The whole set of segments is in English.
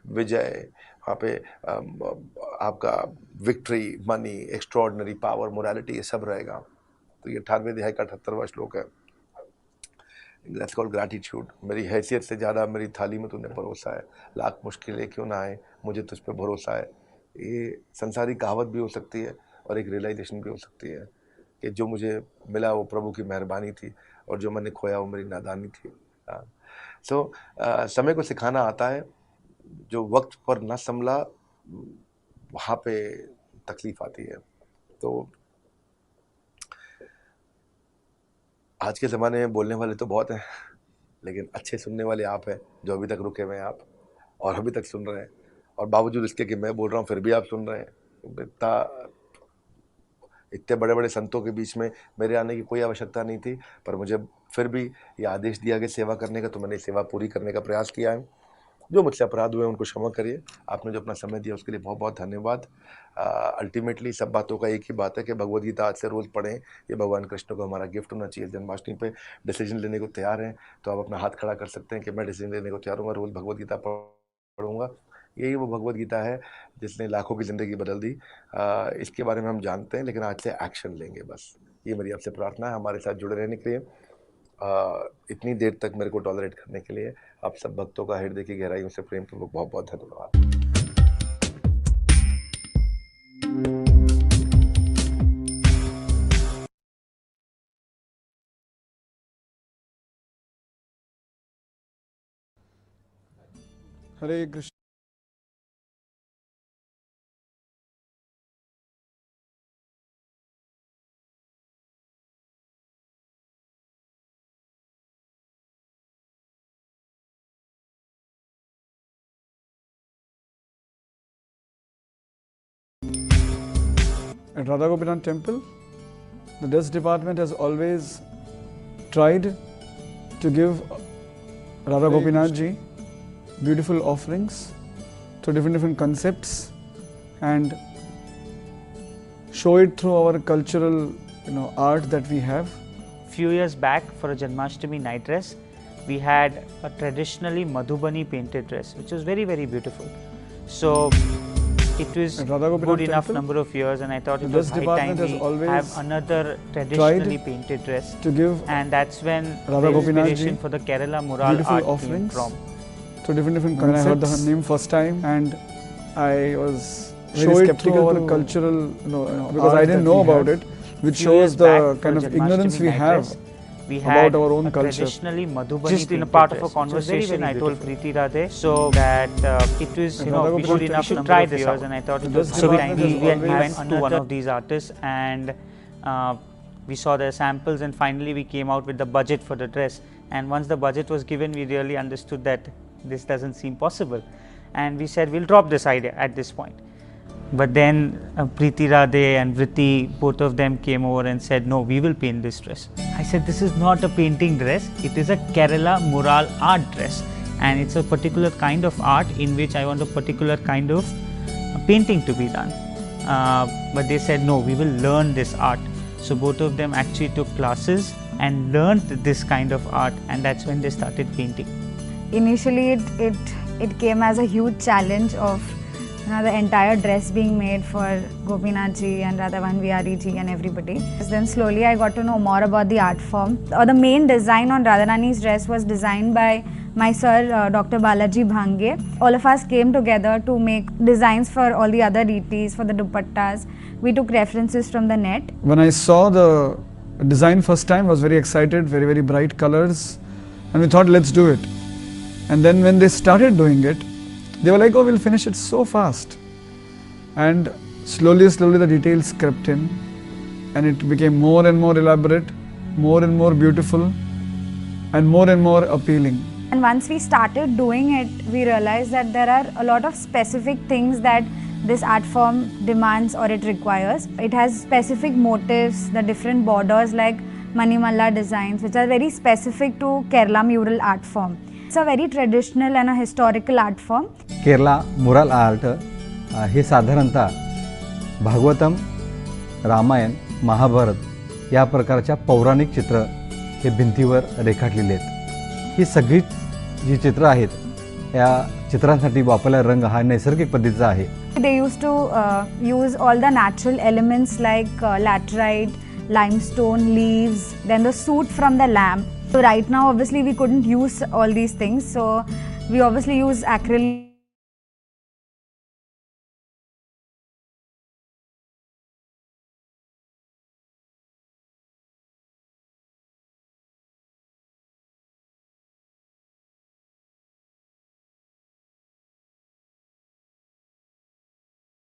विजय, वहाँ पे आपका victory, money, extraordinary power, morality, ये सब रहेगा। तो ये 18वें अध्याय का 78वां श्लोक है। That's called gratitude. मेरी हैसियत से ज़्यादा मेरी थाली में तूने परोसा है, लाख मुश्किलें क्यों ना आए मुझे तुझ पे भरोसा है। ये संसारी कहावत भी हो सकती है और एक रियलाइजेशन भी हो सकती है कि जो मुझे मिला वो प्रभु की मेहरबानी थी और जो मैंने खोया वो मेरी नादानी थी। सो समय को सिखाना आता है, जो वक्त पर न संभला वहाँ पे तकलीफ आती है। तो आज के ज़माने में बोलने वाले तो बहुत हैं, लेकिन अच्छे सुनने वाले आप हैं जो अभी तक रुके हुए हैं आप और अभी तक सुन रहे हैं, और बावजूद इसके कि मैं बोल रहा हूँ फिर भी आप सुन रहे हैं। इतने बड़े बड़े संतों के बीच में मेरे आने की कोई आवश्यकता नहीं थी, पर मुझे फिर भी ये आदेश दिया गया सेवा करने का, तो मैंने सेवा पूरी करने का प्रयास किया है। जो मुझसे अपराध हुए उनको क्षमा करिए। आपने जो अपना समय दिया उसके लिए बहुत बहुत धन्यवाद। अल्टीमेटली सब बातों का एक ही बात है कि भगवद गीता आज से रोज़ पढ़ें। ये भगवान कृष्ण को हमारा गिफ्ट होना चाहिए। जन्माष्टमी पे डिसीजन लेने को तैयार हैं तो आप अपना हाथ खड़ा कर सकते हैं कि मैं डिसीजन लेने को तैयार हूँ, रोज़ भगवद गीता पढ़ूंगा। यही वो भगवद गीता है जिसने लाखों की ज़िंदगी बदल दी। इसके बारे में हम जानते हैं, लेकिन आज से एक्शन लेंगे। बस ये मेरी आपसे प्रार्थना है, हमारे साथ जुड़े रहने के लिए, इतनी देर तक मेरे को टॉलरेट करने के लिए आप सब भक्तों का हृदय की गहराइयों से प्रेम पूर्वक बहुत बहुत धन्यवाद। हरे Krishna. At Radha Gopinath temple, the dress department has always tried to give Radha Gopinath ji beautiful offerings to different concepts and show it through our cultural art that we have. Few years back, for a Janmashtami night dress, we had a traditionally Madhubani painted dress, which was very, very beautiful. So it was good enough number of years, and I thought it was high time we have another traditionally painted dress to give, and that's when the inspiration for the Kerala mural art came from. To different concepts. When I heard the name first time, and I was very skeptical to our cultural, because I didn't know about it, which shows the kind of ignorance we have about our own culture. Traditionally Madhubani, just in a part of a conversation, I told Preeti Radhe so that it was good enough to try this out, and I thought it was time we went to one of these artists and we saw their samples, and finally we came out with the budget for the dress. And once the budget was given, we really understood that this doesn't seem possible, and we said we'll drop this idea at this point. But then Preeti Radhe and Vritti, both of them came over and said, no, we will paint this dress. I said, this is not a painting dress, it is a Kerala mural art dress, and it's a particular kind of art in which I want a particular kind of painting to be done. But they said, no, we will learn this art. So both of them actually took classes and learned this kind of art, and that's when they started painting. Initially it came as a huge challenge of the entire dress being made for Gopinath ji and Radhavan Vihari ji and everybody. Then slowly I got to know more about the art form. The main design on Radharani's dress was designed by my sir Dr. Balaji Bhange. All of us came together to make designs for all the other ritis, for the dupattas. We took references from the net. When I saw the design first time, I was very excited, very, very bright colors, and we thought, let's do it. And then when they started doing it, they were like, oh, we'll finish it so fast. And slowly the details crept in, and it became more and more elaborate, more and more beautiful, and more appealing. And once we started doing it, we realized that there are a lot of specific things that this art form demands or it requires. It has specific motifs, the different borders like Manimalla designs, which are very specific to Kerala mural art form. It's a very traditional and a historical art form. Kerala mural art हे साधारणतः भागवतम, रामायण, महाभारत या प्रकारच्या पौराणिक चित्र हे भिंतीवर रेखाटलेले आहेत. ही सगळी जी चित्र आहेत या चित्रांसाठी वापरलेला रंग हा नैसर्गिक पद्धतीचा आहे. They used to use all the natural elements like laterite, limestone, leaves, then the soot from the lamp. So right now obviously we couldn't use all these things, so we obviously use acrylic.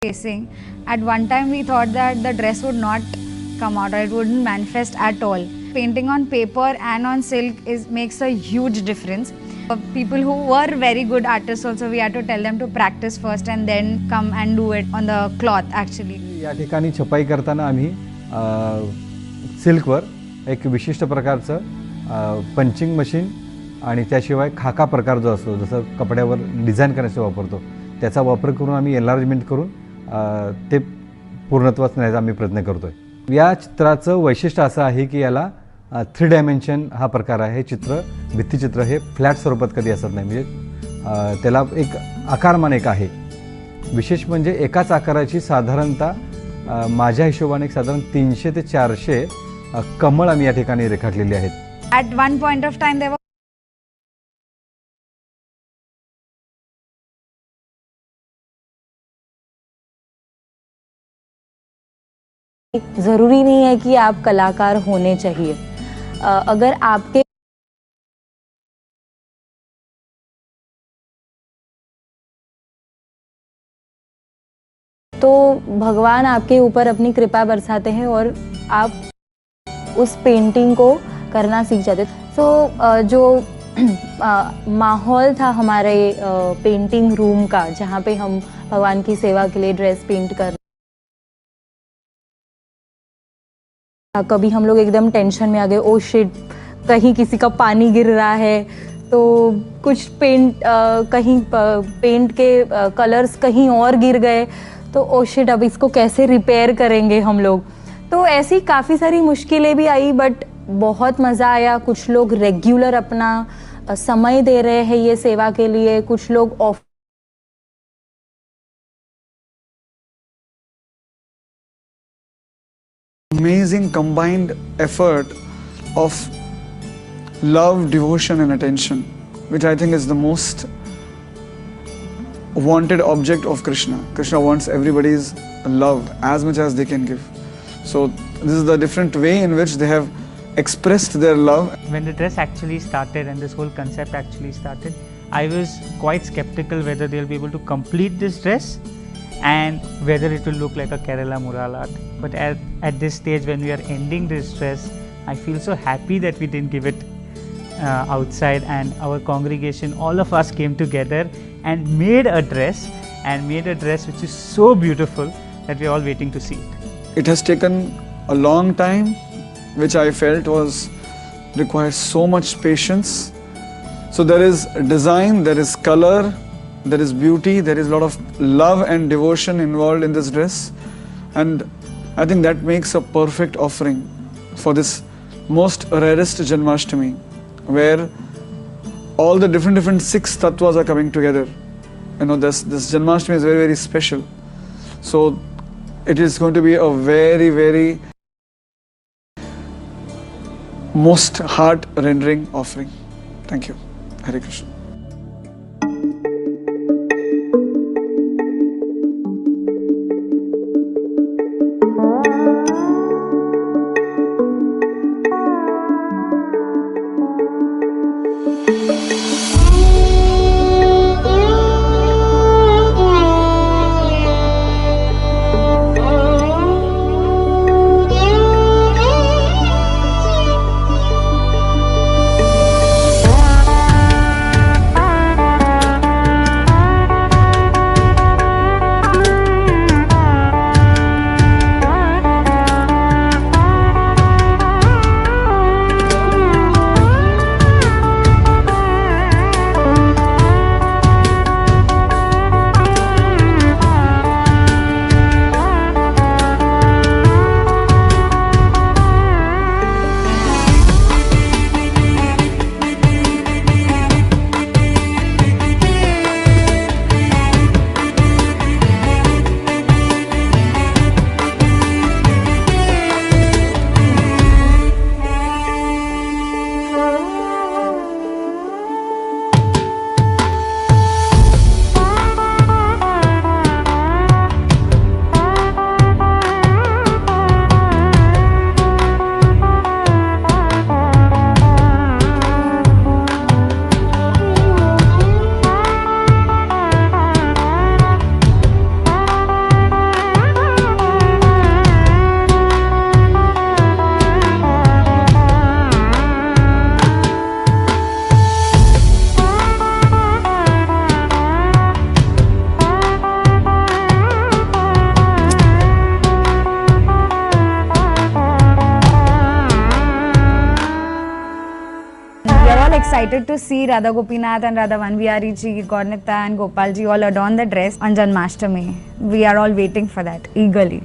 Facing. At one time we thought that the dress would not come out or it wouldn't manifest at all. Painting on paper and on silk makes a huge difference. People who were very good artists also, we had to tell them to practice first and then come and do it on the cloth actually. या ठिकाणी छपाई करताना आम्ही सिल्कवर एक विशिष्ट प्रकारचं punching machine आणि त्याशिवाय खाका प्रकार जो असतो, जसं कपड्यावर डिझाईन करण्यासाठी वापरतो, त्याचा वापर करून आम्ही एनलार्जमेंट करून ते पूर्णत्वास नेण्याचा आम्ही प्रयत्न करतोय. या चित्राचं वैशिष्ट्य असं आहे की याला 3 डायमेन्शन हा प्रकार आहे. हे चित्र भित्तिचित्र हे फ्लॅट स्वरूपात कधी असत नाही, म्हणजे त्याला एक आकारमान एक आहे. विशेष म्हणजे एकाच आकाराची साधारणतः माझ्या हिशोबाने साधारण 300 ते 400 कमळ आम्ही या ठिकाणी रेखाटलेली आहेत. At one point of time there were ज़रूरी नहीं है कि आप कलाकार होने चाहिए. अगर आपके तो भगवान आपके ऊपर अपनी कृपा बरसाते हैं और आप उस पेंटिंग को करना सीख जाते. सो जो माहौल था हमारे पेंटिंग रूम का, जहाँ पे हम भगवान की सेवा के लिए ड्रेस पेंट कर, कभी हम लोग एकदम टेंशन में आ गए, ओ शिट कहीं किसी का पानी गिर रहा है, तो कुछ कहीं पेंट के कलर्स कहीं और गिर गए, तो ओ शिट अब इसको कैसे रिपेयर करेंगे हम लोग. तो ऐसी काफ़ी सारी मुश्किलें भी आई, बट बहुत मज़ा आया. कुछ लोग रेगुलर अपना समय दे रहे हैं ये सेवा के लिए, कुछ लोग of. Amazing combined effort of love, devotion and attention, which I think is the most wanted object of Krishna. Krishna wants everybody's love as much as they can give. So this is the different way in which they have expressed their love. When the dress actually started and this whole concept actually started, I was quite skeptical whether they'll be able to complete this dress and whether it will look like a Kerala mural art. But at this stage, when we are ending this dress, I feel so happy that we didn't give it outside, and our congregation, all of us came together and made a dress which is so beautiful that we are all waiting to see it. It has taken a long time, which I felt requires so much patience. So there is design, there is color, there is beauty, there is a lot of love and devotion involved in this dress, and I think that makes a perfect offering for this most rarest Janmashtami, where all the different 6 tattvas are coming together. You know, this Janmashtami is very, very special. So it is going to be a very, very most heart-rendering offering. Thank you. Hare Krishna. excited to see Radha Gopinath and Radha Vanvihari ji, Gaurnita and Gopal ji all adorn the dress on Janmashtami. We are all waiting for that eagerly.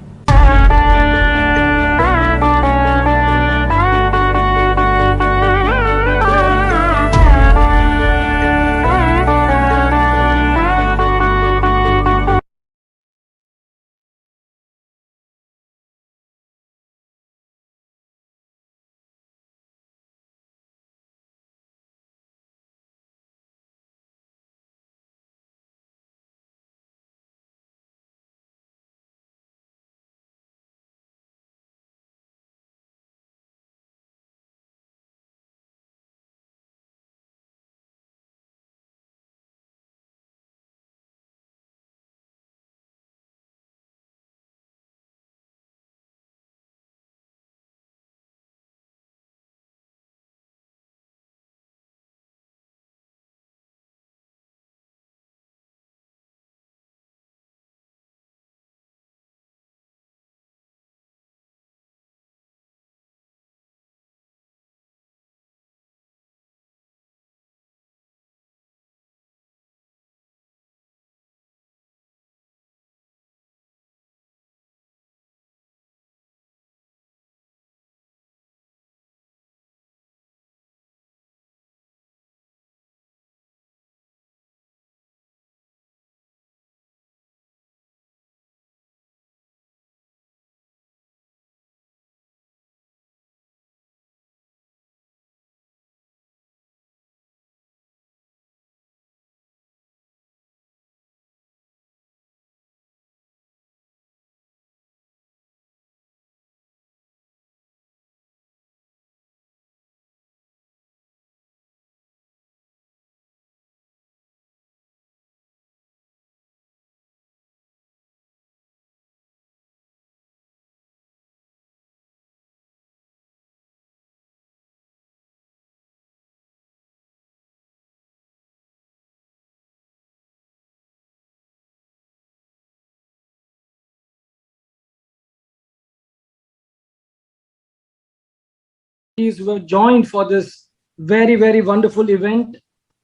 Who have joined for this very, very wonderful event.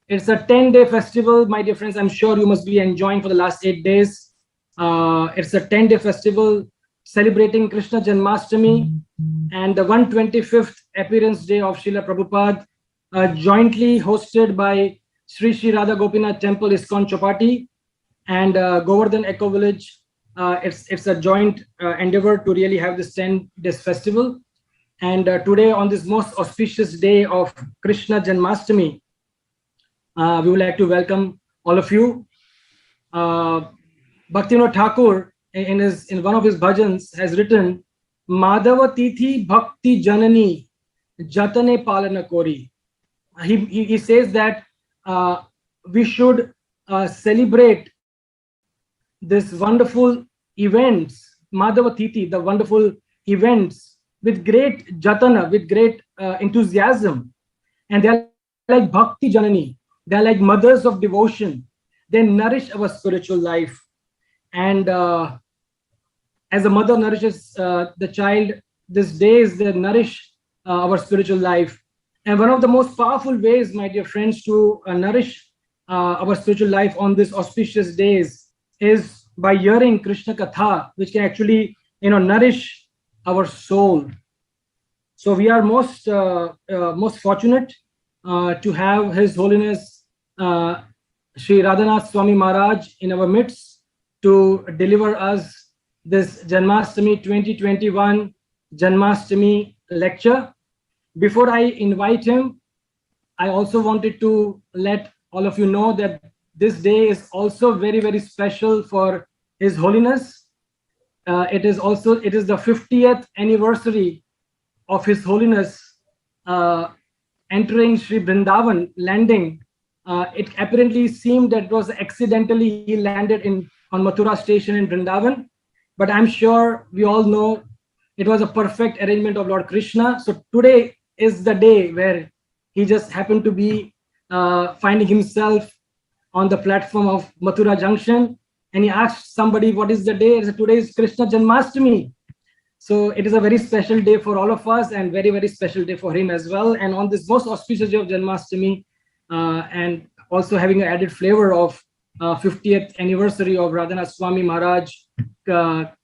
It's a 10-day festival, my dear friends. I'm sure you must be enjoying for the last 8 days. It's a 10-day festival celebrating Krishna Janmashtami and the 125th appearance day of Srila Prabhupada, jointly hosted by Sri Sri Radha Gopinath Temple, ISKCON Chopati, and Govardhan Eco Village. It's a joint endeavor to really have this 10-day festival. And today, on this most auspicious day of Krishna Janmashtami, we would like to welcome all of you. Bhaktivinoda Thakur, in one of his bhajans, has written, Madhava Tithi Bhakti Janani Jatane Palana Kori. He says that we should celebrate this wonderful events, Madhava Tithi, the wonderful events, with great jatana, with great enthusiasm. And they are like Bhakti Janani. They are like mothers of devotion. They nourish our spiritual life. And as a mother nourishes the child, these days they nourish our spiritual life. And one of the most powerful ways, my dear friends, to nourish our spiritual life on these auspicious days is by hearing Krishna Katha, which can actually, nourish our soul. So we are most fortunate to have His Holiness Sri Radhanath Swami Maharaj in our midst to deliver us this Janmashtami 2021 Janmashtami lecture. Before I invite him, I also wanted to let all of you know that this day is also very, very special for His Holiness. It is the 50th anniversary of His Holiness entering Sri Vrindavan, landing. It apparently seemed that it was accidentally he landed on Mathura station in Vrindavan, but I'm sure we all know it was a perfect arrangement of Lord Krishna. So today is the day where he just happened to be finding himself on the platform of Mathura Junction. And he asked somebody, what is the day? He said, today is Krishna Janmashtami. So it is a very special day for all of us and very, very special day for him as well. And on this most auspicious day of Janmashtami, and also having an added flavor of 50th anniversary of Radhanath Swami Maharaj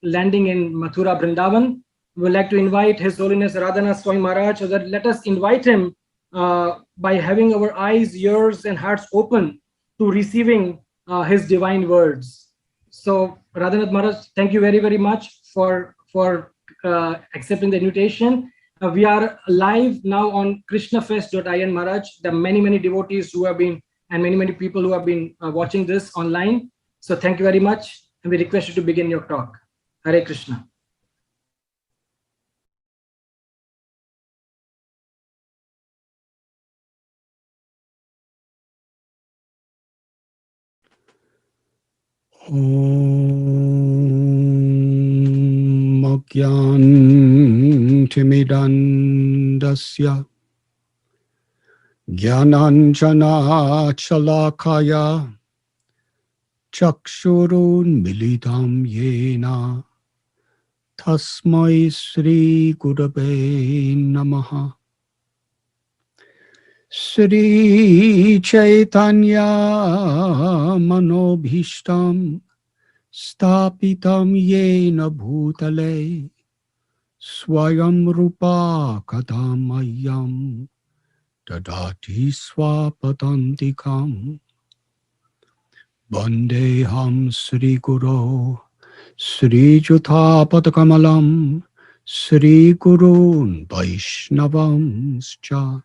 landing in Mathura, Vrindavan. We would like to invite His Holiness Radhanath Swami Maharaj, so that let us invite him by having our eyes, ears, and hearts open to receiving his divine words. So, Radhanath Maharaj, thank you very, very much for accepting the invitation. We are live now on krishnafest.in, Maharaj. There are many devotees who have been, and many people who have been watching this online. So thank you very much, and we request you to begin your talk. Hare Krishna. Timidandasya Jnananjana Chalakaya Chakshurun Militam Yena Tasmai Sri Gurave Namaha. Sri Chaitanya Manobhishtam Stapitam Yena Bhutale Swayam Rupa Kadamayam Dadati Swapatantikam Vandeham Sri Guru Sri Jutapatakamallam Sri Gurun Vaishnavamscha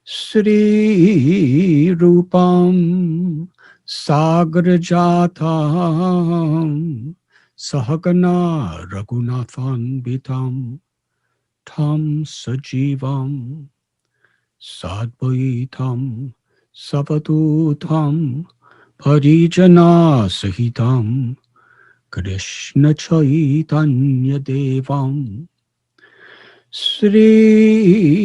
Sri Rupam Sagrajatam Sahagana Raghunathan Tam Sajivam Sadvaitam Savadutam Parijana Sahitam Krishna Chaitanya Devam Sri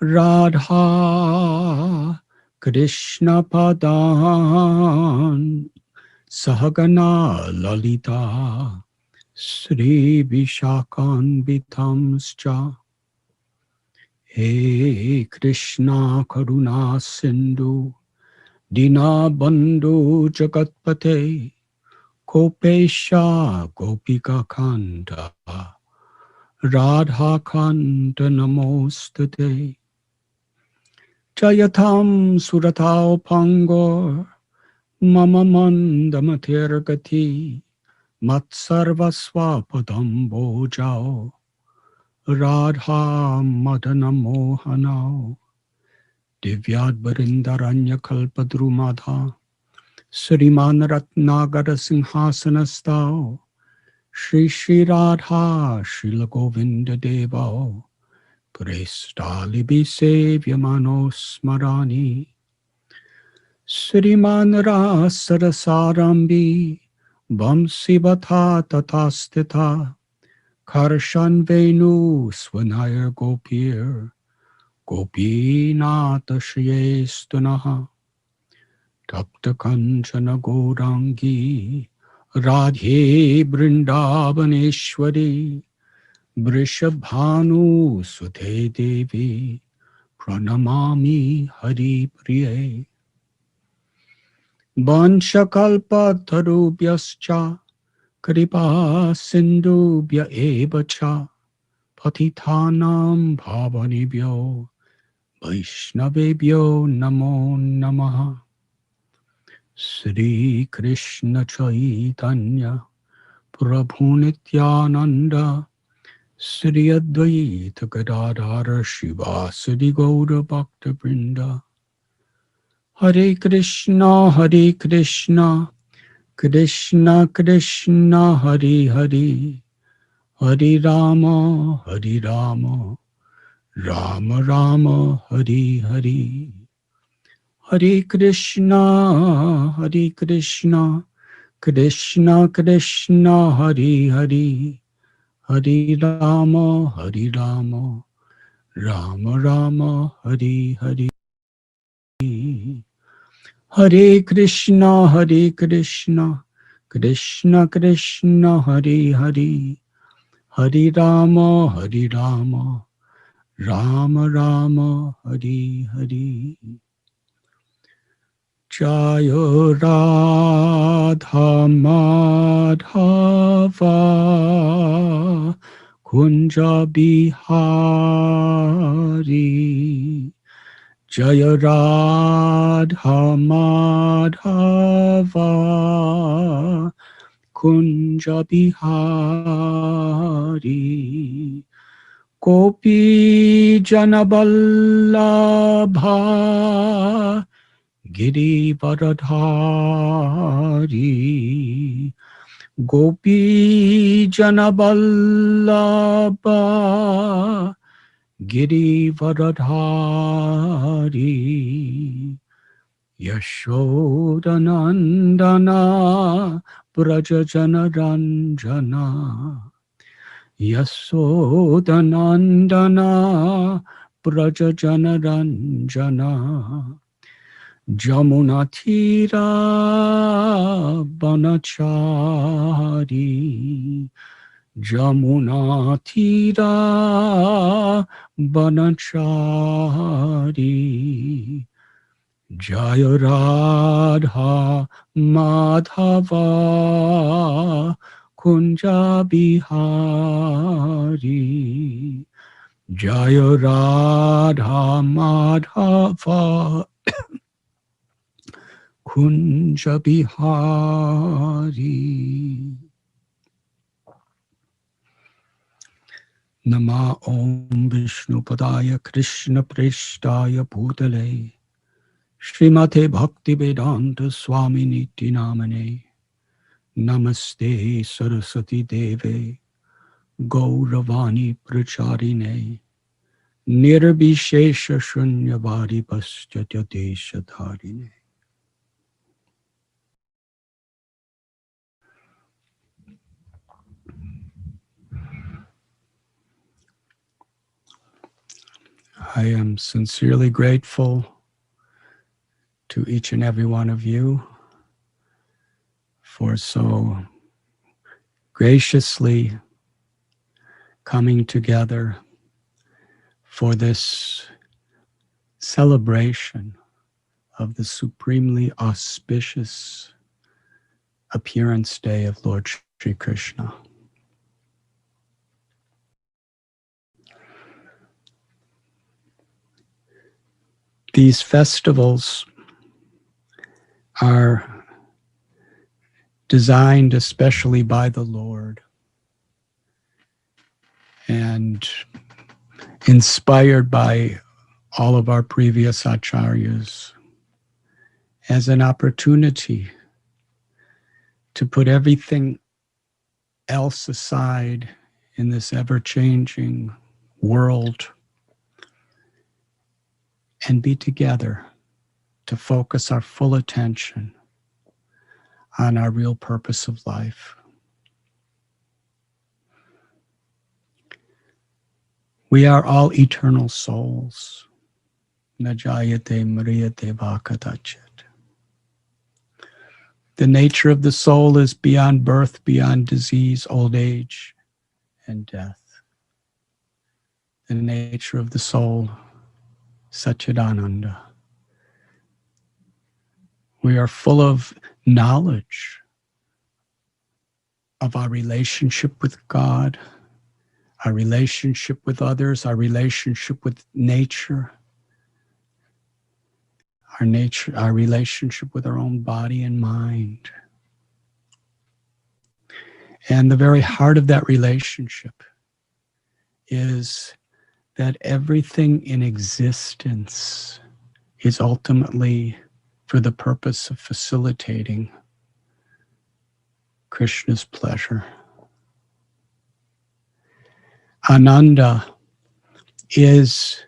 Radha Krishna Padan Sahagana Lalita Sri Vishakan Vitamscha. He Krishna Karuna Sindhu Dina Bandhu Jagatpate Kopesha Gopika Kanta Radha Kanta Namostate Jayatam Suratao Pangor Mama Mandamatir Gati Matsarvasva Padam Bojao Radha Madana Mohanao Divyad Barindaranya Kalpadrumadha Sriman Ratnagara Singhasanastao Shri Radha Srila Govinda Devao Prestali Bisevyamano Smarani Sriman Rasarasarambi Vamsivata Tatastita Karshan Venu Swanayar Gopir Gopinata Shriyestanaha Tapta Kanchana Gaurangi Radhe Brindavaneshwari Vrishabhanu Sudhe Devi Pranamami Hari Priye Vanshakalpa Tarubhyascha Kripa Sindhubhya Evacha Patithanam Bhavanibhyo Vaishnavebhyo Namo Namaha. Sri Krishna Chaitanya Prabhu Nityananda Sri Advaita Gadadhara Shivasadi Gaura Bhakta Vrinda. Hare Krishna Krishna Krishna Hare Hare Hare Rama Rama Rama Hare Hare. Hare Krishna Krishna Krishna Hare Hare Hare Rama Rama Rama Hare Hare. Hare Krishna Krishna Krishna Hare Hare Hare Rama Rama Rama Hari Hari. Jaya Radha Madhava Kunja Bihari. Jaya Radha Madhava Kunja Bihari. Gopi Janaballabha Giri Varadhari. Gopi Janaballabha Giri Varadhari. Yashodanandana Brajajana Ranjana. Yashodanandana Brajajana Ranjana. Jamunatira Banachari. Jamunatira Banachari. Jaya Radha Madhava Kunja Bihari. Jaya Radha Madhava Kunja Bihari. Nama Om Vishnu Padaya Krishna Preshtaya Bhutale Srimate Bhakti Vedanta Swami Niti Namane. Namaste Saraswati Deve Gauravani Pracharine Nirbhishesha Shunyavadi Paschatya Deshatharine. I am sincerely grateful to each and every one of you for so graciously coming together for this celebration of the supremely auspicious appearance day of Lord Sri Krishna. These festivals are designed especially by the Lord and inspired by all of our previous acharyas as an opportunity to put everything else aside in this ever-changing world and be together to focus our full attention on our real purpose of life. We are all eternal souls. Najayate mriyate vakatachet. The nature of the soul is beyond birth, beyond disease, old age, and death. The nature of the soul, Satchidananda. We are full of knowledge of our relationship with God, our relationship with others, our relationship with nature, our relationship with our own body and mind. And the very heart of that relationship is that everything in existence is ultimately for the purpose of facilitating Krishna's pleasure. Ananda is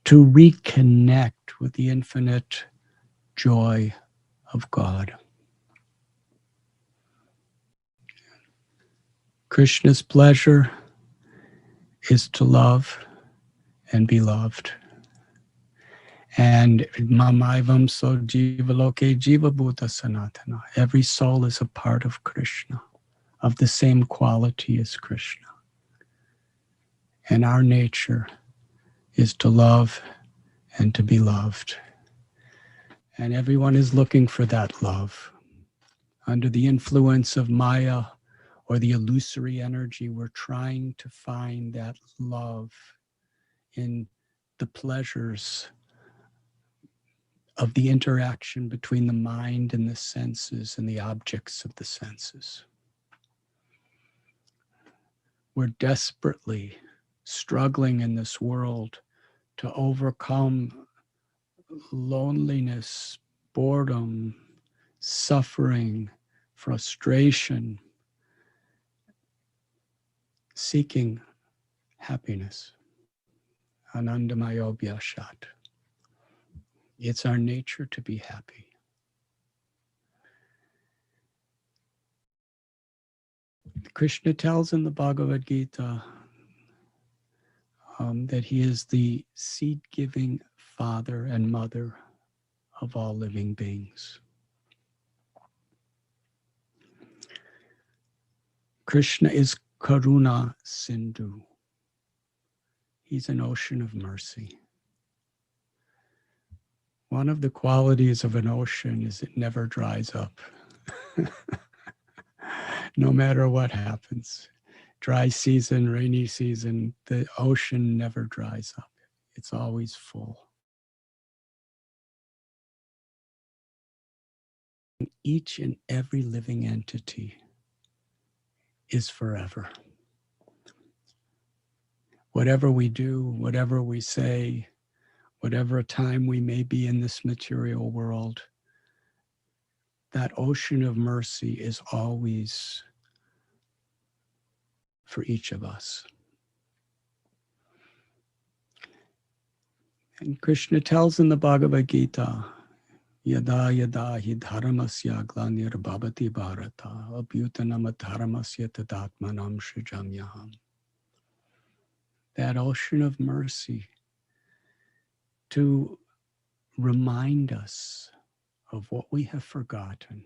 to reconnect with the infinite joy of God. Krishna's pleasure is to love and be loved. And mamaivam so jivaloke jiva bhuta sanatana. Every soul is a part of Krishna, of the same quality as Krishna. And our nature is to love and to be loved. And everyone is looking for that love. Under the influence of Maya or the illusory energy, we're trying to find that love in the pleasures of the interaction between the mind and the senses and the objects of the senses. We're desperately struggling in this world to overcome loneliness, boredom, suffering, frustration, seeking happiness. Anandamayo Vyashat. It's our nature to be happy. Krishna tells in the Bhagavad Gita that he is the seed-giving father and mother of all living beings. Krishna is Karuna Sindhu. He's an ocean of mercy. One of the qualities of an ocean is it never dries up. No matter what happens. Dry season, rainy season, the ocean never dries up. It's always full. Each and every living entity is forever. Whatever we do, whatever we say, whatever time we may be in this material world, that ocean of mercy is always for each of us. And Krishna tells in the Bhagavad Gita, Yada yada hi dharmasya glanir bhavati bharata abhyutanam dharmasya tadatmanam srijamyaham. That ocean of mercy to remind us of what we have forgotten,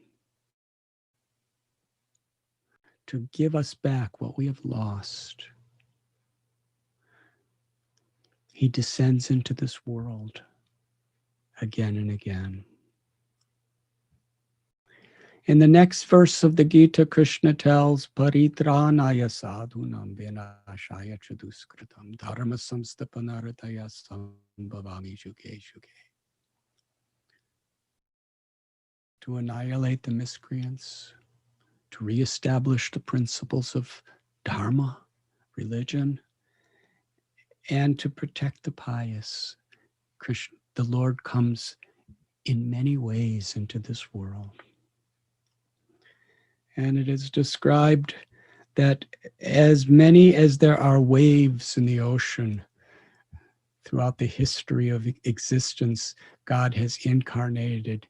to give us back what we have lost. He descends into this world again and again. In the next verse of the Gita, Krishna tells, Paritranaya sadhunam vinashaya chaduskritam dharma samstapanarataya sambhavami juge juge. To annihilate the miscreants, to reestablish the principles of dharma, religion, and to protect the pious. Krishna, the Lord comes in many ways into this world. And it is described that as many as there are waves in the ocean, throughout the history of existence, God has incarnated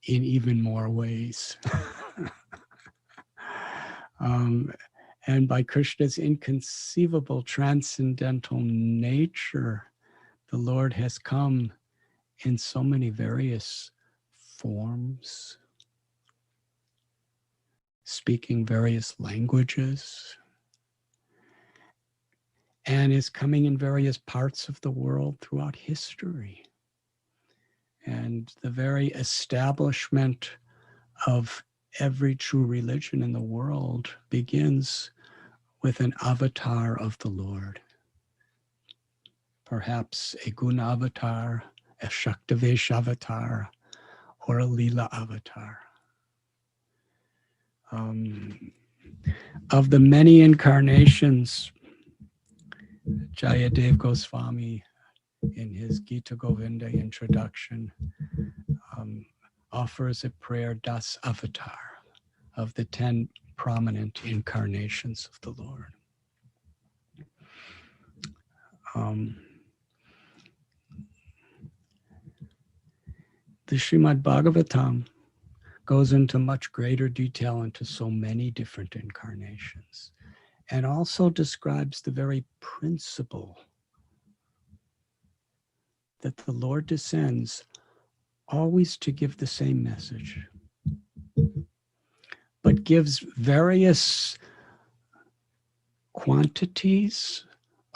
in even more ways. And by Krishna's inconceivable transcendental nature, the Lord has come in so many various forms, speaking various languages, and is coming in various parts of the world throughout history. And the very establishment of every true religion in the world begins with an avatar of the Lord. Perhaps a Guna avatar, a Shaktavesh avatar, or a Leela avatar. Of the many incarnations, Jayadev Goswami, in his Gita Govinda introduction, offers a prayer, Das Avatar, of the 10 prominent incarnations of the Lord. The Srimad Bhagavatam goes into much greater detail into so many different incarnations, and also describes the very principle that the Lord descends always to give the same message, but gives various quantities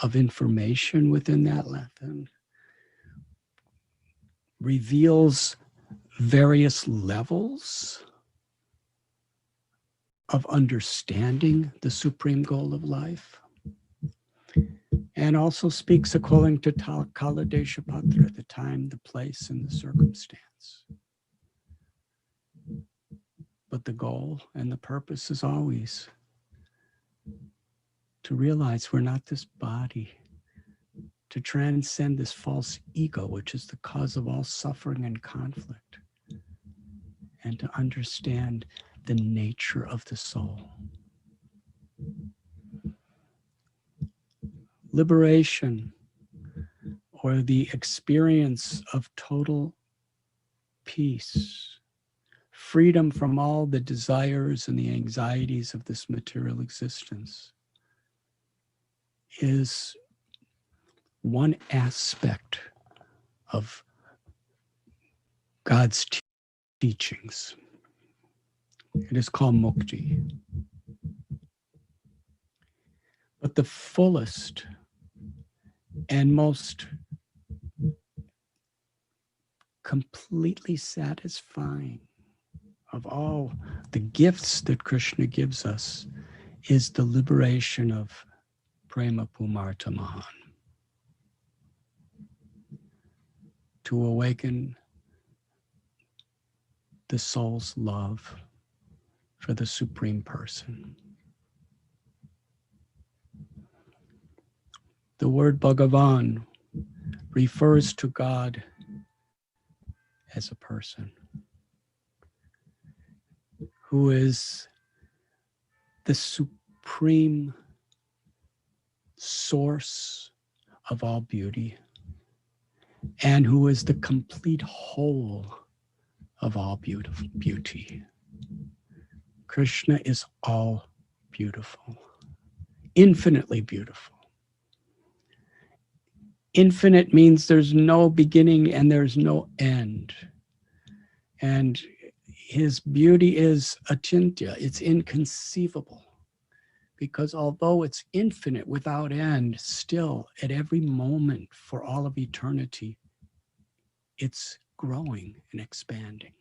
of information within that lesson reveals various levels of understanding the supreme goal of life, and also speaks according to Kala Deshapatra, the time, the place, and the circumstance. But the goal and the purpose is always to realize we're not this body, to transcend this false ego, which is the cause of all suffering and conflict, and to understand the nature of the soul. Liberation, or the experience of total peace, freedom from all the desires and the anxieties of this material existence, is one aspect of God's teachings. It is called mukti. But the fullest and most completely satisfying of all the gifts that Krishna gives us is the liberation of prema pumarta mahan. To awaken the soul's love for the Supreme Person. The word Bhagavan refers to God as a person who is the supreme source of all beauty and who is the complete whole of all beauty. Krishna is all beautiful, infinitely beautiful. Infinite means there's no beginning and there's no end. And his beauty is achintya, it's inconceivable. Because although it's infinite without end, still at every moment for all of eternity, it's growing and expanding.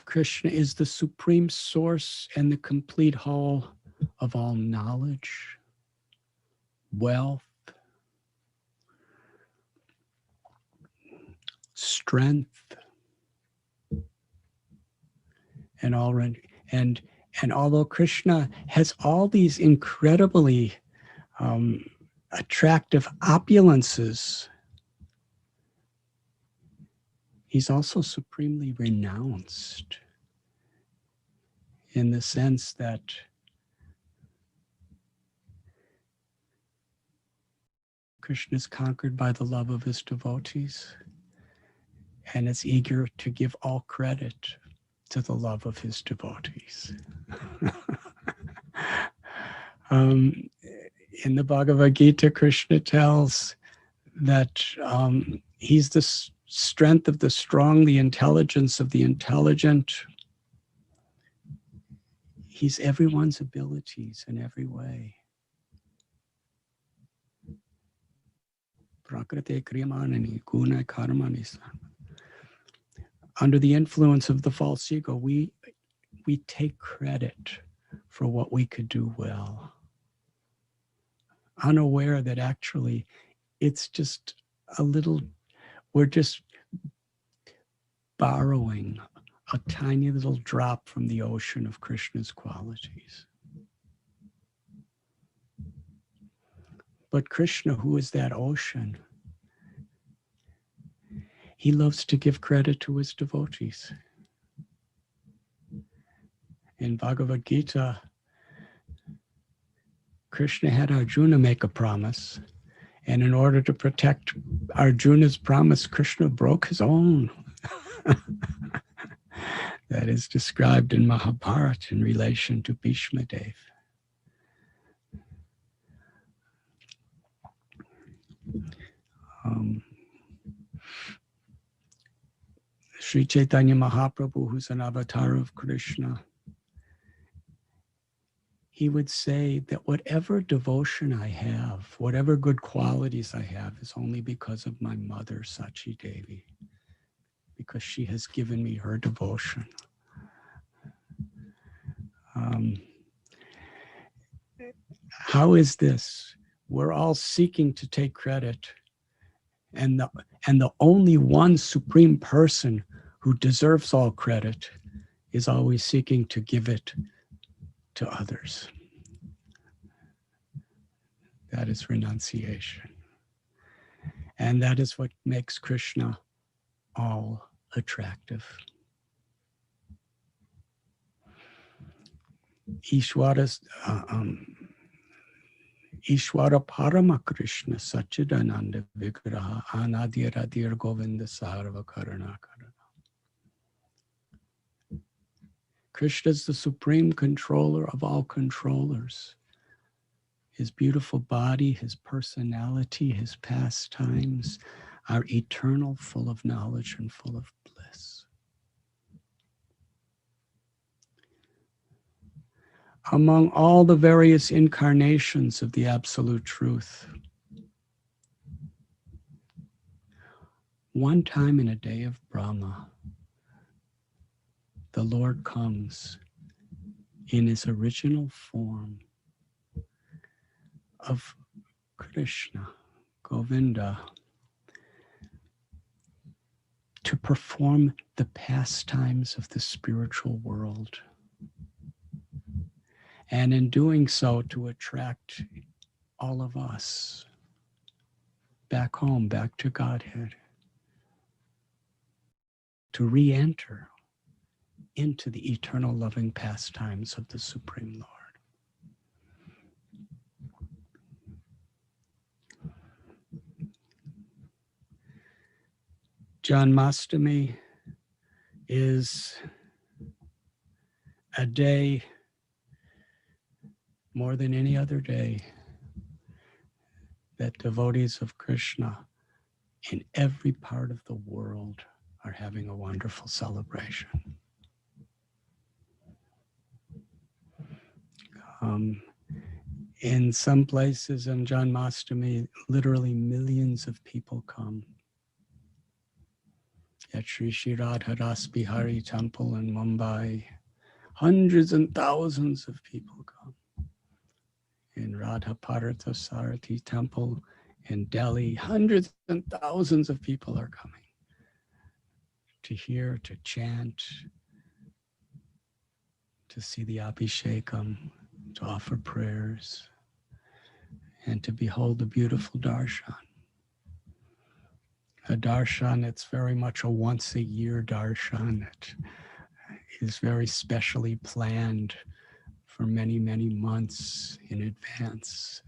Krishna is the supreme source and the complete whole of all knowledge, wealth, strength, and although Krishna has all these incredibly attractive opulences, he's also supremely renounced in the sense that Krishna is conquered by the love of his devotees and is eager to give all credit to the love of his devotees. In the Bhagavad Gita, Krishna tells that he's the strength of the strong, the intelligence of the intelligent. He's everyone's abilities in every way. Prakriti kriyamanani guna karmani. Under the influence of the false ego, we take credit for what we could do well, unaware that actually it's just we're just borrowing a tiny little drop from the ocean of Krishna's qualities. But Krishna, who is that ocean, he loves to give credit to his devotees. In Bhagavad Gita, Krishna had Arjuna make a promise, and in order to protect Arjuna's promise, Krishna broke his own. That is described in Mahabharata in relation to Bhishma Dev. Sri Chaitanya Mahaprabhu, who's an avatar of Krishna, he would say that whatever devotion I have, whatever good qualities I have, is only because of my mother, Sachi Devi, because she has given me her devotion. How is this? We're all seeking to take credit, and the only one supreme person who deserves all credit is always seeking to give it to others. That is renunciation. And that is what makes Krishna all attractive. Ishwara Parama Krishna Sachidananda Vigraha Anadiradir Govinda Sarva Karana Karana. Krishna is the supreme controller of all controllers. His beautiful body, his personality, his pastimes are eternal, full of knowledge and full of bliss. Among all the various incarnations of the Absolute Truth, one time in a day of Brahma, the Lord comes in his original form of Krishna, Govinda, to perform the pastimes of the spiritual world. And in doing so, to attract all of us back home, back to Godhead, to re-enter into the eternal loving pastimes of the Supreme Lord. Janmashtami is a day more than any other day that devotees of Krishna in every part of the world are having a wonderful celebration. In some places on Janmashtami, literally millions of people come. At Sri Sri Radhanath Bihari Temple in Mumbai, hundreds and thousands of people come. In Radha Parthasarathi Temple in Delhi, hundreds and thousands of people are coming to hear, to chant, to see the Abhishekam, to offer prayers, and to behold the beautiful darshan. A darshan, it's very much a once-a-year darshan. It is very specially planned for many, many months in advance.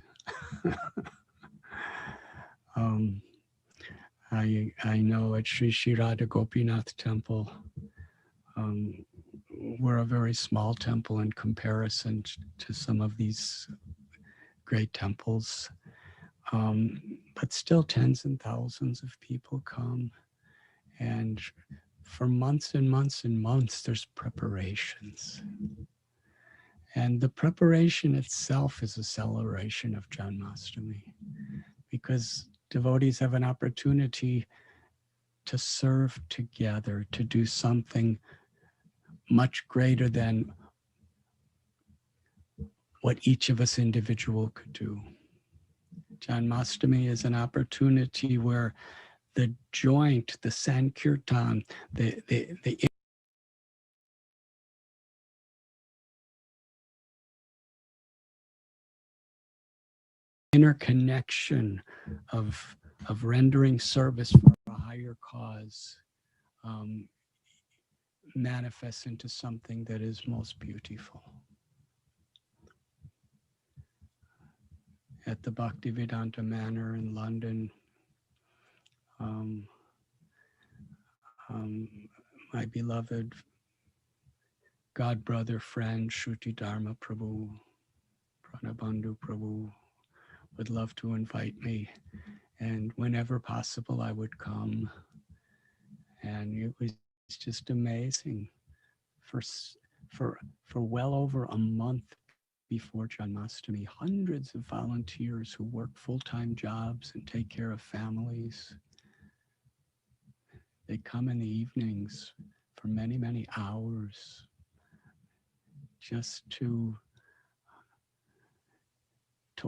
I know at Sri Sri Radha Gopinath Temple, we're a very small temple in comparison to some of these great temples. But still tens and thousands of people come. And for months and months and months, there's preparations. And the preparation itself is a celebration of Janmashtami, because devotees have an opportunity to serve together, to do something much greater than what each of us individual could do. Janmashtami is an opportunity where the joint, the Sankirtan, the interconnection of rendering service for a higher cause manifests into something that is most beautiful. At the Bhaktivedanta Manor in London, my beloved God brother friend Shruti Dharma Prabhu, Pranabandhu Prabhu, would love to invite me, and whenever possible I would come. And it was just amazing. For well over a month before Janmashtami, hundreds of volunteers who work full-time jobs and take care of families. They come in the evenings for many, many hours just to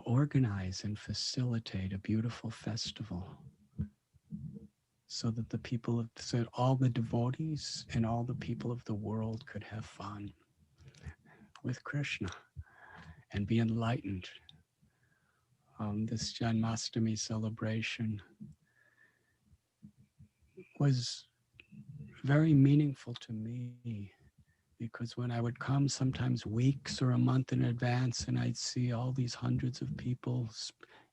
organize and facilitate a beautiful festival so that all the devotees and all the people of the world could have fun with Krishna and be enlightened. This Janmashtami celebration was very meaningful to me, because when I would come sometimes weeks or a month in advance, and I'd see all these hundreds of people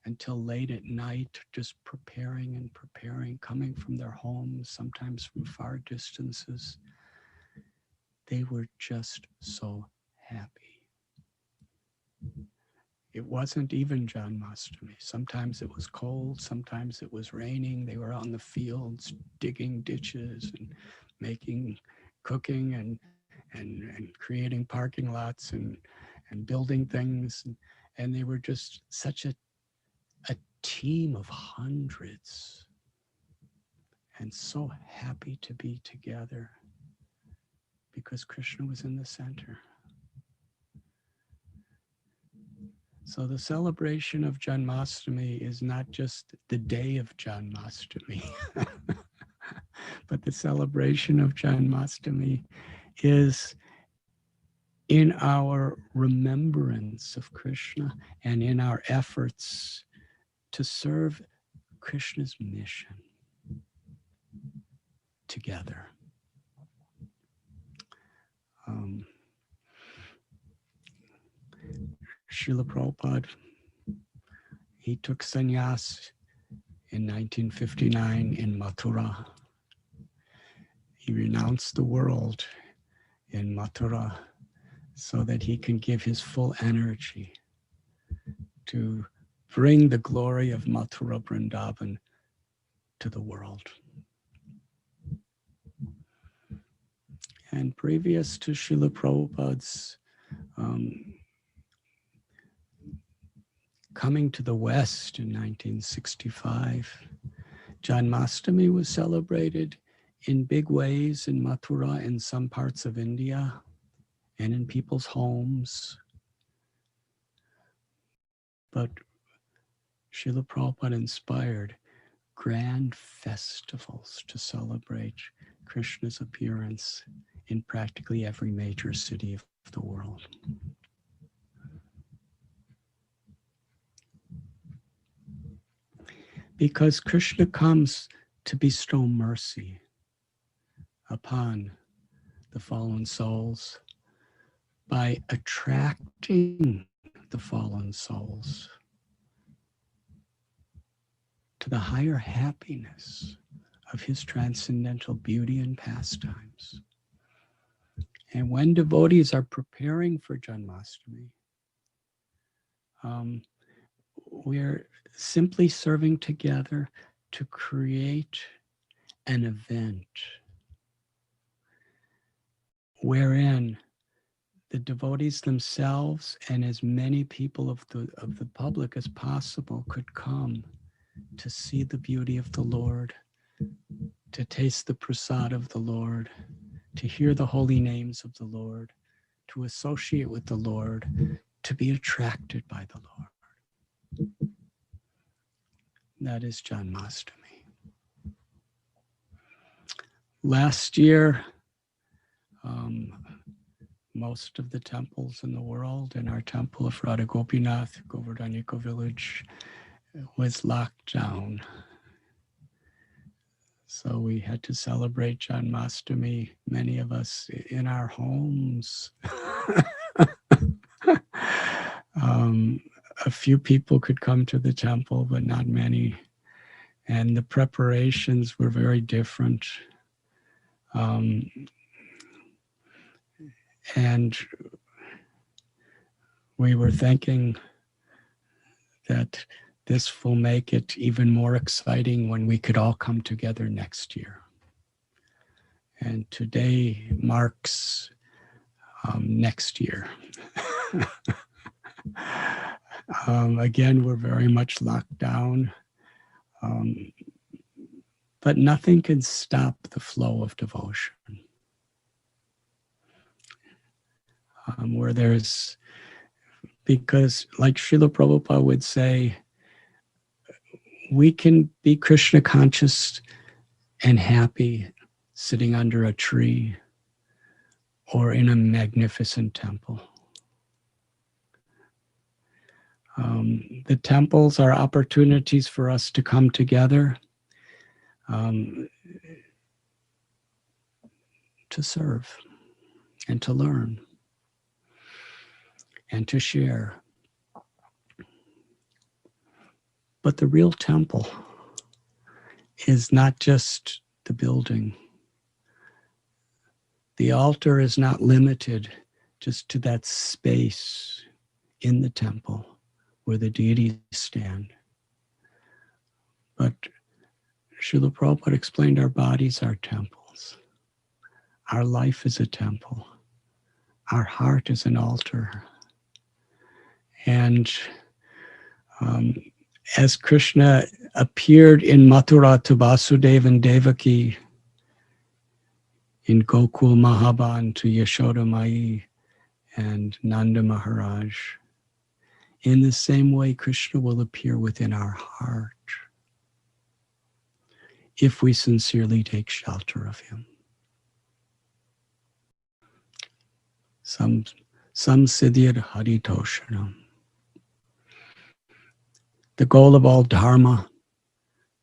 until late at night, just preparing and preparing, coming from their homes, sometimes from far distances, they were just so happy. It wasn't even Janmashtami. Sometimes it was cold, sometimes it was raining. They were out in the fields digging ditches and cooking and creating parking lots and building things. And they were just such a team of hundreds and so happy to be together because Krishna was in the center. So the celebration of Janmashtami is not just the day of Janmashtami, but the celebration of Janmashtami is in our remembrance of Krishna and in our efforts to serve Krishna's mission together. Srila Prabhupada, he took sannyas in 1959 in Mathura. He renounced the world in Mathura so that he can give his full energy to bring the glory of Mathura Vrindavan to the world. And previous to Srila Prabhupada's coming to the West in 1965, Janmashtami was celebrated in big ways in Mathura, in some parts of India, and in people's homes. But Srila Prabhupada inspired grand festivals to celebrate Krishna's appearance in practically every major city of the world. Because Krishna comes to bestow mercy upon the fallen souls by attracting the fallen souls to the higher happiness of his transcendental beauty and pastimes. And when devotees are preparing for Janmashtami, we're simply serving together to create an event wherein the devotees themselves and as many people of the public as possible could come to see the beauty of the Lord, to taste the prasad of the Lord, to hear the holy names of the Lord, to associate with the Lord, to be attracted by the Lord. That is Janmashtami. Last year, most of the temples in the world, and our temple of Radha Gopinath, Govardhaniko village, was locked down. So we had to celebrate Janmashtami, many of us in our homes. A few people could come to the temple, but not many. And the preparations were very different. And we were thinking that this will make it even more exciting when we could all come together next year. And today marks next year. Again, we're very much locked down. But nothing can stop the flow of devotion. Where there's, because like Srila Prabhupada would say, we can be Krishna conscious and happy sitting under a tree or in a magnificent temple. The temples are opportunities for us to come together, to serve and to learn and to share. But the real temple is not just the building. The altar is not limited just to that space in the temple where the deities stand. But Srila Prabhupada explained our bodies are temples. Our life is a temple. Our heart is an altar. And as Krishna appeared in Mathura to Vasudeva and Devaki, in Gokul Mahaban to Yashoda Mai and Nanda Maharaj, in the same way Krishna will appear within our heart if we sincerely take shelter of him. Sam Siddhyad Haritoshanam. The goal of all dharma,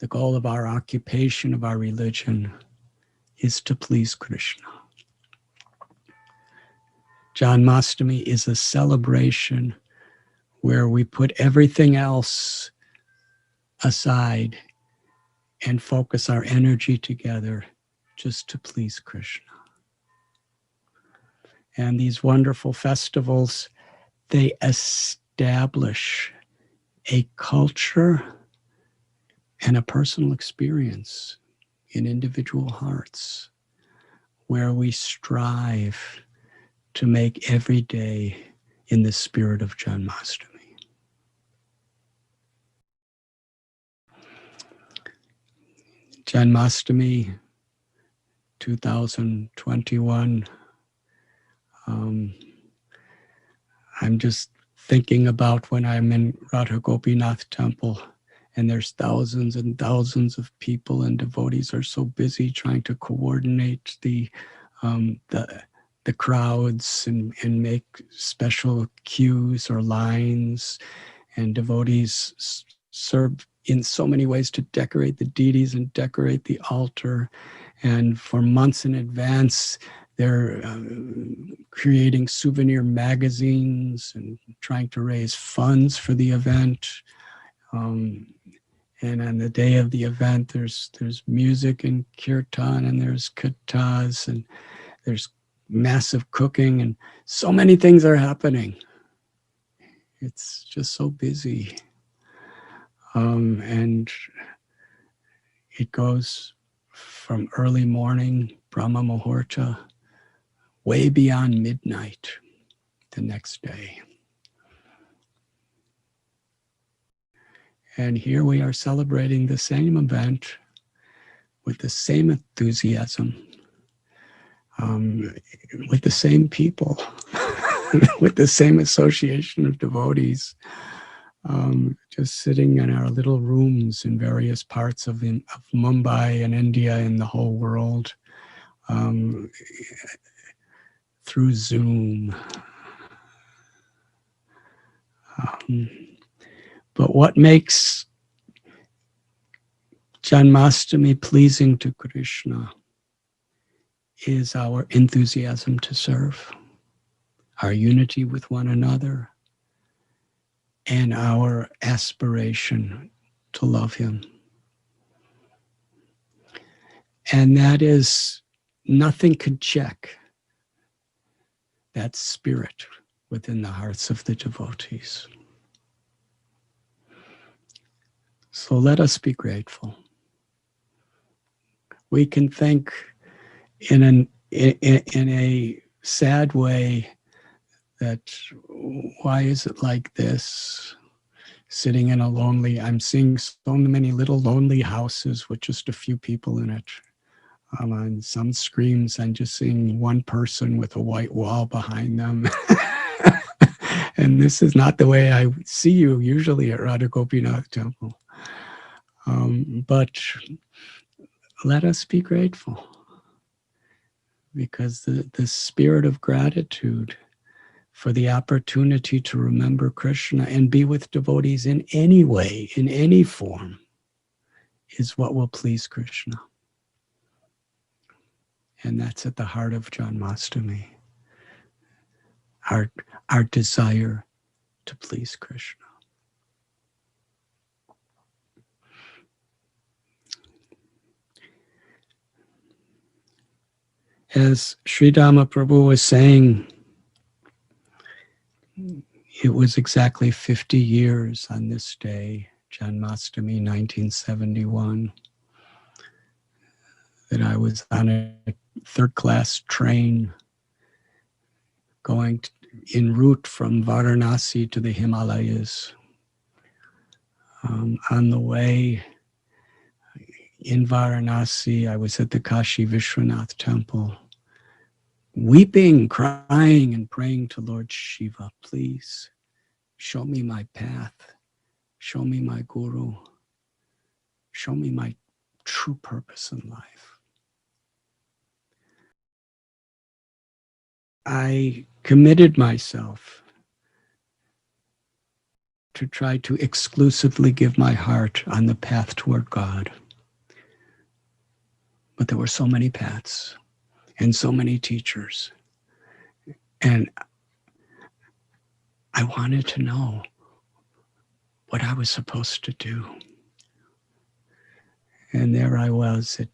the goal of our occupation, of our religion, is to please Krishna. Janmashtami is a celebration where we put everything else aside and focus our energy together just to please Krishna. And these wonderful festivals, they establish a culture and a personal experience in individual hearts where we strive to make every day in the spirit of Janmashtami. Janmashtami 2021. I'm just thinking about when I'm in Radha Gopinath temple and there's thousands and thousands of people and devotees are so busy trying to coordinate the crowds and make special queues or lines, and devotees serve in so many ways to decorate the deities and decorate the altar. And for months in advance, they're creating souvenir magazines and trying to raise funds for the event. And on the day of the event, there's music and kirtan, and there's kathas, and there's massive cooking, and so many things are happening. It's just so busy. And it goes from early morning, Brahma Muhurta, way beyond midnight the next day. And here we are celebrating the same event with the same enthusiasm, with the same people, with the same association of devotees, just sitting in our little rooms in various parts of Mumbai and India and the whole world, through Zoom. But what makes Janmashtami pleasing to Krishna is our enthusiasm to serve, our unity with one another, and our aspiration to love him. And that is, nothing could check that spirit within the hearts of the devotees. So let us be grateful. We can think in a sad way that why is it like this? sitting in a lonely, I'm seeing so many little lonely houses with just a few people in it. On some screens, I'm just seeing one person with a white wall behind them. And this is not the way I see you usually at Radha Gopinath Temple. But let us be grateful, because the spirit of gratitude for the opportunity to remember Krishna and be with devotees in any way, in any form, is what will please Krishna. And that's at the heart of Janmashtami, our desire to please Krishna. As Sri Dhamma Prabhu was saying, it was exactly 50 years on this day, Janmashtami 1971, that I was on a third-class train going en route from Varanasi to the Himalayas. On the way in Varanasi, I was at the Kashi Vishwanath temple, weeping, crying, and praying to Lord Shiva, please show me my path, show me my guru, show me my true purpose in life. I committed myself to try to exclusively give my heart on the path toward God. But there were so many paths and so many teachers. And I wanted to know what I was supposed to do. And there I was at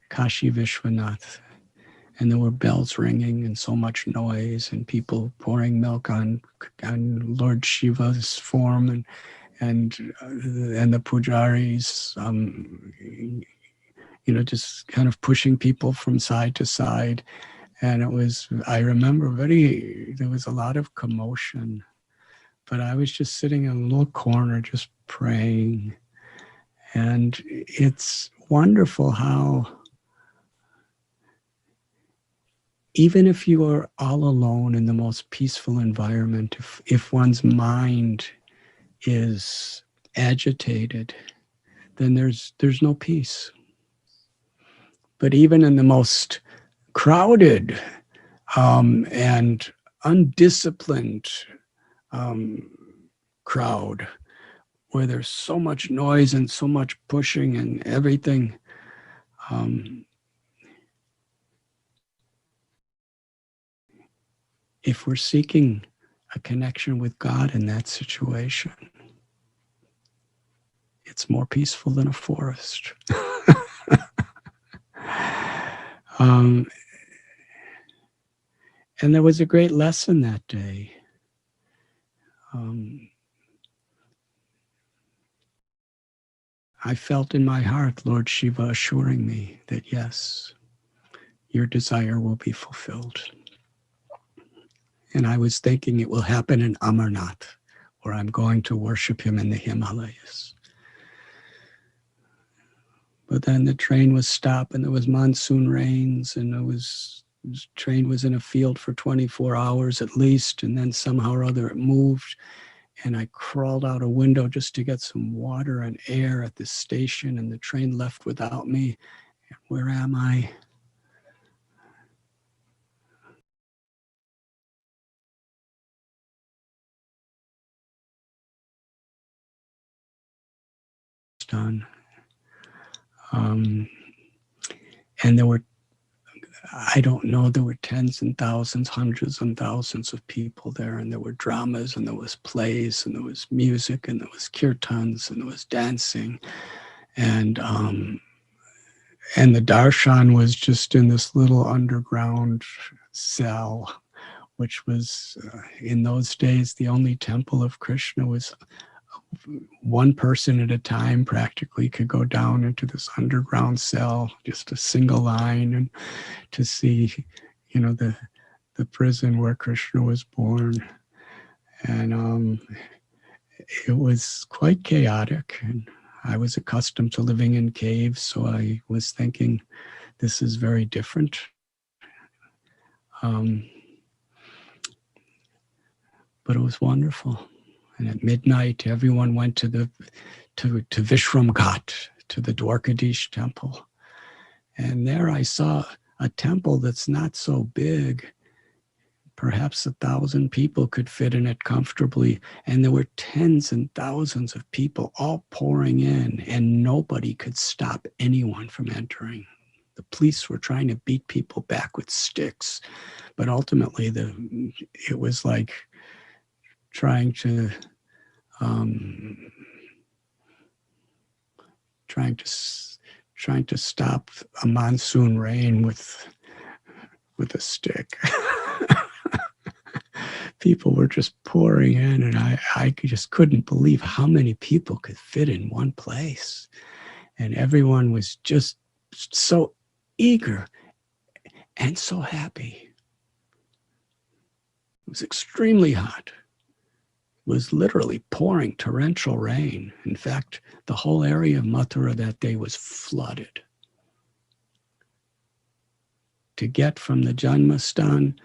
Kashi Vishwanath, and there were bells ringing and so much noise and people pouring milk on Lord Shiva's form and the pujaris, just kind of pushing people from side to side. And it was, I remember there was a lot of commotion, but I was just sitting in a little corner just praying. And it's wonderful how even if you are all alone in the most peaceful environment, if one's mind is agitated, then there's no peace. But even in the most crowded and undisciplined crowd, where there's so much noise and so much pushing and everything, if we're seeking a connection with God in that situation, it's more peaceful than a forest. And there was a great lesson that day. I felt in my heart Lord Shiva assuring me that yes, your desire will be fulfilled. And I was thinking it will happen in Amarnath, where I'm going to worship him in the Himalayas. But then the train was stopped and there was monsoon rains, and the train was in a field for 24 hours at least, and then somehow or other it moved. And I crawled out a window just to get some water and air at this station, and the train left without me. And where am I? Done. And there were, I don't know, there were tens and thousands, hundreds and thousands of people there, and there were dramas, and there was plays, and there was music, and there was kirtans, and there was dancing, and the darshan was just in this little underground cell, which was in those days the only temple of Krishna. Was one person at a time practically could go down into this underground cell, just a single line, and to see, the prison where Krishna was born. And it was quite chaotic, and I was accustomed to living in caves, so I was thinking, this is very different. But it was wonderful. And at midnight, everyone went to Vishram Ghat, to the Dwarkadish temple. And there I saw a temple that's not so big. Perhaps 1,000 people could fit in it comfortably. And there were tens and thousands of people all pouring in, and nobody could stop anyone from entering. The police were trying to beat people back with sticks, but ultimately it was like trying to stop a monsoon rain with a stick. People were just pouring in, and I just couldn't believe how many people could fit in one place. And everyone was just so eager and so happy. It was extremely hot. It was literally pouring torrential rain. In fact, the whole area of Mathura that day was flooded. To get from the Janmashtami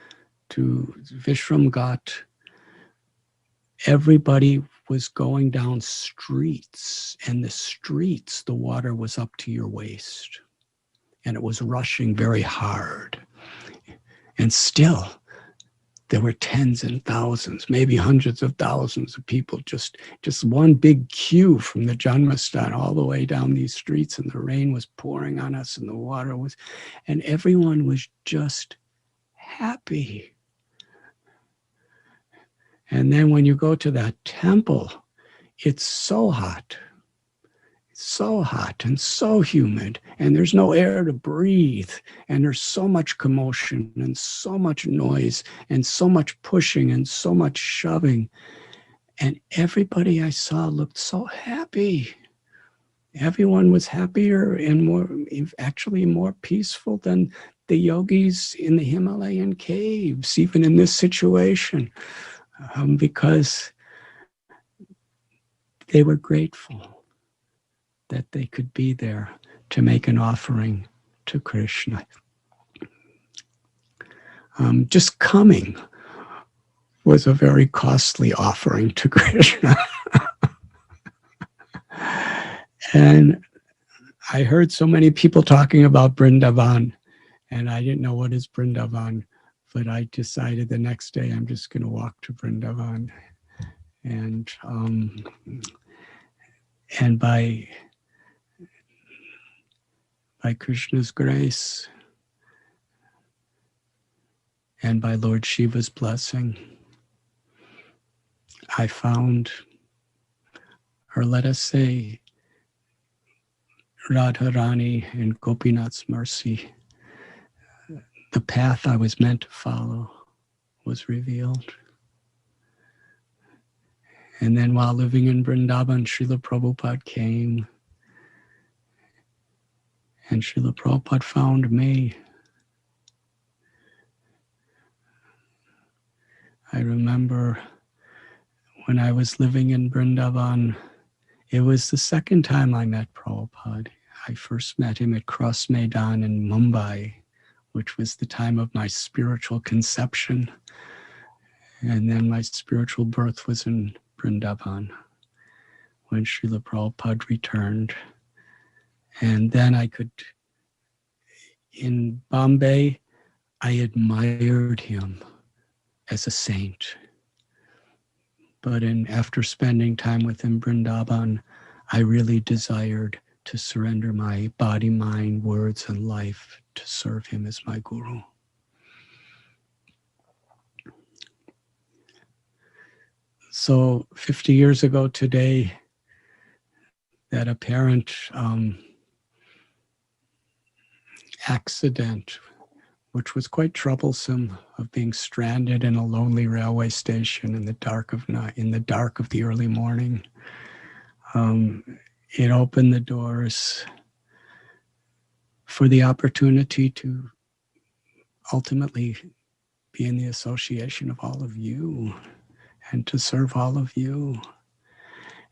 to Vishram Ghat, everybody was going down streets, and the water was up to your waist, and it was rushing very hard. And still, there were tens and thousands, maybe hundreds of thousands of people, just one big queue from the Janmashtami all the way down these streets, and the rain was pouring on us, and the water was, and everyone was just happy. And then when you go to that temple, it's so hot and so humid, and there's no air to breathe, and there's so much commotion and so much noise and so much pushing and so much shoving. And everybody I saw looked so happy. Everyone was happier and more peaceful than the yogis in the Himalayan caves, even in this situation, because they were grateful that they could be there to make an offering to Krishna. Just coming was a very costly offering to Krishna. And I heard so many people talking about Vrindavan, and I didn't know what is Vrindavan, but I decided the next day I'm just going to walk to Vrindavan. And by Krishna's grace and by Lord Shiva's blessing, I found, or let us say, Radharani and Gopinath's mercy. The path I was meant to follow was revealed. And then while living in Vrindavan, Srila Prabhupada came, and Srila Prabhupada found me. I remember when I was living in Vrindavan, it was the second time I met Prabhupada. I first met him at Cross Maidan in Mumbai, which was the time of my spiritual conception. And then my spiritual birth was in Vrindavan when Srila Prabhupada returned. And then in Bombay, I admired him as a saint. But after spending time with him in Vrindavan, I really desired to surrender my body, mind, words, and life to serve him as my guru. So 50 years ago today, that apparent accident, which was quite troublesome, of being stranded in a lonely railway station in the dark of night, in the dark of the early morning, it opened the doors for the opportunity to ultimately be in the association of all of you and to serve all of you.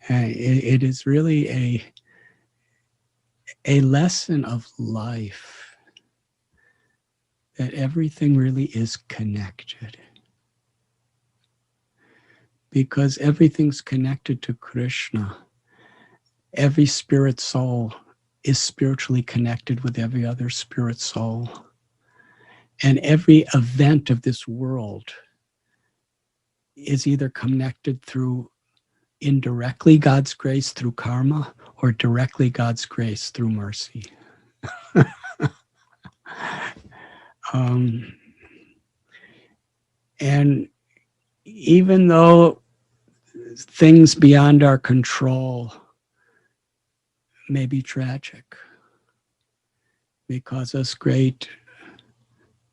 It is really a lesson of life, that everything really is connected. Because everything's connected to Krishna. Every spirit soul is spiritually connected with every other spirit soul. And every event of this world is either connected through indirectly God's grace through karma, or directly God's grace through mercy. And even though things beyond our control may be tragic, may cause us great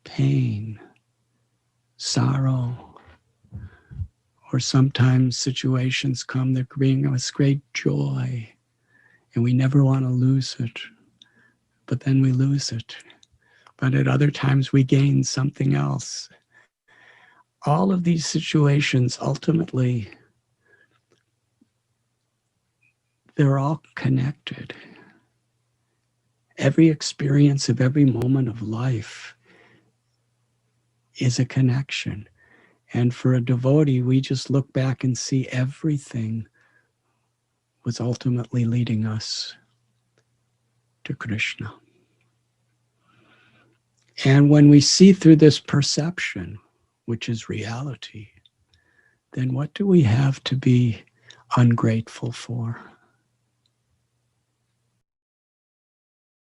pain, sorrow, or sometimes situations come that bring us great joy, and we never want to lose it, but then we lose it. But at other times we gain something else. All of these situations, ultimately, they're all connected. Every experience of every moment of life is a connection. And for a devotee, we just look back and see everything was ultimately leading us to Krishna. And when we see through this perception, which is reality, then what do we have to be ungrateful for?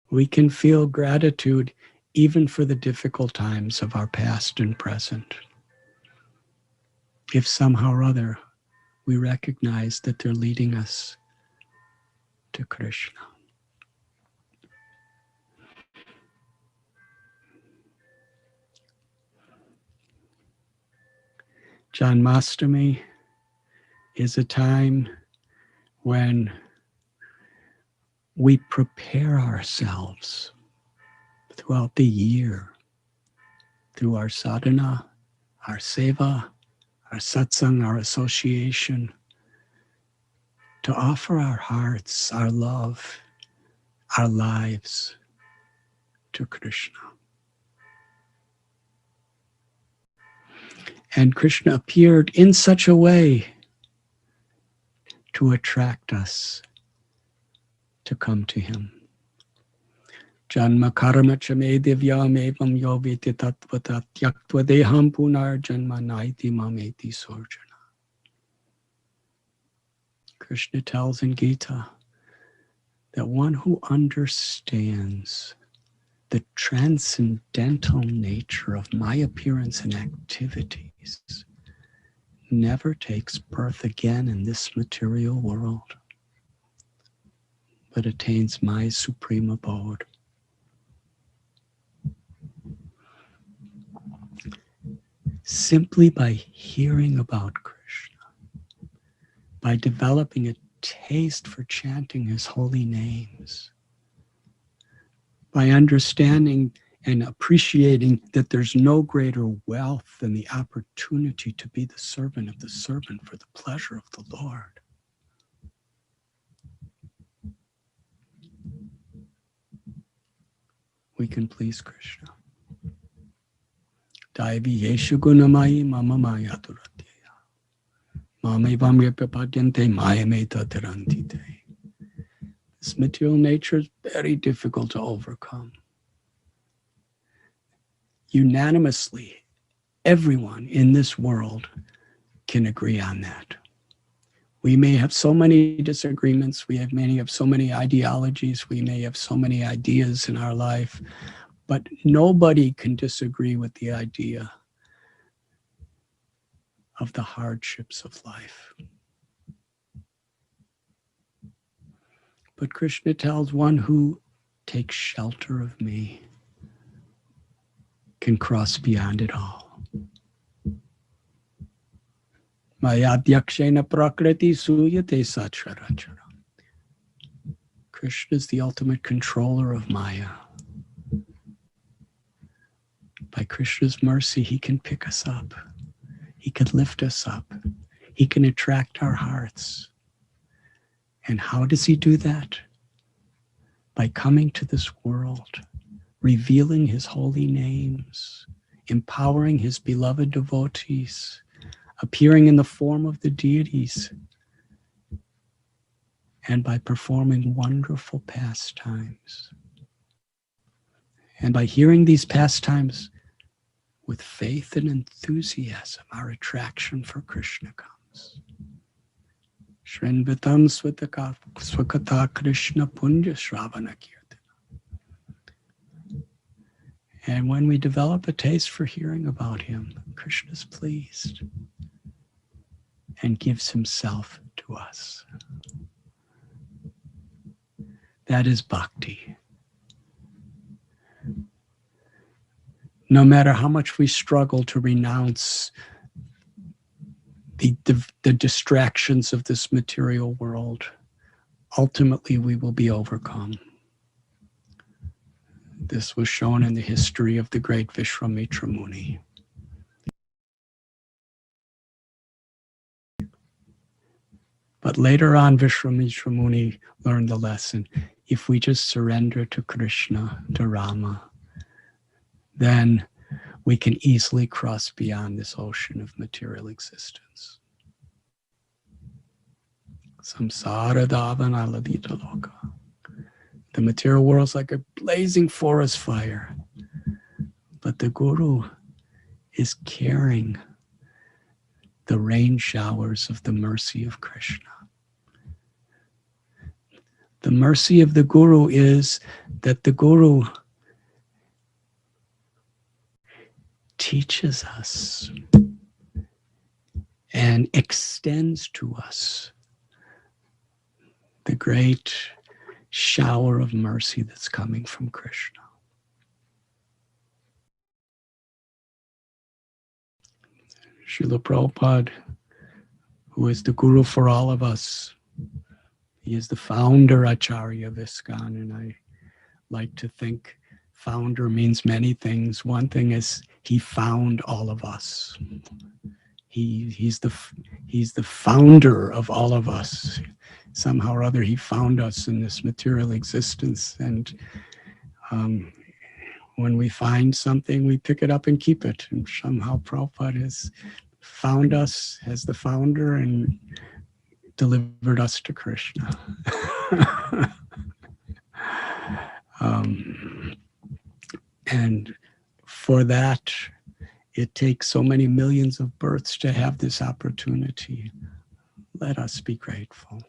We can feel gratitude even for the difficult times of our past and present, if somehow or other we recognize that they're leading us to Krishna. Janmashtami is a time when we prepare ourselves throughout the year through our sadhana, our seva, our satsang, our association, to offer our hearts, our love, our lives to Krishna. And Krishna appeared in such a way to attract us to come to him. Janma karma chame divyam evam yo viti tattvata tyaktva deham punar janma naiti mameti sorjana. Krishna tells in Gita that one who understands the transcendental nature of my appearance and activities never takes birth again in this material world, but attains my supreme abode. Simply by hearing about Krishna, by developing a taste for chanting his holy names, by understanding and appreciating that there's no greater wealth than the opportunity to be the servant of the servant for the pleasure of the Lord. We can please Krishna. Daivi yeshu gunamai mama maya duratya. Mame vamya papadyante maya meta tarantite. This material nature is very difficult to overcome. Unanimously, everyone in this world can agree on that. We may have so many disagreements, we may have so many ideologies, we may have so many ideas in our life, but nobody can disagree with the idea of the hardships of life. But Krishna tells one who takes shelter of me can cross beyond it all. Mayadhyakshena prakriti suyate sacharachara. Krishna is the ultimate controller of Maya. By Krishna's mercy, he can pick us up. He can lift us up. He can attract our hearts. And how does he do that? By coming to this world, revealing his holy names, empowering his beloved devotees, appearing in the form of the deities, and by performing wonderful pastimes. And by hearing these pastimes with faith and enthusiasm, our attraction for Krishna comes. Shrinvatam swakata Krishna punja shravana kirtana. And when we develop a taste for hearing about him, Krishna is pleased and gives himself to us. That is bhakti. No matter how much we struggle to renounce the distractions of this material world, ultimately we will be overcome. This was shown in the history of the great Vishwamitra Muni. But later on, Vishwamitra Muni learned the lesson. If we just surrender to Krishna, to Rama, then we can easily cross beyond this ocean of material existence. Samsara davana ladita loka. The material world is like a blazing forest fire, but the Guru is carrying the rain showers of the mercy of Krishna. The mercy of the Guru is that the Guru teaches us and extends to us the great shower of mercy that's coming from Krishna. Srila Prabhupada, who is the Guru for all of us, he is the founder Acharya of ISKCON, and I like to think founder means many things. One thing is he found all of us. He's the founder of all of us. Somehow or other, he found us in this material existence, and when we find something, we pick it up and keep it. And somehow Prabhupada has found us as the founder and delivered us to Krishna. And for that, it takes so many millions of births to have this opportunity. Let us be grateful.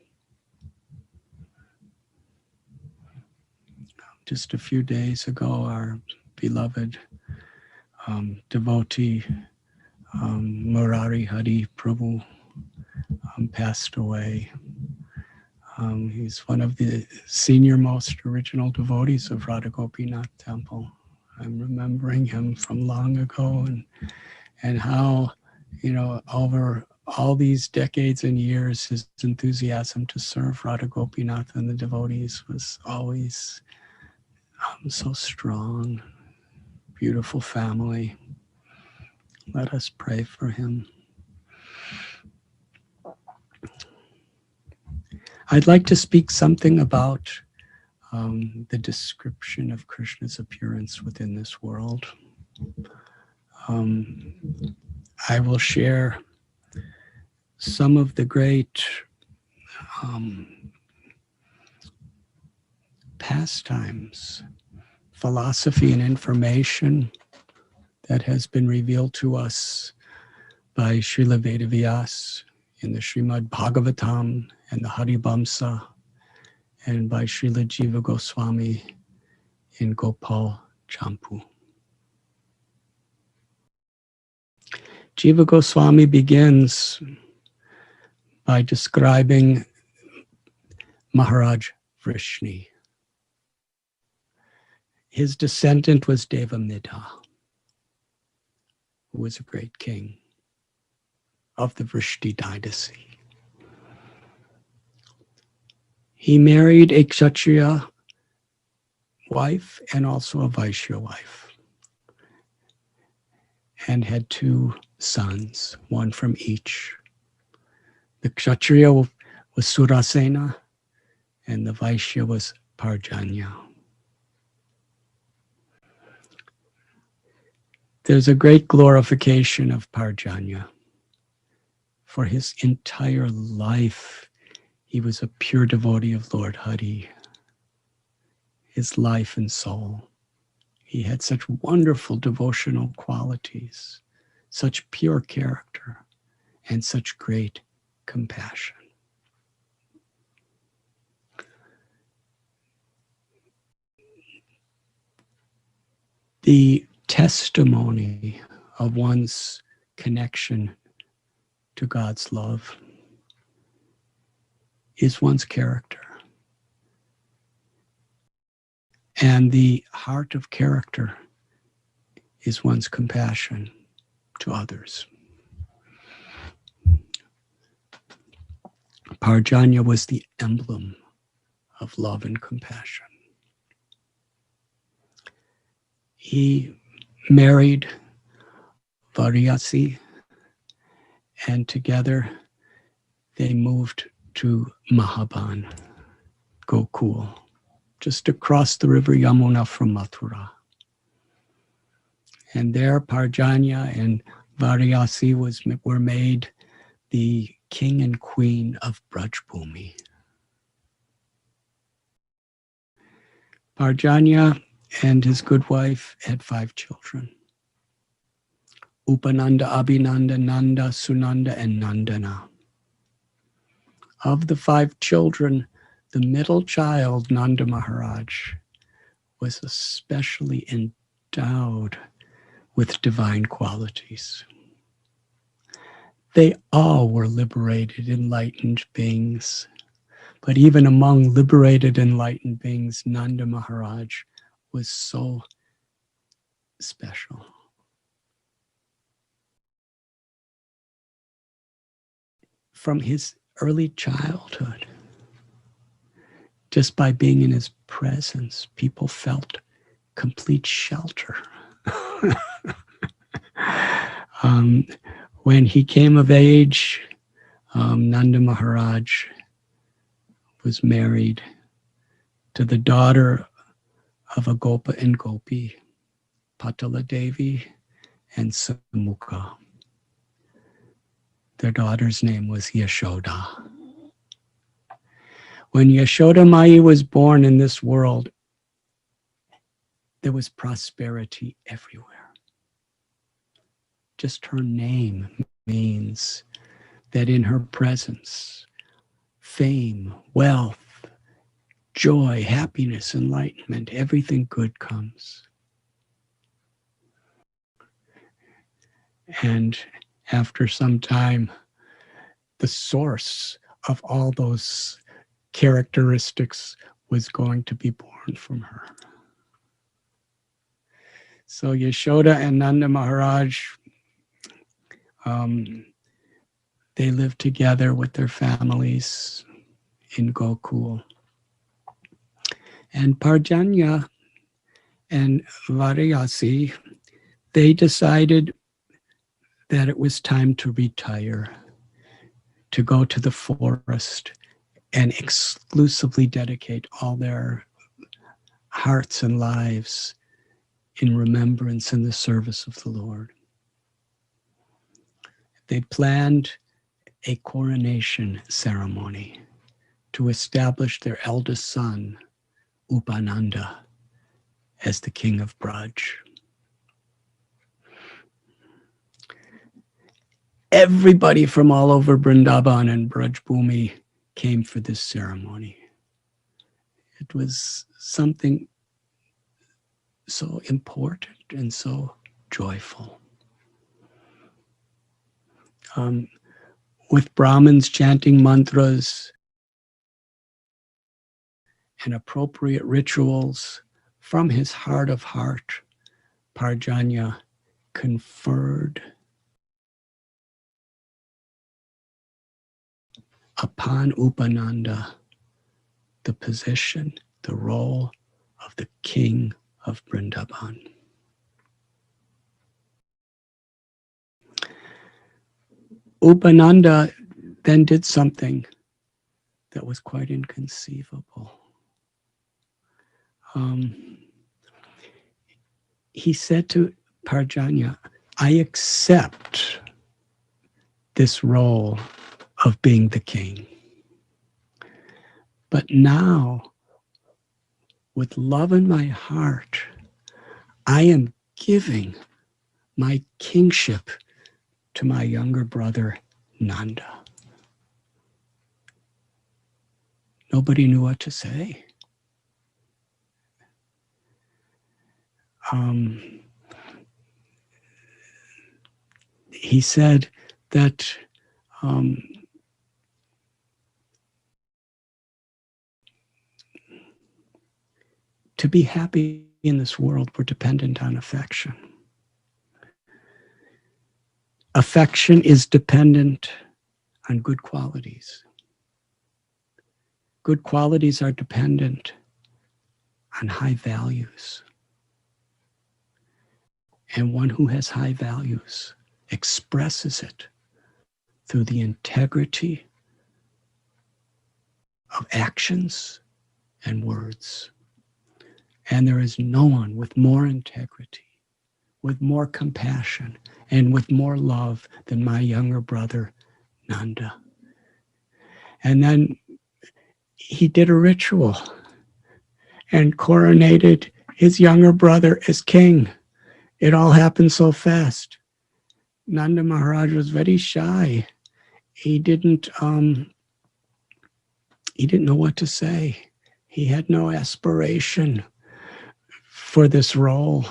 Just a few days ago, our beloved devotee, Murari Hari Prabhu, passed away. He's one of the senior most original devotees of Radha Gopinath Temple. I'm remembering him from long ago, and how, over all these decades and years, his enthusiasm to serve Radha Gopinath and the devotees was always so strong. Beautiful family. Let us pray for him. I'd like to speak something about the description of Krishna's appearance within this world. I will share some of the great pastimes, philosophy, and information that has been revealed to us by Srila Vedavyas in the Srimad Bhagavatam and the Haribamsa, and by Srila Jiva Goswami in Gopal Champu. Jiva Goswami begins by describing Maharaj Vrishni. His descendant was Devamnidha, who was a great king of the Vrishti dynasty. He married a Kshatriya wife and also a Vaishya wife, and had two sons, one from each. The Kshatriya was Surasena, and the Vaishya was Parjanya. There's a great glorification of Parjanya. For his entire life, he was a pure devotee of Lord Hari. His life and soul. He had such wonderful devotional qualities, such pure character, and such great compassion. The testimony of one's connection to God's love is one's character. And the heart of character is one's compassion to others. Parjanya was the emblem of love and compassion. He married Varyasi, and together they moved to Mahaban, Gokul, just across the river Yamuna from Mathura. And there Parjanya and Varyasi were made the king and queen of Brajbhumi. Parjanya and his good wife had 5 children. Upananda, Abhinanda, Nanda, Sunanda, and Nandana. Of the 5 children, the middle child, Nanda Maharaj, was especially endowed with divine qualities. They all were liberated, enlightened beings. But even among liberated, enlightened beings, Nanda Maharaj was so special. From his early childhood, just by being in his presence, people felt complete shelter. When he came of age, Nanda Maharaj was married to the daughter of a Gopa and Gopi, Patala Devi and Samukha. Their daughter's name was Yashoda. When Yashoda Mai was born in this world, there was prosperity everywhere. Just her name means that in her presence, fame, wealth, joy, happiness, enlightenment, everything good comes. And after some time, the source of all those characteristics was going to be born from her. So Yashoda and Nanda Maharaj, they lived together with their families in Gokul. And Parjanya and Varyasi, they decided that it was time to retire, to go to the forest and exclusively dedicate all their hearts and lives in remembrance and the service of the Lord. They planned a coronation ceremony to establish their eldest son, Upananda, as the king of Braj. Everybody from all over Vrindavan and Brajbhumi came for this ceremony. It was something so important and so joyful. With Brahmins chanting mantras and appropriate rituals, from his heart of heart, Parjanya conferred upon Upananda the position, the role of the king of Vrindavan. Upananda then did something that was quite inconceivable. He said to Parjanya, I accept this role of being the king. But now, with love in my heart, I am giving my kingship to my younger brother, Nanda. Nobody knew what to say. He said that to be happy in this world, we're dependent on affection. Affection is dependent on good qualities. Good qualities are dependent on high values. And one who has high values expresses it through the integrity of actions and words. And there is no one with more integrity, with more compassion, and with more love than my younger brother, Nanda. And then he did a ritual and coronated his younger brother as king. It all happened so fast. Nanda Maharaj was very shy. He didn't know what to say. He had no aspiration for this role.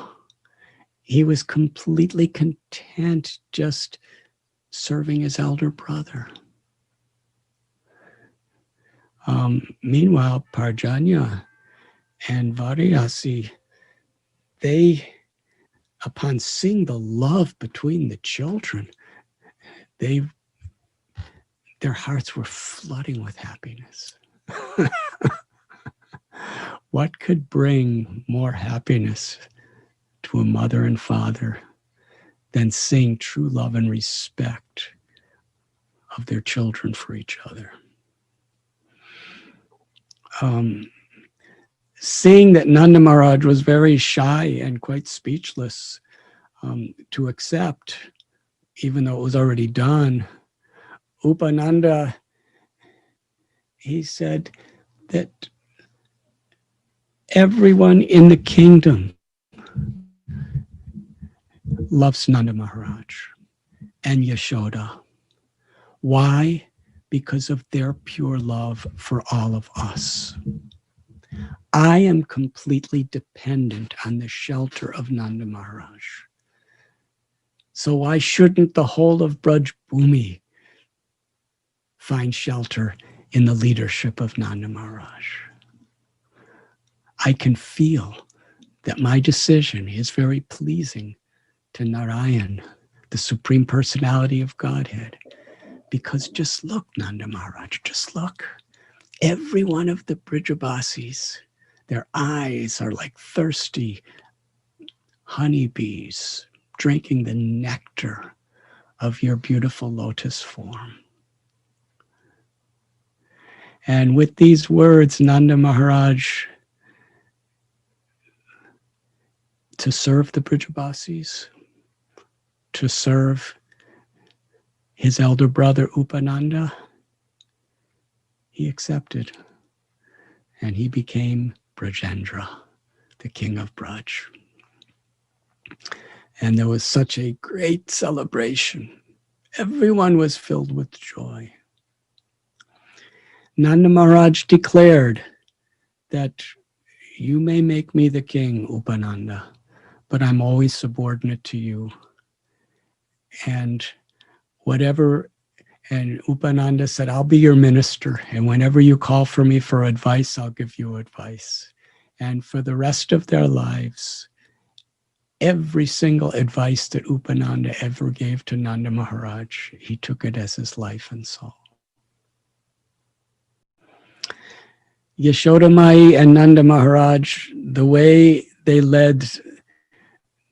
He was completely content just serving his elder brother. Meanwhile, Parjanya and Varyasi, they, upon seeing the love between the children, their hearts were flooding with happiness. What could bring more happiness to a mother and father than seeing true love and respect of their children for each other? Seeing that Nanda Maharaj was very shy and quite speechless to accept, even though it was already done, Upananda, he said that everyone in the kingdom loves Nanda Maharaj and Yashoda. Why? Because of their pure love for all of us. I am completely dependent on the shelter of Nanda Maharaj. So why shouldn't the whole of Braj Bhumi find shelter in the leadership of Nanda Maharaj? I can feel that my decision is very pleasing to Narayan, the Supreme Personality of Godhead. Because just look, Nanda Maharaj, just look. Every one of the Brijabasis, their eyes are like thirsty honeybees drinking the nectar of your beautiful lotus form. And with these words, Nanda Maharaj, to serve the Brijabasis, to serve his elder brother Upananda, he accepted, and he became Brajendra, the king of Braj. And there was such a great celebration. Everyone was filled with joy. Nanda Maharaj declared that you may make me the king, Upananda, but I'm always subordinate to you. And Upananda said, I'll be your minister, and whenever you call for me for advice, I'll give you advice. And for the rest of their lives, every single advice that Upananda ever gave to Nanda Maharaj, he took it as his life and soul. Yashoda Mai and Nanda Maharaj, the way they led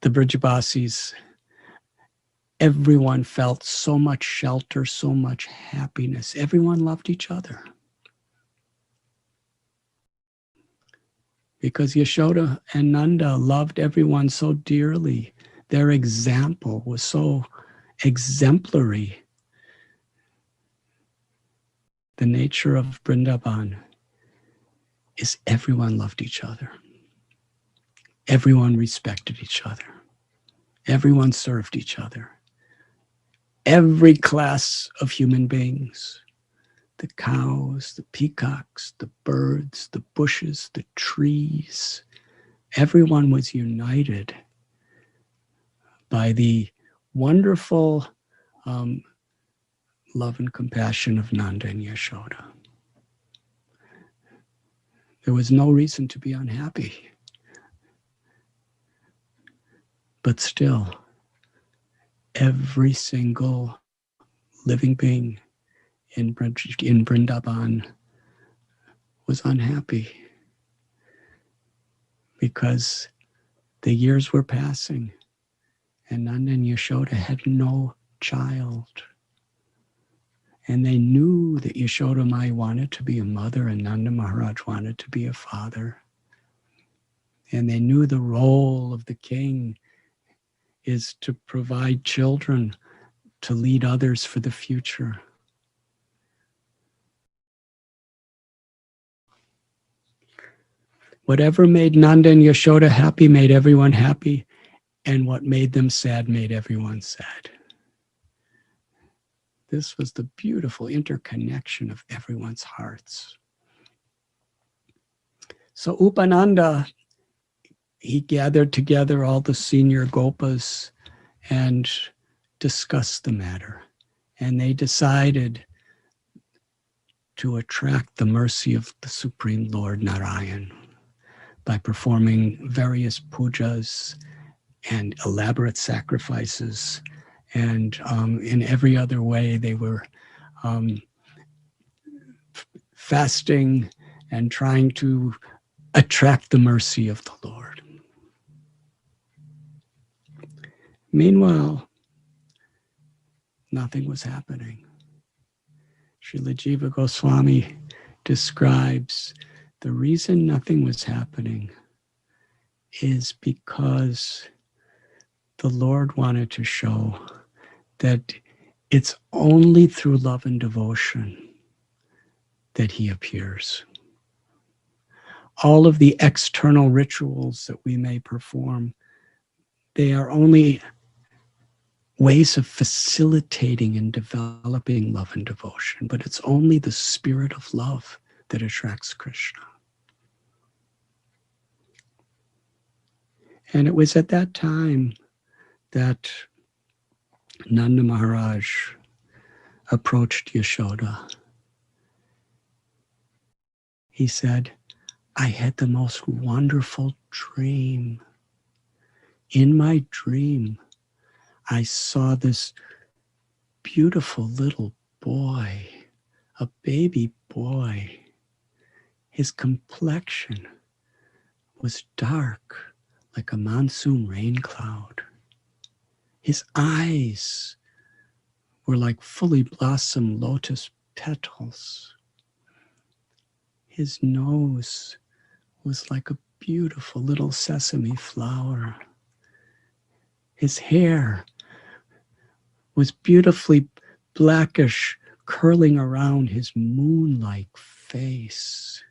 the Brijabasis, everyone felt so much shelter, so much happiness. Everyone loved each other. because Yashoda and Nanda loved everyone so dearly. Their example was so exemplary. The nature of Vrindavan is everyone loved each other. Everyone respected each other. Everyone served each other. Every class of human beings, the cows, the peacocks, the birds, the bushes, the trees, everyone was united by the wonderful love and compassion of Nanda and Yashoda. There was no reason to be unhappy. But still, every single living being in Vrindavan was unhappy because the years were passing and Nanda and Yashoda had no child. And they knew that Yashoda Mai wanted to be a mother and Nanda Maharaj wanted to be a father. And they knew the role of the king is to provide children to lead others for the future. Whatever made Nanda and Yashoda happy made everyone happy, and what made them sad made everyone sad. This was the beautiful interconnection of everyone's hearts. So Upananda, he gathered together all the senior Gopas and discussed the matter. And they decided to attract the mercy of the Supreme Lord Narayan by performing various pujas and elaborate sacrifices. And in every other way, they were fasting and trying to attract the mercy of the Lord. Meanwhile, nothing was happening. Srila Jiva Goswami describes the reason nothing was happening is because the Lord wanted to show that it's only through love and devotion that he appears. All of the external rituals that we may perform, they are only ways of facilitating and developing love and devotion, but it's only the spirit of love that attracts Krishna. And it was at that time that Nanda Maharaj approached Yashoda. He said, I had the most wonderful dream. In my dream, I saw this beautiful little boy, a baby boy. His complexion was dark like a monsoon rain cloud. His eyes were like fully blossomed lotus petals. His nose was like a beautiful little sesame flower. His hair was beautifully blackish, curling around his moon-like face.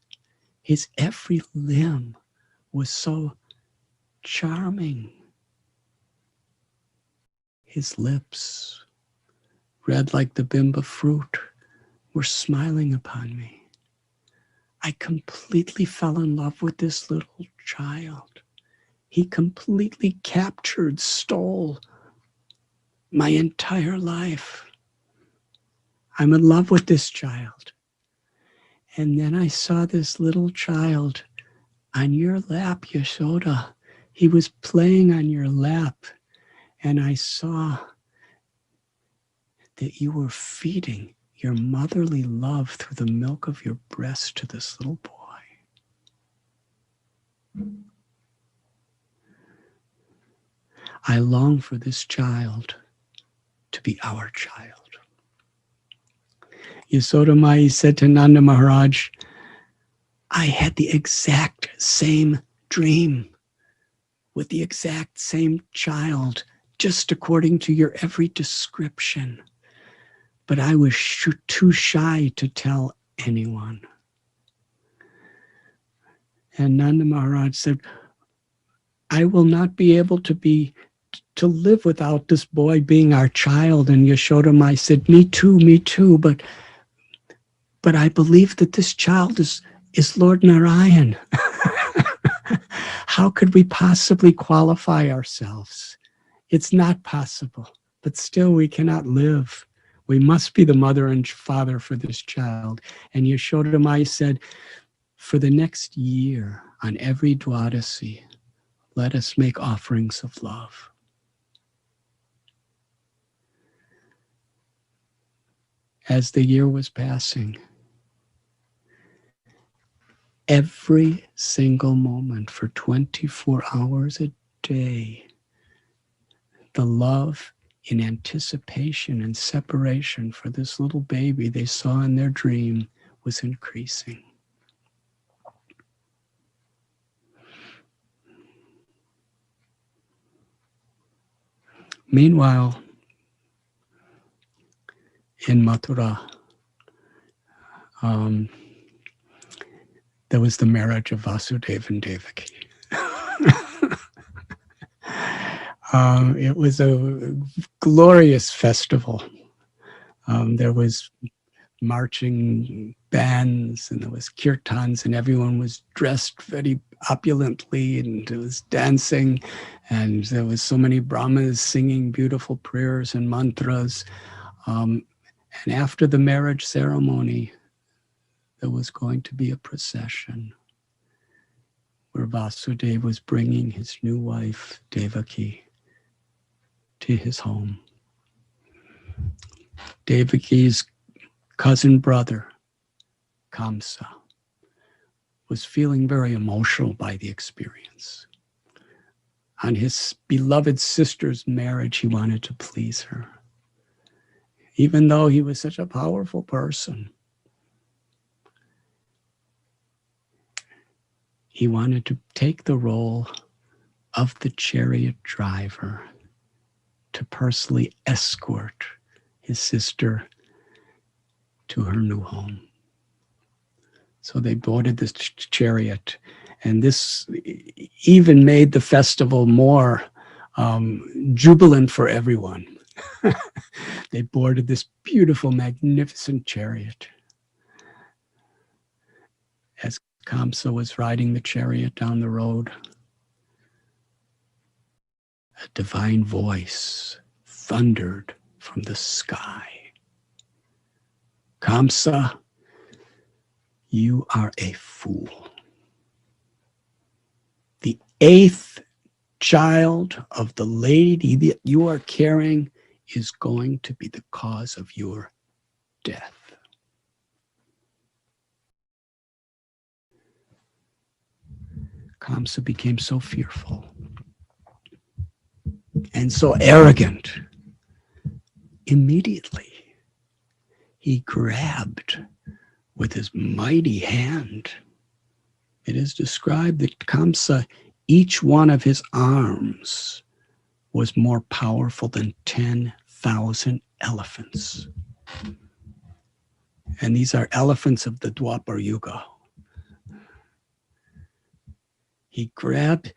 His every limb was so charming. His lips, red like the bimba fruit, were smiling upon me. I completely fell in love with this little child. He completely captured, stole my entire life. I'm in love with this child. And then I saw this little child on your lap, Yashoda. He was playing on your lap. And I saw that you were feeding your motherly love through the milk of your breast to this little boy. I long for this child to be our child. Yashoda Mai said to Nanda Maharaj, I had the exact same dream with the exact same child, just according to your every description. But I was too shy to tell anyone. And Nanda Maharaj said, I will not be able to live without this boy being our child. And Yashoda Mai said, me too, but I believe that this child is Lord Narayan. How could we possibly qualify ourselves? It's not possible, but still we cannot live. We must be the mother and father for this child. And Yashoda Mai said, for the next year, on every Dwadasi, let us make offerings of love. As the year was passing, every single moment for 24 hours a day, the love in anticipation and separation for this little baby they saw in their dream was increasing. Meanwhile, in Mathura, there was the marriage of Vasudeva and Devaki. It was a glorious festival. There was marching bands and there was kirtans and everyone was dressed very opulently and there was dancing and there was so many brahmas singing beautiful prayers and mantras. And after the marriage ceremony, there was going to be a procession where Vasudeva was bringing his new wife, Devaki, to his home. Devaki's cousin brother, Kamsa, was feeling very emotional by the experience. On his beloved sister's marriage, he wanted to please her. Even though he was such a powerful person, he wanted to take the role of the chariot driver to personally escort his sister to her new home. So they boarded this chariot, and this even made the festival more jubilant for everyone. They boarded this beautiful, magnificent chariot. As Kamsa was riding the chariot down the road, a divine voice thundered from the sky. Kamsa, you are a fool. The 8th child of the lady that you are carrying is going to be the cause of your death. Kamsa became so fearful and so arrogant. Immediately, he grabbed with his mighty hand. It is described that Kamsa, each one of his arms was more powerful than 10,000 elephants. And these are elephants of the Dwapar Yuga. He grabbed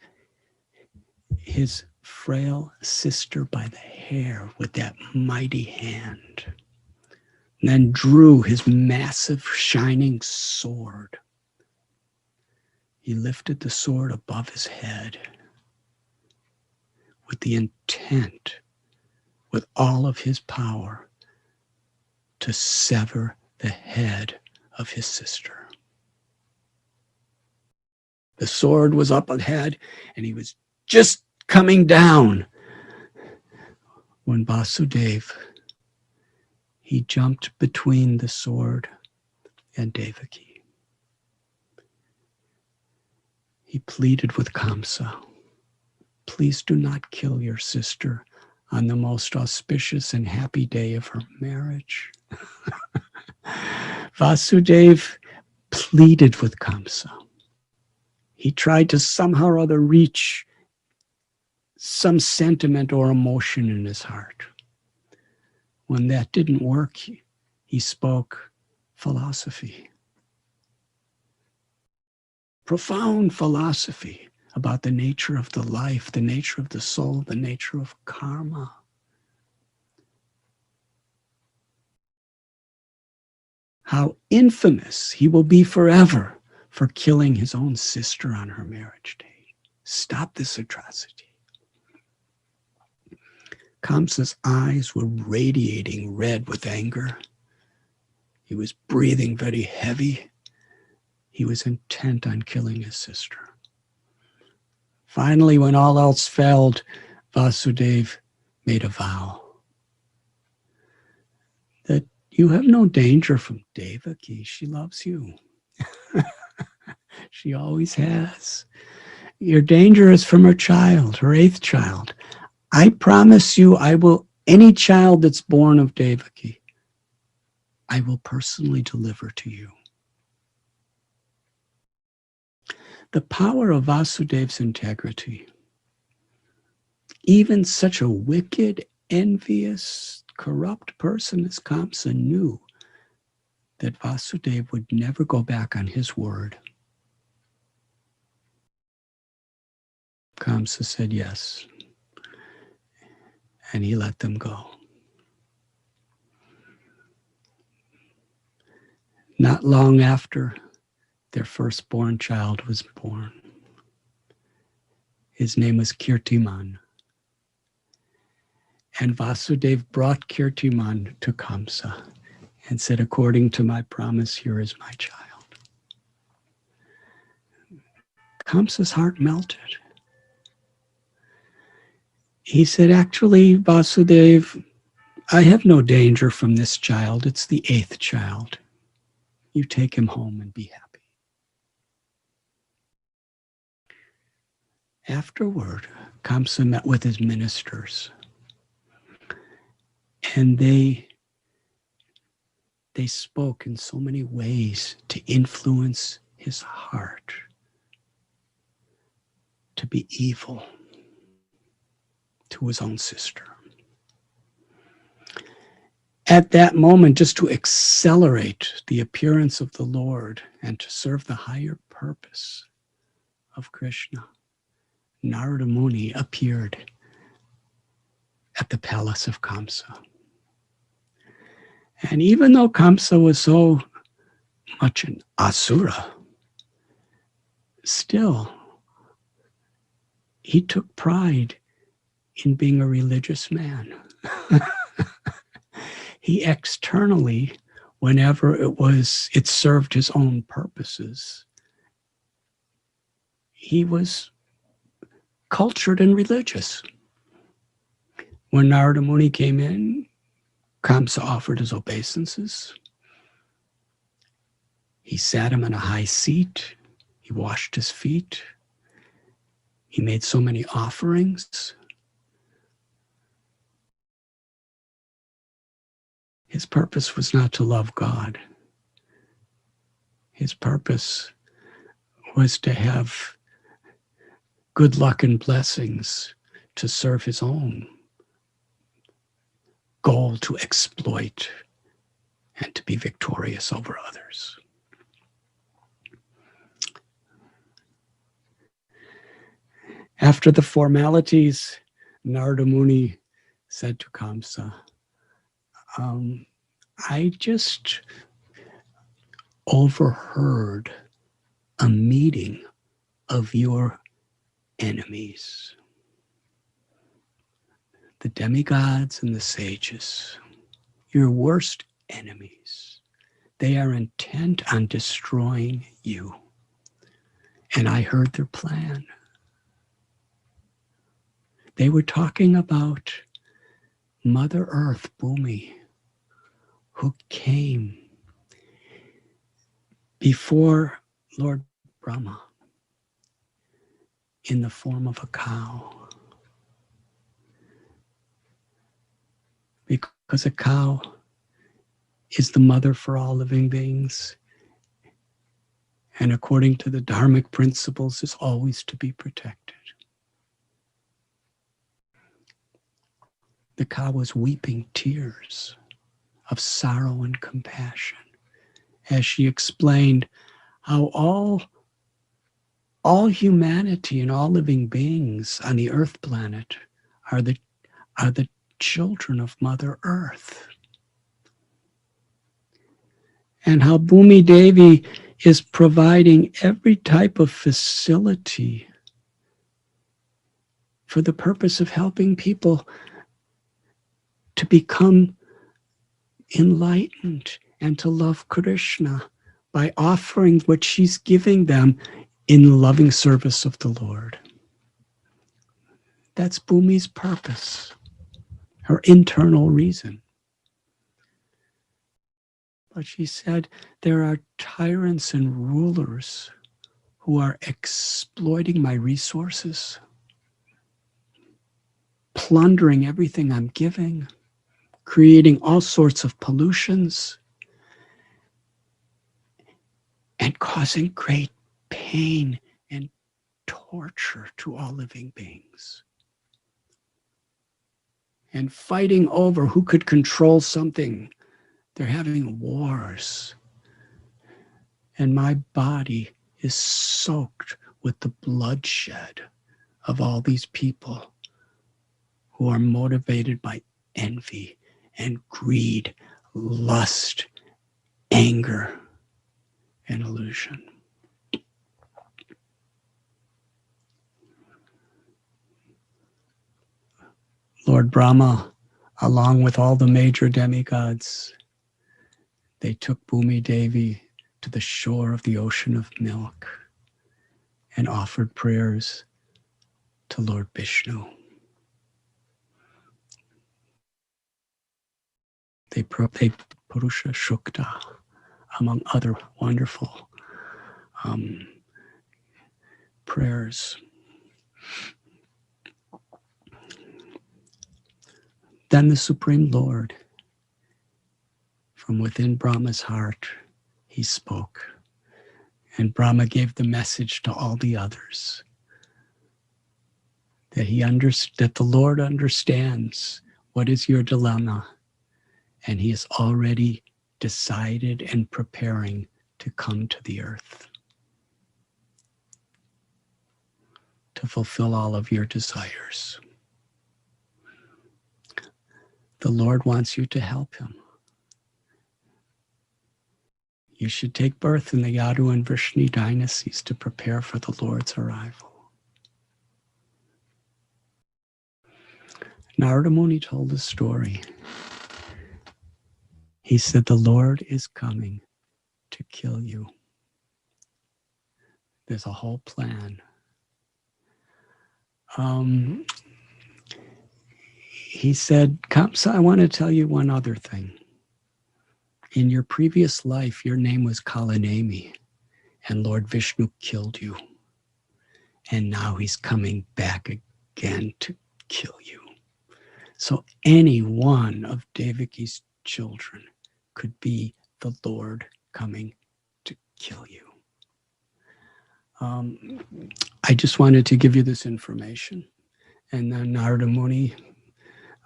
his frail sister by the hair with that mighty hand, and then drew his massive shining sword. He lifted the sword above his head with the intent, with all of his power, to sever the head of his sister. The sword was up ahead, and he was just coming down when Vasudeva, he jumped between the sword and Devaki. He pleaded with Kamsa, please do not kill your sister on the most auspicious and happy day of her marriage. Vasudeva pleaded with Kamsa. He tried to somehow or other reach some sentiment or emotion in his heart. When that didn't work, he spoke philosophy. Profound philosophy about the nature of the life, the nature of the soul, the nature of karma. How infamous he will be forever for killing his own sister on her marriage day. Stop this atrocity. Kamsa's eyes were radiating red with anger. He was breathing very heavy. He was intent on killing his sister. Finally, when all else failed, Vasudeva made a vow that you have no danger from Devaki. She loves you. She always has. Your danger is from her child, her 8th child. I promise you, any child that's born of Devaki, I will personally deliver to you. The power of Vasudeva's integrity. Even such a wicked, envious, corrupt person as Kamsa knew that Vasudeva would never go back on his word. Kamsa said yes, and he let them go. Not long after, their firstborn child was born. His name was Kirtiman. And Vasudeva brought Kirtiman to Kamsa and said, according to my promise, here is my child. Kamsa's heart melted. He said, actually, Vasudeva, I have no danger from this child. It's the 8th child. You take him home and be happy. Afterward, Kamsa met with his ministers, and they spoke in so many ways to influence his heart to be evil to his own sister. At that moment, just to accelerate the appearance of the Lord and to serve the higher purpose of Krishna, Narada Muni appeared at the palace of Kamsa. And even though Kamsa was so much an asura, still he took pride in being a religious man. He externally, whenever it served his own purposes, he was cultured and religious. When Narada Muni came in, Kamsa offered his obeisances. He sat him in a high seat. He washed his feet. He made so many offerings. His purpose was not to love God. His purpose was to have good luck and blessings to serve his own goal to exploit and to be victorious over others. After the formalities, Narada Muni said to Kamsa, I just overheard a meeting of your enemies, the demigods and the sages, your worst enemies. They are intent on destroying you. And I heard their plan. They were talking about Mother Earth, Bhumi, who came before Lord Brahma in the form of a cow. Because a cow is the mother for all living beings. and according to the dharmic principles is always to be protected. The cow was weeping tears of sorrow and compassion as she explained how all humanity and all living beings on the earth planet are the children of Mother Earth. And how Bhumi Devi is providing every type of facility for the purpose of helping people to become enlightened and to love Krishna by offering what she's giving them in loving service of the Lord. That's Bhumi's purpose, her internal reason. But she said, there are tyrants and rulers who are exploiting my resources, plundering everything I'm giving, creating all sorts of pollutions, and causing great pain and torture to all living beings. And fighting over who could control something. They're having wars. And my body is soaked with the bloodshed of all these people who are motivated by envy and greed, lust, anger, and illusion. Lord Brahma, along with all the major demigods, they took Bhumi Devi to the shore of the ocean of milk and offered prayers to Lord Vishnu. They Purusha Shukta, among other wonderful prayers. Then the Supreme Lord, from within Brahma's heart, he spoke. And Brahma gave the message to all the others that that the Lord understands what is your dilemma, and he is already decided and preparing to come to the earth to fulfill all of your desires. The Lord wants you to help him. You should take birth in the Yadu and Vrishni dynasties to prepare for the Lord's arrival. Narada Muni told a story. He said, the Lord is coming to kill you. There's a whole plan. He said, Kamsa, I want to tell you one other thing. In your previous life, your name was Kalanemi, and Lord Vishnu killed you. And now he's coming back again to kill you. So any one of Devaki's children could be the Lord coming to kill you. I just wanted to give you this information. And then Narada Muni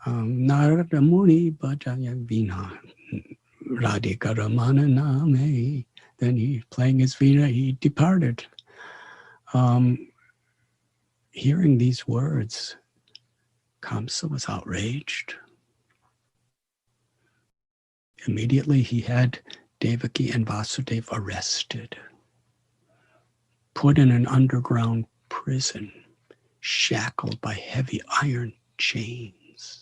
Bhajaya Vina Radhika Ramana Name. Then he, playing his Veena, he departed. Hearing these words, Kamsa was outraged. Immediately he had Devaki and Vasudeva arrested, put in an underground prison, shackled by heavy iron chains.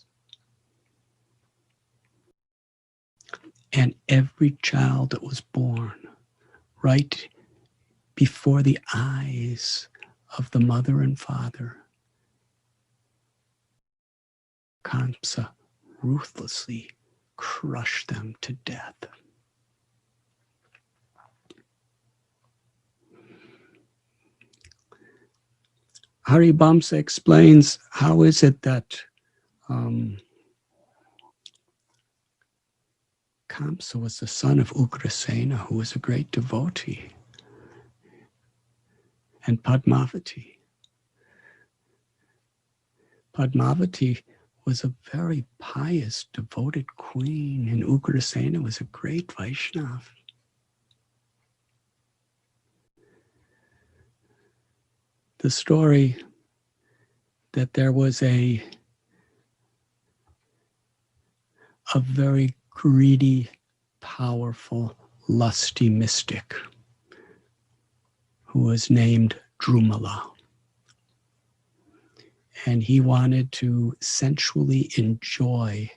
And every child that was born right before the eyes of the mother and father, Kamsa ruthlessly crushed them to death. Haribamsa explains how is it that Kamsa was the son of Ugrasena, who was a great devotee. and Padmavati. Padmavati was a very pious, devoted queen, and Ugrasena was a great Vaishnava. The story that there was a very greedy, powerful, lusty mystic who was named Drumala. And he wanted to sensually enjoy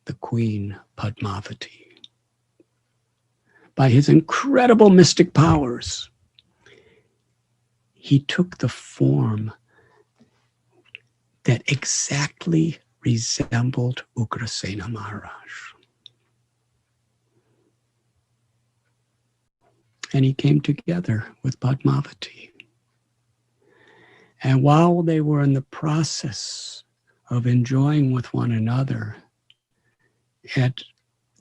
the queen Padmavati. By his incredible mystic powers, he took the form that exactly resembled Ugrasena Maharaj. And he came together with Padmavati. And while they were in the process of enjoying with one another, at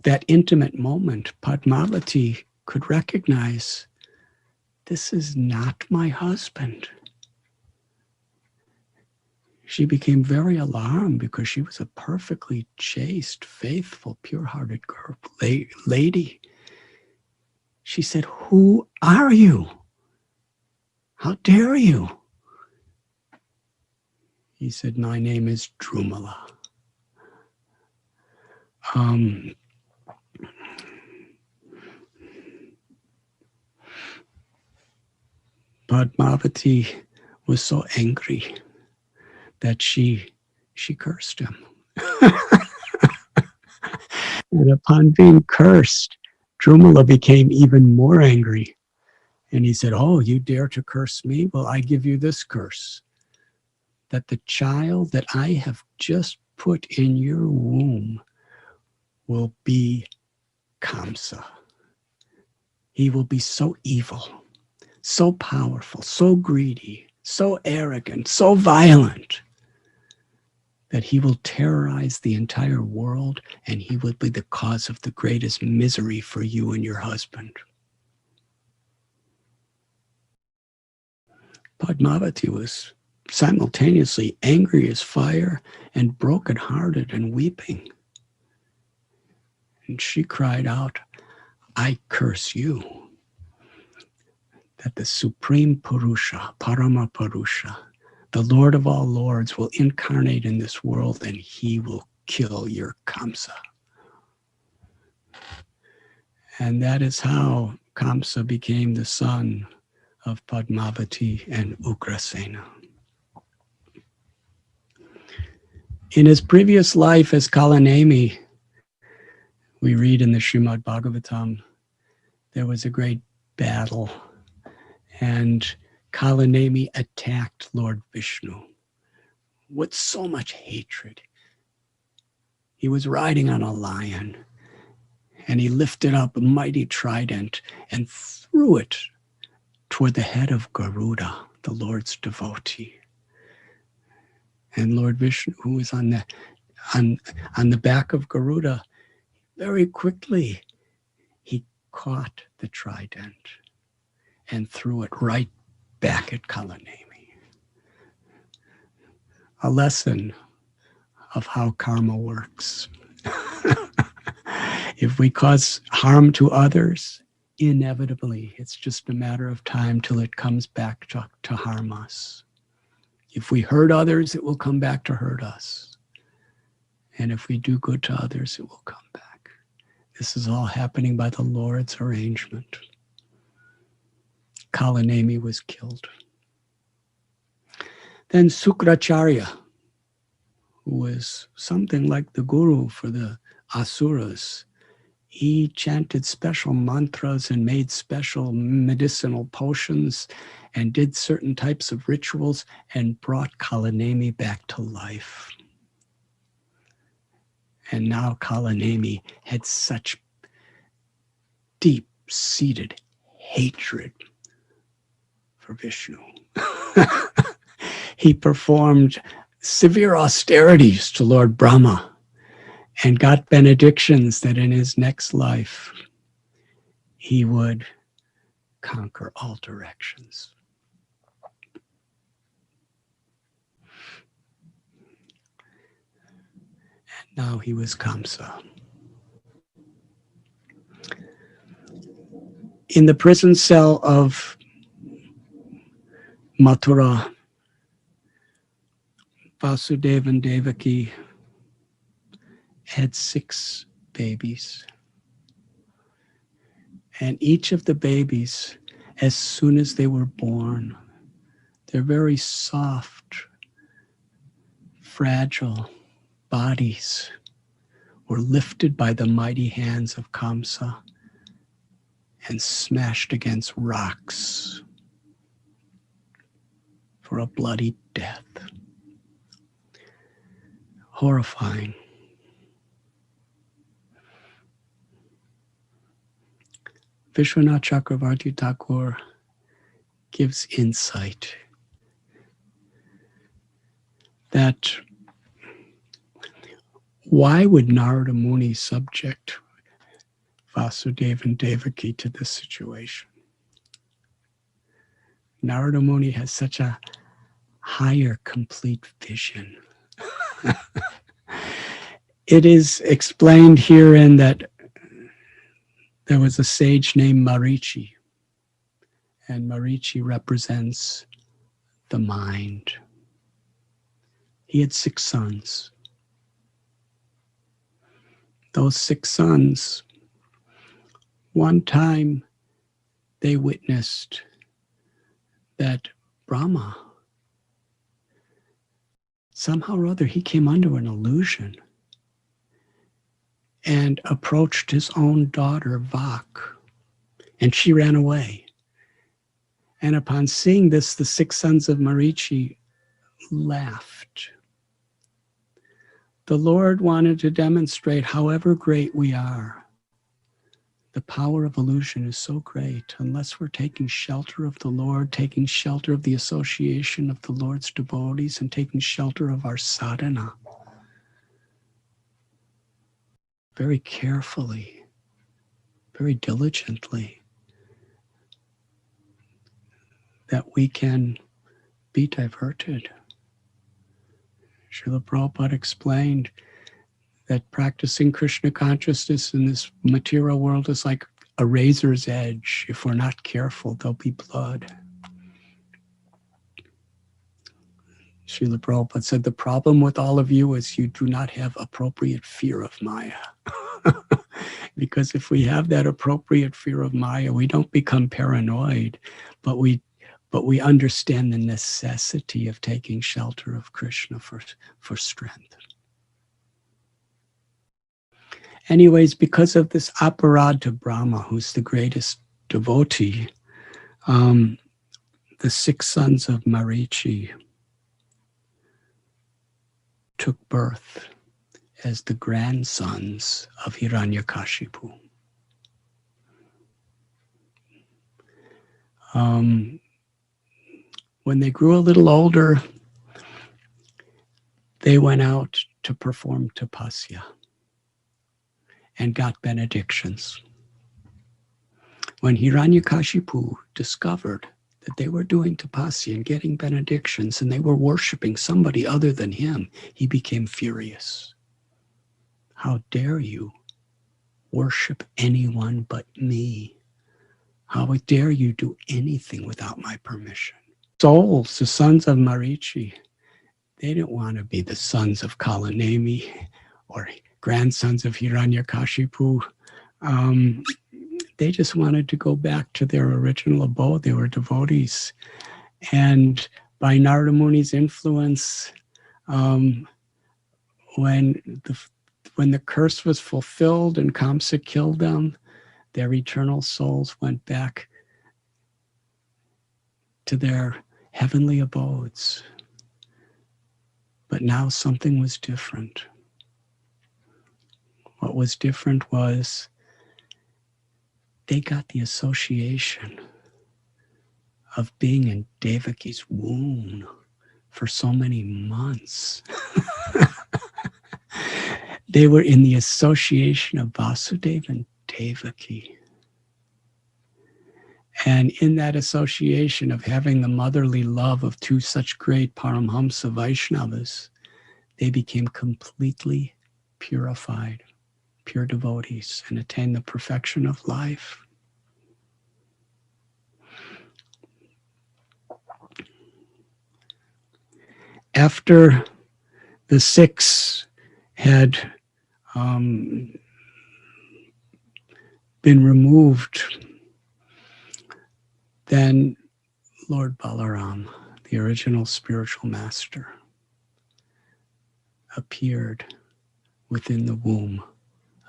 that intimate moment, Padmavati could recognize, this is not my husband. She became very alarmed because she was a perfectly chaste, faithful, pure-hearted girl, lady. She said, "Who are you? How dare you?" He said, "My name is Drumala." Padmavati was so angry that she cursed him. And upon being cursed, Drumala became even more angry. And he said, "Oh, you dare to curse me? Well, I give you this curse, that the child that I have just put in your womb will be Kamsa. He will be so evil, so powerful, so greedy, so arrogant, so violent, that he will terrorize the entire world, and he will be the cause of the greatest misery for you and your husband." Padmavati was simultaneously angry as fire and brokenhearted and weeping. And she cried out, "I curse you, that the Supreme Purusha, Parama Purusha, the Lord of all lords, will incarnate in this world, and he will kill your Kamsa." And that is how Kamsa became the son of Padmavati and Ugrasena. In his previous life as Kalanemi, we read in the Srimad Bhagavatam, there was a great battle, and Kalanemi attacked Lord Vishnu with so much hatred. He was riding on a lion, and he lifted up a mighty trident and threw it toward the head of Garuda, the Lord's devotee. And Lord Vishnu, who was on the back of Garuda, very quickly he caught the trident and threw it right back at Kalanemi. A lesson of how karma works. If we cause harm to others, inevitably, it's just a matter of time till it comes back to harm us. If we hurt others, it will come back to hurt us. And if we do good to others, it will come back. This is all happening by the Lord's arrangement. Kalanemi was killed. Then Sukracharya, who was something like the guru for the asuras, he chanted special mantras and made special medicinal potions and did certain types of rituals and brought Kalanemi back to life. And now Kalanemi had such deep-seated hatred for Vishnu. He performed severe austerities to Lord Brahma and got benedictions that in his next life he would conquer all directions. And now he was Kamsa. In the prison cell of Mathura, Vasudeva and Devaki had 6 babies. And each of the babies, as soon as they were born, their very soft, fragile bodies were lifted by the mighty hands of Kamsa and smashed against rocks for a bloody death. Horrifying. Vishwanath Chakravarti Thakur gives insight that why would Narada Muni subject Vasudeva and Devaki to this situation? Narada Muni has such a higher complete vision. It is explained herein that there was a sage named Marichi, and Marichi represents the mind. He had 6 sons. Those 6 sons, one time they witnessed that Brahma, somehow or other, he came under an illusion and approached his own daughter, Vak, and she ran away. And upon seeing this, the 6 sons of Marichi laughed. The Lord wanted to demonstrate, however great we are, the power of illusion is so great. Unless we're taking shelter of the Lord, taking shelter of the association of the Lord's devotees, and taking shelter of our sadhana, very carefully, very diligently, that we can be diverted. Srila Prabhupada explained that practicing Krishna consciousness in this material world is like a razor's edge. If we're not careful, there'll be blood. Srila Prabhupada said, the problem with all of you is you do not have appropriate fear of Maya. Because if we have that appropriate fear of Maya, we don't become paranoid, but we understand the necessity of taking shelter of Krishna for strength. Anyways, because of this aparadha Brahma, who's the greatest devotee, the 6 sons of Marichi took birth as the grandsons of Hiranyakashipu. When they grew a little older, they went out to perform tapasya and got benedictions. When Hiranyakashipu discovered that they were doing tapasya and getting benedictions and they were worshiping somebody other than him, he became furious. How dare you worship anyone but me? How dare you do anything without my permission? Souls, the sons of Marichi, they didn't want to be the sons of Kalanemi or grandsons of Hiranyakashipu. They just wanted to go back to their original abode. They were devotees. And by Narada Muni's influence, when the curse was fulfilled and Kamsa killed them, their eternal souls went back to their heavenly abodes. But now something was different. What was different was they got the association of being in Devaki's womb for so many months. They were in the association of Vasudeva and Devaki. And in that association of having the motherly love of two such great Paramhamsa Vaishnavas, they became completely purified, pure devotees, and attained the perfection of life. After the six had been removed, then Lord Balaram, the original spiritual master, appeared within the womb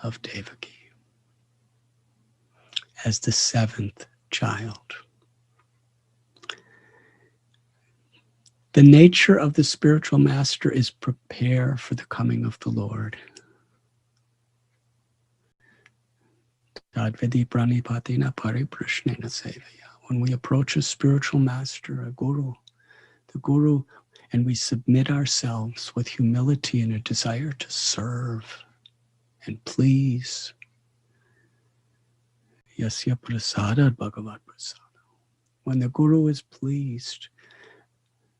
of Devaki as the seventh child. The nature of the spiritual master is prepare for the coming of the Lord. When we approach a spiritual master, a guru, the guru, and we submit ourselves with humility and a desire to serve and please. Yasya prasada bhagavat prasada. When the guru is pleased,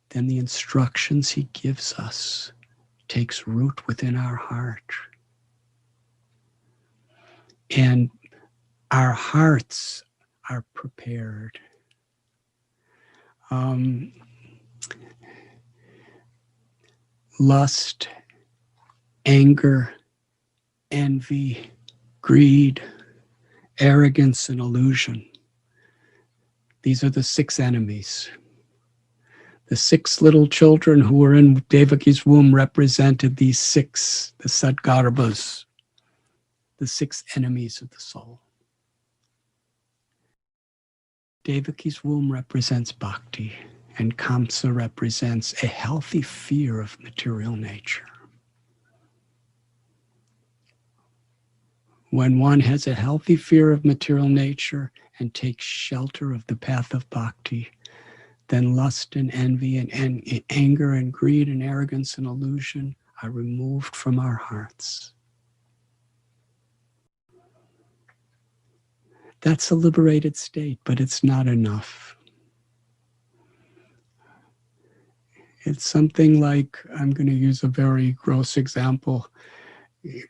then the instructions he gives us takes root within our heart. And our hearts are prepared. Lust, anger, envy, greed, arrogance, and illusion. These are the six enemies. The six little children who were in Devaki's womb represented these six, the Sadgarbhas, the six enemies of the soul. Devaki's womb represents bhakti, and Kamsa represents a healthy fear of material nature. When one has a healthy fear of material nature and takes shelter of the path of bhakti, then lust and envy and anger and greed and arrogance and illusion are removed from our hearts. That's a liberated state, but it's not enough. It's something like, I'm going to use a very gross example. Do you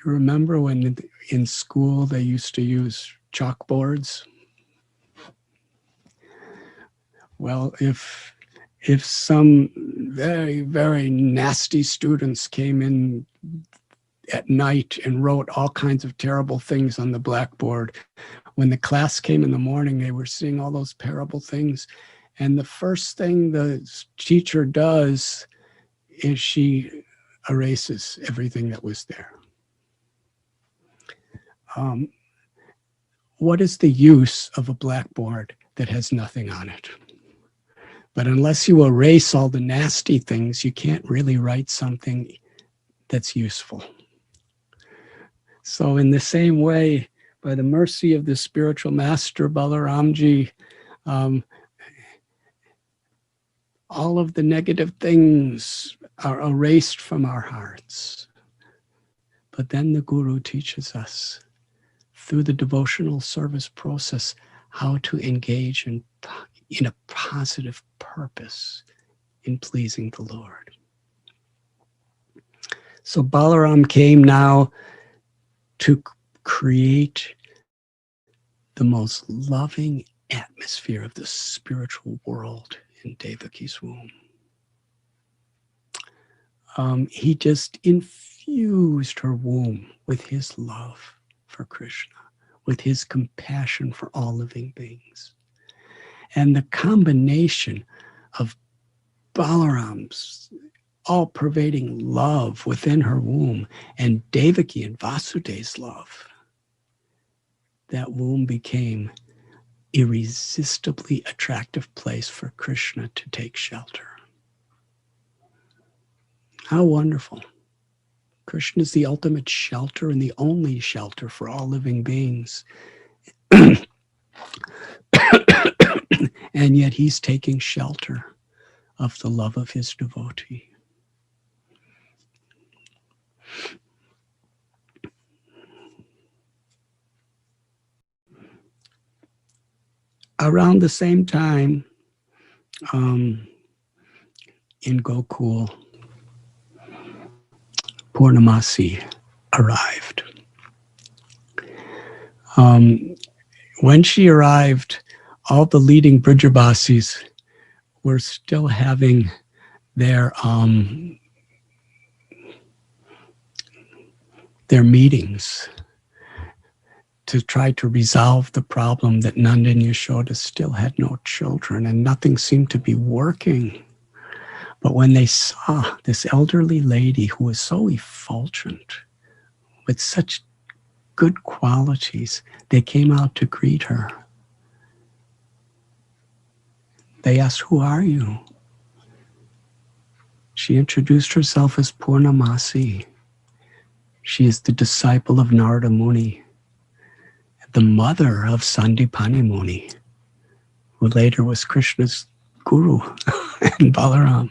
remember when in school they used to use chalkboards? Well, if some very, very nasty students came in at night and wrote all kinds of terrible things on the blackboard, when the class came in the morning, they were seeing all those terrible things. And the first thing the teacher does is she erases everything that was there. What is the use of a blackboard that has nothing on it? But unless you erase all the nasty things, you can't really write something that's useful. So in the same way, by the mercy of the spiritual master Balaramji, all of the negative things are erased from our hearts. But then the Guru teaches us through the devotional service process how to engage in a positive purpose in pleasing the Lord. So Balaram came now to create the most loving atmosphere of the spiritual world in Devaki's womb. He just infused her womb with his love for Krishna, with his compassion for all living beings. And the combination of Balaram's all-pervading love within her womb and Devaki and Vasudev's love, that womb became irresistibly attractive place for Krishna to take shelter. How wonderful. Krishna is the ultimate shelter and the only shelter for all living beings. And yet he's taking shelter of the love of his devotee. around the same time, in Gokul, Purnamasi arrived. When she arrived, all the leading Brijabasis were still having their meetings to try to resolve the problem that Nanda and Yashoda still had no children and nothing seemed to be working. But when they saw this elderly lady who was so effulgent, with such good qualities, they came out to greet her. They asked, "Who are you?" She introduced herself as Purnamasi. She is the disciple of Narada Muni, the mother of Sandipani Muni, who later was Krishna's guru and Balaram.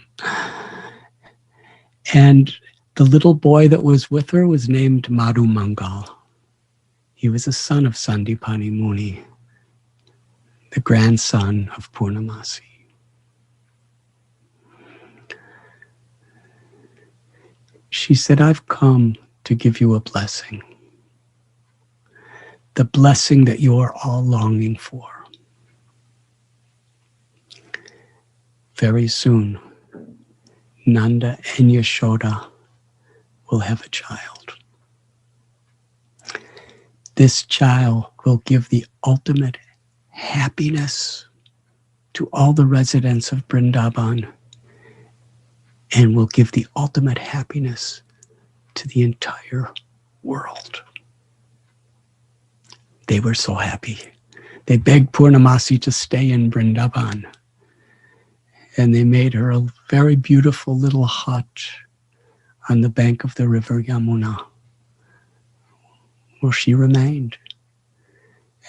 And the little boy that was with her was named Madhu Mangal. He was a son of Sandipani Muni, the grandson of Purnamasi. She said, "I've come to give you a blessing. The blessing that you are all longing for. Very soon, Nanda and Yashoda will have a child. This child will give the ultimate happiness to all the residents of Vrindavan and will give the ultimate happiness to the entire world." They were so happy. They begged Purnamasi to stay in Vrindavan. And they made her a very beautiful little hut on the bank of the river Yamuna, where she remained.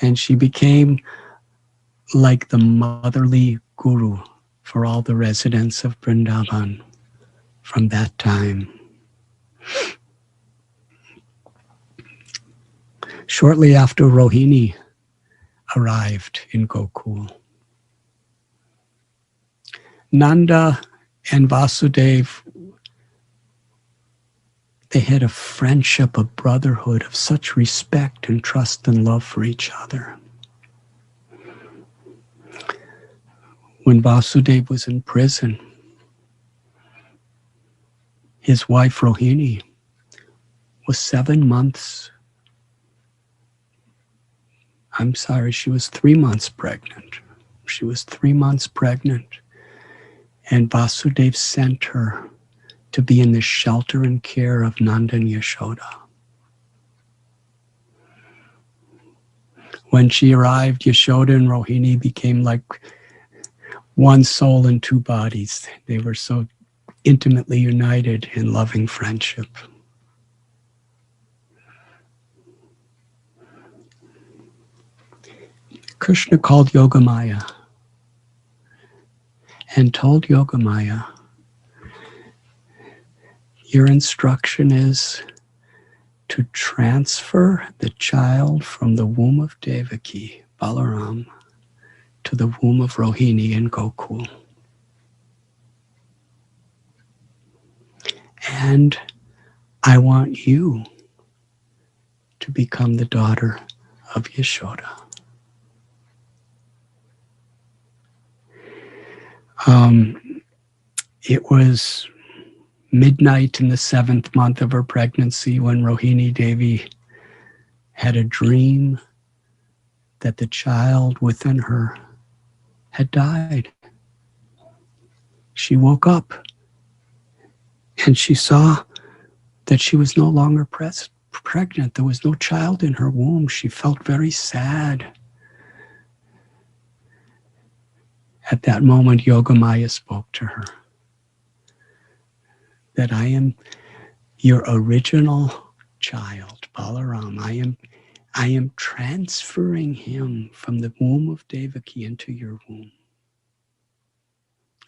And she became like the motherly guru for all the residents of Vrindavan from that time. Shortly after Rohini arrived in Gokul, Nanda and Vasudev, they had a friendship, a brotherhood of such respect and trust and love for each other. When Vasudev was in prison, his wife Rohini was 7 months. She was 3 months pregnant. She was 3 months pregnant. And Vasudev sent her to be in the shelter and care of Nanda and Yashoda. When she arrived, Yashoda and Rohini became like one soul and two bodies. They were so intimately united in loving friendship. Krishna called Yogamaya and told Yogamaya, "Your instruction is to transfer the child from the womb of Devaki, Balaram, to the womb of Rohini in Gokul. And I want you to become the daughter of Yashoda." It was midnight in the 7th month of her pregnancy when Rohini Devi had a dream that the child within her had died. She woke up and she saw that she was no longer pregnant. There was no child in her womb. She felt very sad. At that moment, Yogamaya spoke to her that I am your original child, Balaram. I am transferring him from the womb of Devaki into your womb.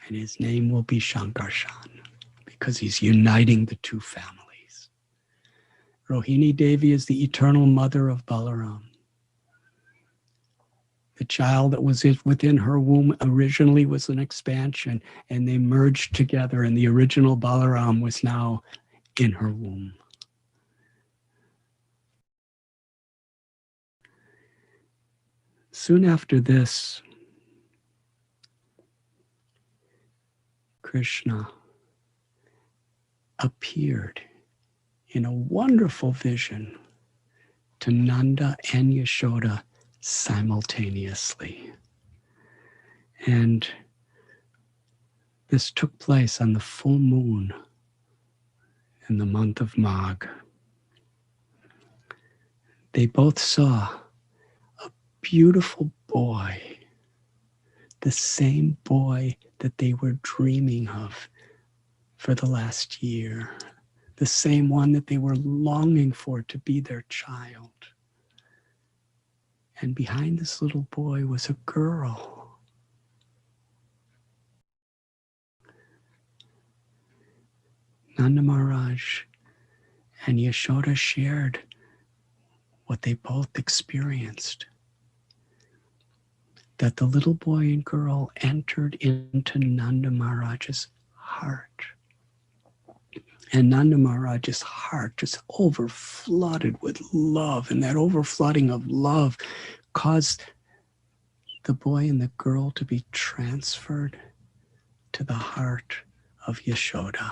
And his name will be Shankarshan because he's uniting the two families. Rohini Devi is the eternal mother of Balaram. The child that was within her womb originally was an expansion, and they merged together, and the original Balaram was now in her womb. Soon after this, Krishna appeared in a wonderful vision to Nanda and Yashoda simultaneously. And this took place on the full moon in the month of Magh. They both saw a beautiful boy, the same boy that they were dreaming of for the last year, the same one that they were longing for to be their child. And behind this little boy was a girl. Nanda Maharaj and Yashoda shared what they both experienced, that the little boy and girl entered into Nanda Maharaj's heart. And Nanda Maharaj's heart just overflooded with love, and that overflooding of love caused the boy and the girl to be transferred to the heart of Yashoda.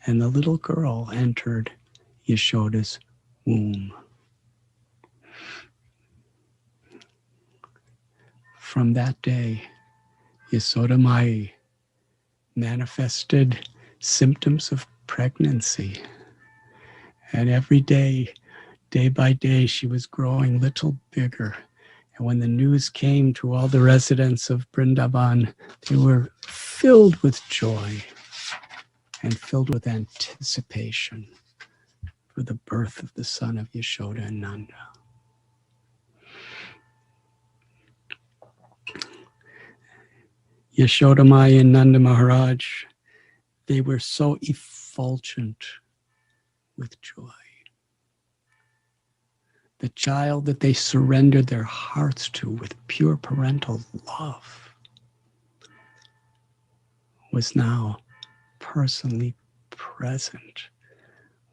And the little girl entered Yashoda's womb. From that day, Yasoda Mai manifested symptoms of pregnancy. And every day, day by day, she was growing a little bigger. And when the news came to all the residents of Vrindavan, they were filled with joy and filled with anticipation for the birth of the son of Yashoda and Nanda. Yashoda Mai and Nanda Maharaj, they were so effulgent with joy. The child that they surrendered their hearts to with pure parental love was now personally present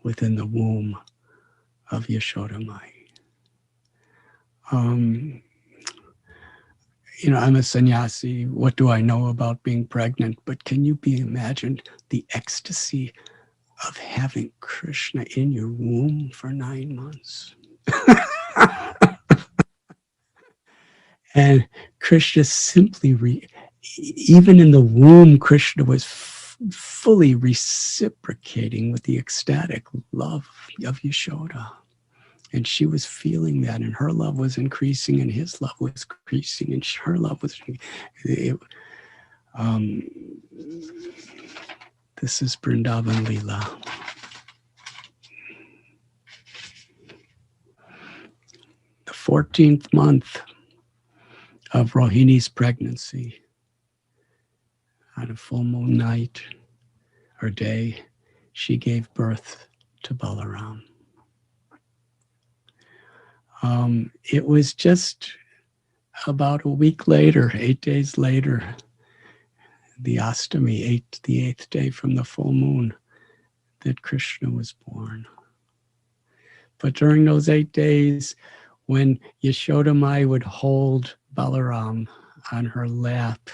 within the womb of Yashoda Mai. I'm a sannyasi. What do I know about being pregnant? But can you be imagined the ecstasy of having Krishna in your womb for 9 months? And Krishna simply, even in the womb, Krishna was fully reciprocating with the ecstatic love of Yashoda. And she was feeling that, and her love was increasing, and his love was increasing, and her love was. This is Vrindavan Leela. The 14th month of Rohini's pregnancy, on a full moon night or day, she gave birth to Balaram. It was just about a week later, 8 days later, the Astami, the 8th day from the full moon, that Krishna was born. But during those 8 days, when Yashoda Mai would hold Balaram on her lap,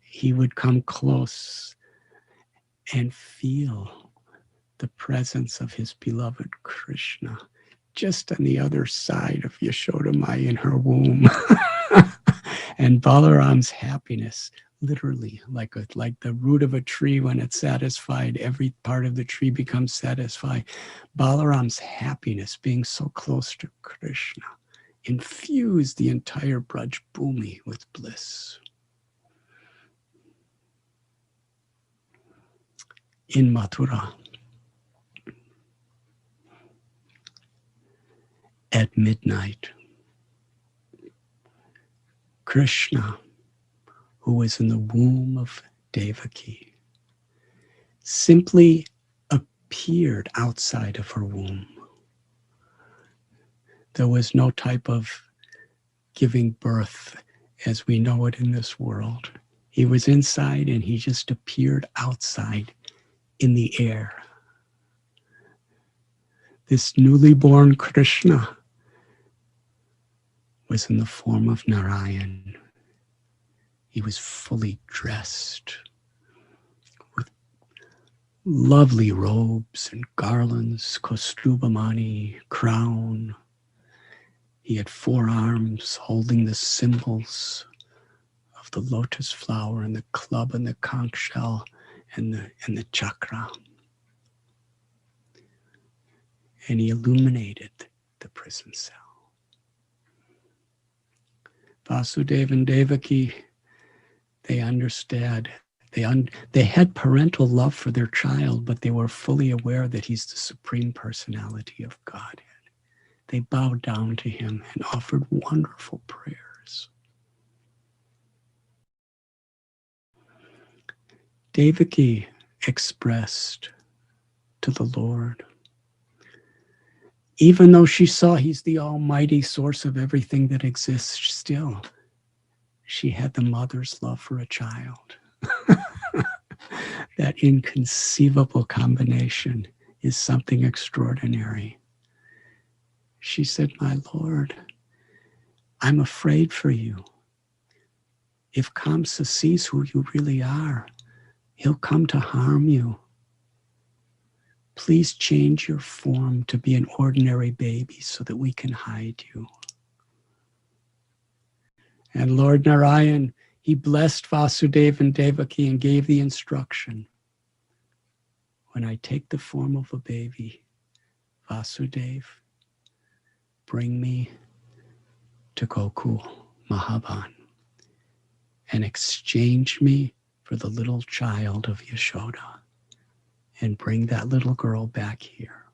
he would come close and feel the presence of his beloved Krishna just on the other side of Yashoda Mai in her womb. And Balaram's happiness, literally like the root of a tree, when it's satisfied, every part of the tree becomes satisfied. Balaram's happiness, being so close to Krishna, infused the entire Braj Bhumi with bliss. In Mathura, at midnight, Krishna, who was in the womb of Devaki, simply appeared outside of her womb. There was no type of giving birth as we know it in this world. He was inside and he just appeared outside in the air. This newly born Krishna was in the form of Narayan. He was fully dressed with lovely robes and garlands, kostubamani, crown. He had 4 arms holding the symbols of the lotus flower and the club and the conch shell and the chakra. And he illuminated the prison cell. Vasudeva and Devaki, they understood. They had parental love for their child, but they were fully aware that he's the Supreme Personality of Godhead. They bowed down to him and offered wonderful prayers. Devaki expressed to the Lord, even though she saw he's the almighty source of everything that exists, still, she had the mother's love for a child. That inconceivable combination is something extraordinary. She said, "My Lord, I'm afraid for you. If Kamsa sees who you really are, he'll come to harm you. Please change your form to be an ordinary baby so that we can hide you." And Lord Narayan, he blessed Vasudeva and Devaki and gave the instruction, when I take the form of a baby, Vasudeva, bring me to Gokul, Mahaban, and exchange me for the little child of Yashoda, and bring that little girl back here.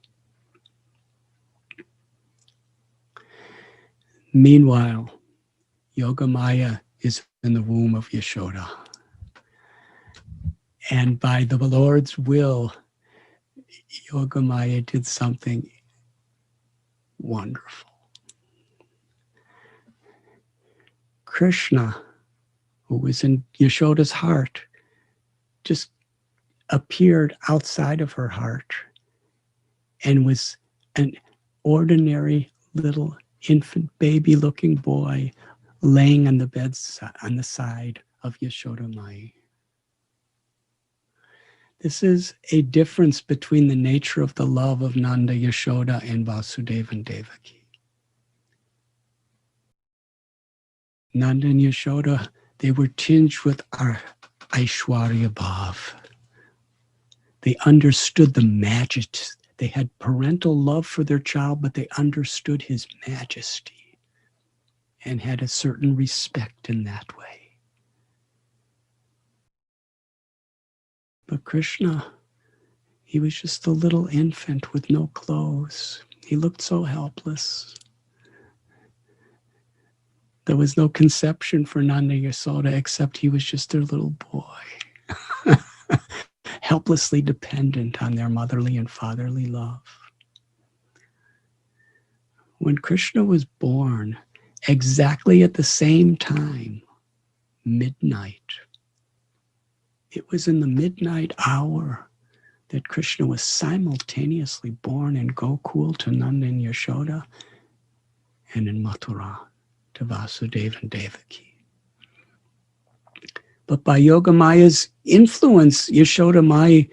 Meanwhile, Yogamaya is in the womb of Yashoda. And by the Lord's will, Yogamaya did something wonderful. Krishna, who was in Yashoda's heart, just appeared outside of her heart and was an ordinary little infant baby looking boy laying on the bed on the side of Yashoda Mai. This is a difference between the nature of the love of Nanda, Yashoda, and Vasudeva and Devaki. Nanda and Yashoda, they were tinged with our Aishwarya Bhav. They understood the majesty. They had parental love for their child, but they understood his majesty and had a certain respect in that way. But Krishna, he was just a little infant with no clothes. He looked so helpless. There was no conception for Nanda Yasoda except he was just their little boy, helplessly dependent on their motherly and fatherly love. When Krishna was born, exactly at the same time, midnight, it was in the midnight hour that Krishna was simultaneously born in Gokul to Nanda and Yashoda and in Mathura to Vasudeva and Devaki. But by Yogamaya's influence, Yashoda Mai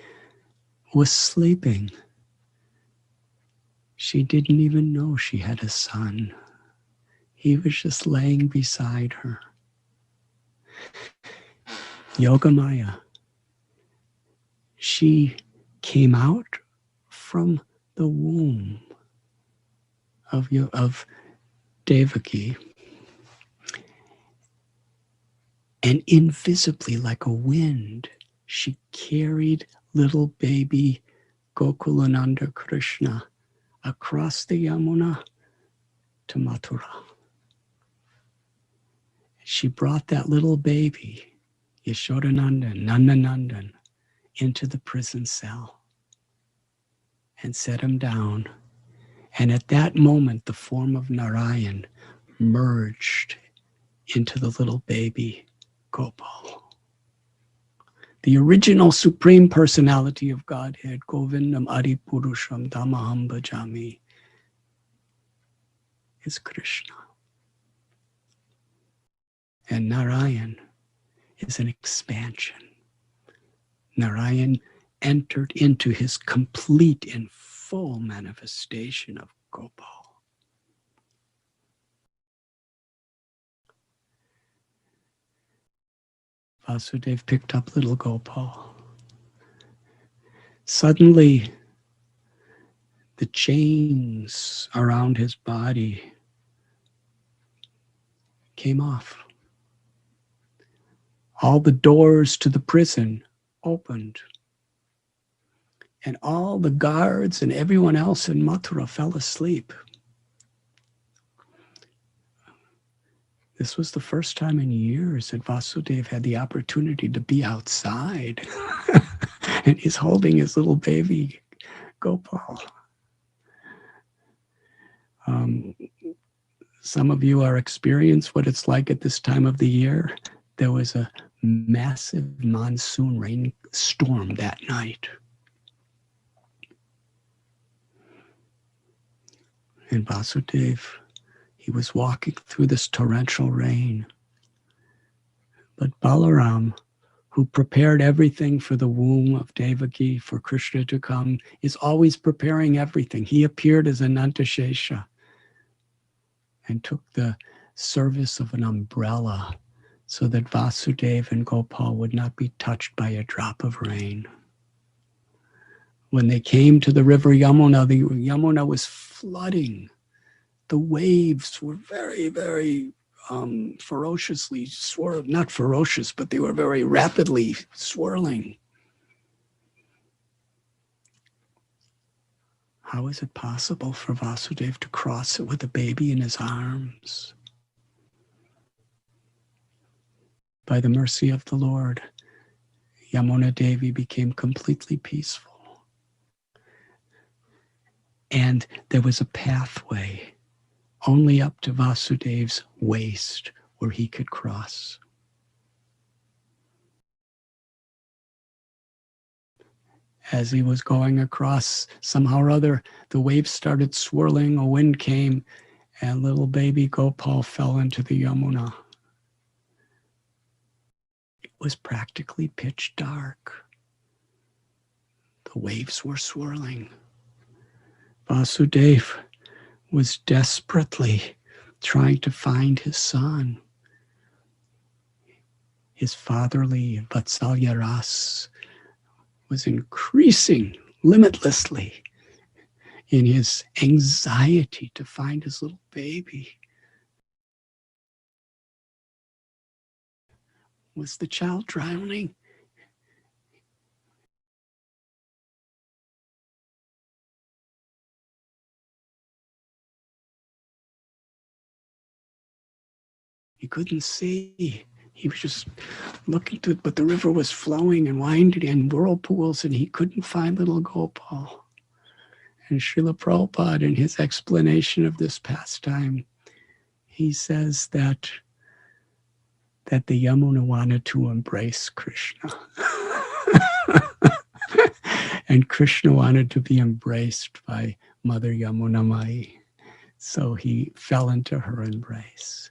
was sleeping. She didn't even know she had a son. He was just laying beside her. Yogamaya, she came out from the womb of Devaki, and invisibly like a wind, she carried little baby Gokulananda Krishna across the Yamuna to Mathura. She brought that little baby, Yashodanandan, Nandanandan, into the prison cell and set him down And at that moment, the form of Narayan merged into the little baby Gopal. The original Supreme Personality of Godhead, Govindam Adipurusham Dhammaham Bhajami, is Krishna. And Narayan is an expansion. Narayan entered into his complete and full manifestation of Gopal. Vasudev picked up little Gopal. Suddenly, the chains around his body came off. All the doors to the prison opened. And all the guards and everyone else in Mathura fell asleep. This was the first time in years that Vasudev had the opportunity to be outside. And he's holding his little baby Gopal. Some of you are experiencing what it's like at this time of the year. There was a massive monsoon rainstorm that night. And Vasudev, he was walking through this torrential rain. But Balaram, who prepared everything for the womb of Devaki, for Krishna to come, is always preparing everything. He appeared as Anantashesha and took the service of an umbrella so that Vasudeva and Gopal would not be touched by a drop of rain. When they came to the river Yamuna, the Yamuna was flooding. The waves were very, very ferociously swirling. Not ferocious, but they were very rapidly swirling. How is it possible for Vasudeva to cross it with a baby in his arms? By the mercy of the Lord, Yamuna Devi became completely peaceful. And there was a pathway only up to Vasudev's waist where he could cross. As he was going across, somehow or other, the waves started swirling, a wind came, and little baby Gopal fell into the Yamuna. It was practically pitch dark. The waves were swirling. Vasudeva was desperately trying to find his son. His fatherly Vatsalya Ras was increasing limitlessly in his anxiety to find his little baby. Was the child drowning? He couldn't see. He was just looking to it, but the river was flowing and winding in whirlpools, and he couldn't find little Gopal. And Srila Prabhupada, in his explanation of this pastime, he says that the Yamuna wanted to embrace Krishna. And Krishna wanted to be embraced by Mother Yamuna Mai. So he fell into her embrace.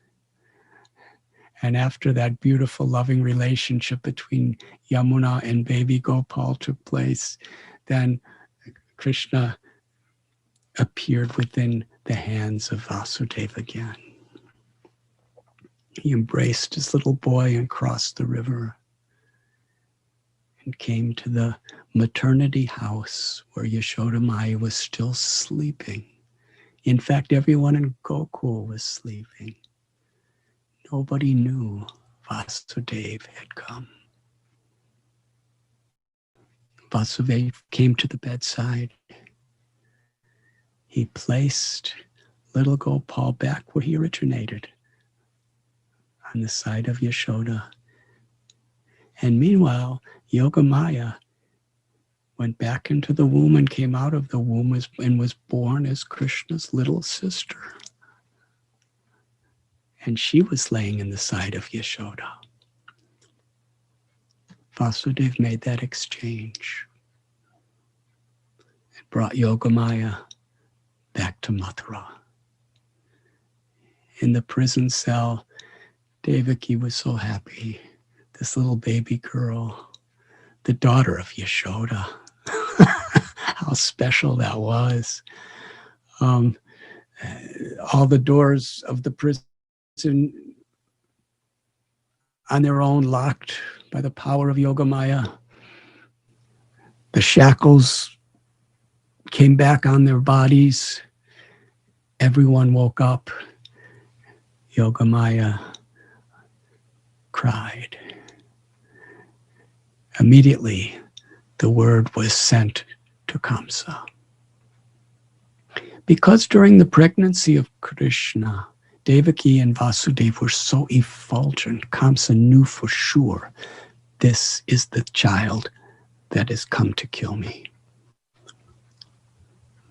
And after that beautiful, loving relationship between Yamuna and baby Gopal took place, then Krishna appeared within the hands of Vasudeva again. He embraced his little boy and crossed the river and came to the maternity house where Yashoda Maya was still sleeping. In fact, everyone in Gokul was sleeping. Nobody knew Vasudeva had come. Vasudeva came to the bedside. He placed little Gopal back where he originated, on the side of Yashoda. And meanwhile, Yogamaya went back into the womb and came out of the womb and was born as Krishna's little sister. And she was laying in the side of Yashoda. Vasudeva made that exchange and brought Yogamaya back to Mathura. In the prison cell, Devaki was so happy. This little baby girl, the daughter of Yashoda. How special that was. All the doors of the prison on their own locked by the power of Yogamaya. The shackles came back on their bodies. Everyone woke up. Yogamaya cried. Immediately, the word was sent to Kamsa. Because during the pregnancy of Krishna, Devaki and Vasudeva were so effulgent, Kamsa knew for sure, this is the child that has come to kill me.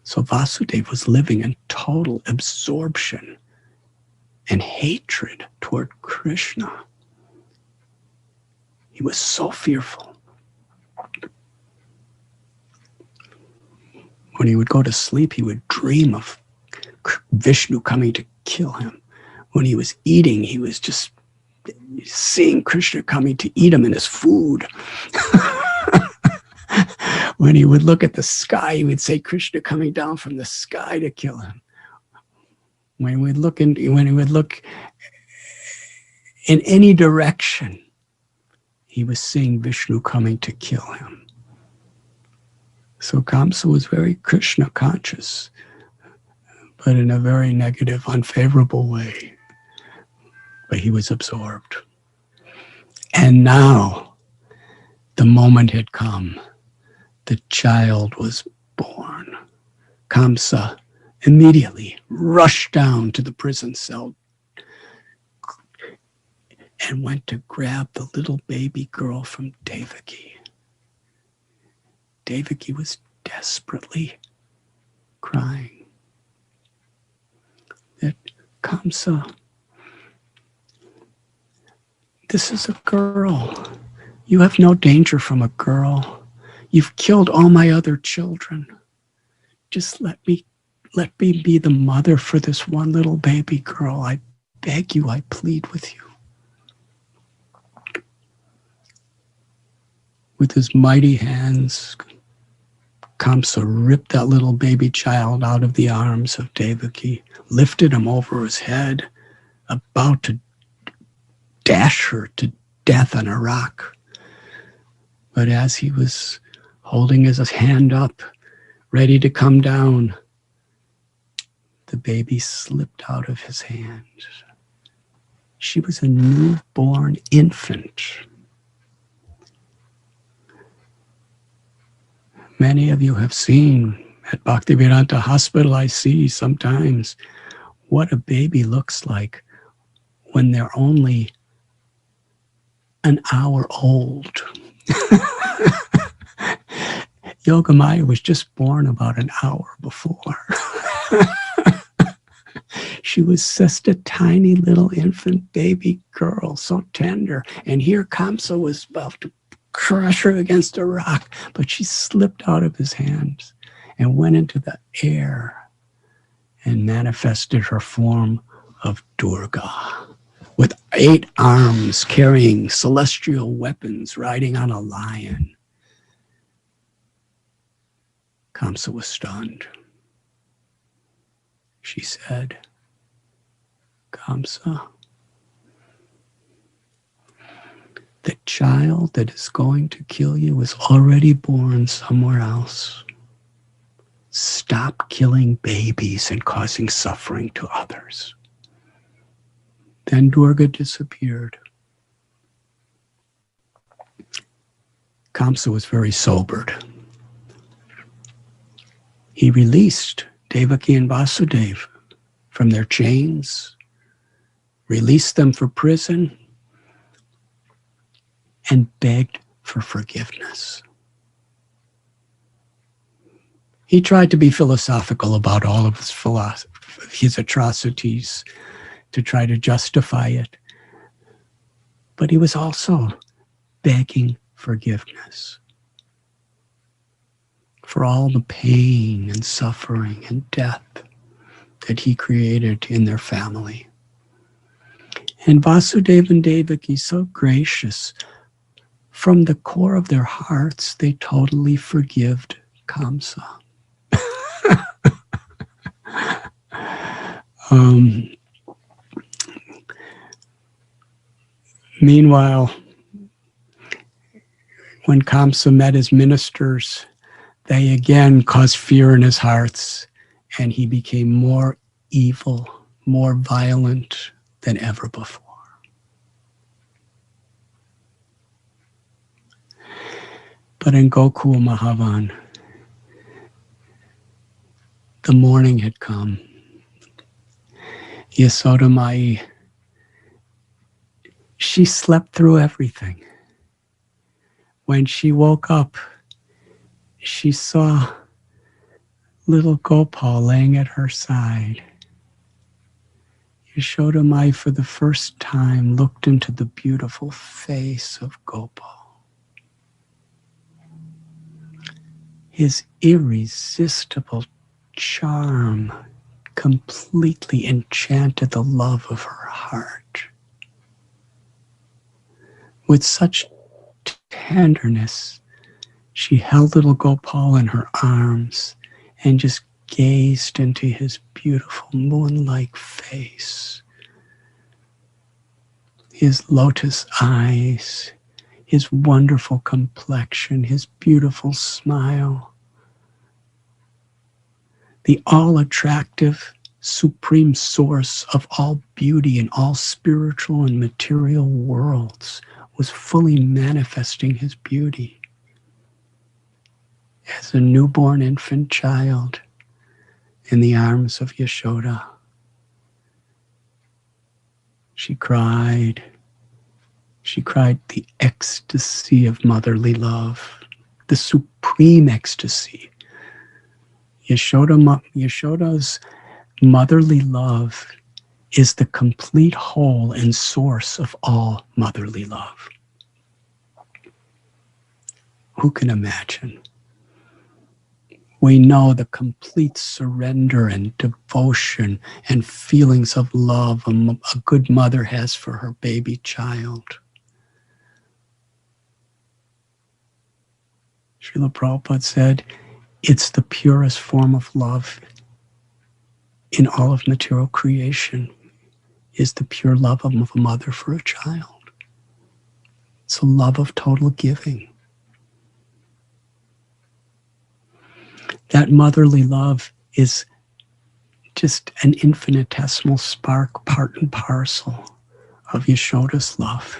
So Vasudeva was living in total absorption and hatred toward Krishna. He was so fearful. When he would go to sleep, he would dream of Vishnu coming to kill him. When he was eating, he was just seeing Krishna coming to eat him in his food. When he would look at the sky, he would say, Krishna coming down from the sky to kill him. When he would look in any direction, he was seeing Vishnu coming to kill him. So Kamsa was very Krishna conscious, but in a very negative, unfavorable way. But he was absorbed. And now the moment had come. The child was born. Kamsa immediately rushed down to the prison cell and went to grab the little baby girl from Devaki. Devaki was desperately crying that Kamsa, this is a girl. You have no danger from a girl. You've killed all my other children. Just let me be the mother for this one little baby girl. I beg you, I plead with you. With his mighty hands, Kamsa ripped that little baby child out of the arms of Devaki, lifted him over his head, about to dash her to death on a rock. But as he was holding his hand up, ready to come down, the baby slipped out of his hand. She was a newborn infant. Many of you have seen at Bhaktivedanta Hospital, I see sometimes what a baby looks like when they're only an hour old. Yogamaya was just born about an hour before. She was just a tiny little infant baby girl, so tender. And here Kamsa was about to crush her against a rock, but she slipped out of his hands and went into the air and manifested her form of Durga, with 8 arms, carrying celestial weapons, riding on a lion. Kamsa was stunned. She said, Kamsa, the child that is going to kill you is already born somewhere else. Stop killing babies and causing suffering to others. Then Durga disappeared. Kamsa was very sobered. He released Devaki and Vasudeva from their chains, released them from prison, and begged for forgiveness. He tried to be philosophical about all of his atrocities to try to justify it. But he was also begging forgiveness for all the pain and suffering and death that he created in their family. And Vasudeva and Devaki, so gracious, from the core of their hearts, they totally forgive Kamsa. Meanwhile, when Kamsa met his ministers, they again caused fear in his hearts, and he became more evil, more violent than ever before. But in Gokul Mahavan, the morning had come. Yasoda Mai, she slept through everything. When she woke up, she saw little Gopal laying at her side. Yashoda Mai, for the first time, looked into the beautiful face of Gopal. His irresistible charm completely enchanted the love of her heart. With such tenderness, she held little Gopal in her arms and just gazed into his beautiful moon-like face. His lotus eyes, his wonderful complexion, his beautiful smile. The all-attractive, supreme source of all beauty in all spiritual and material worlds was fully manifesting his beauty. As a newborn infant child in the arms of Yashoda, she cried. She cried the ecstasy of motherly love, the supreme ecstasy. Yashoda's motherly love is the complete whole and source of all motherly love. Who can imagine? We know the complete surrender and devotion and feelings of love a good mother has for her baby child. Srila Prabhupada said, it's the purest form of love in all of material creation, is the pure love of a mother for a child. It's a love of total giving. That motherly love is just an infinitesimal spark, part and parcel of Yashoda's love.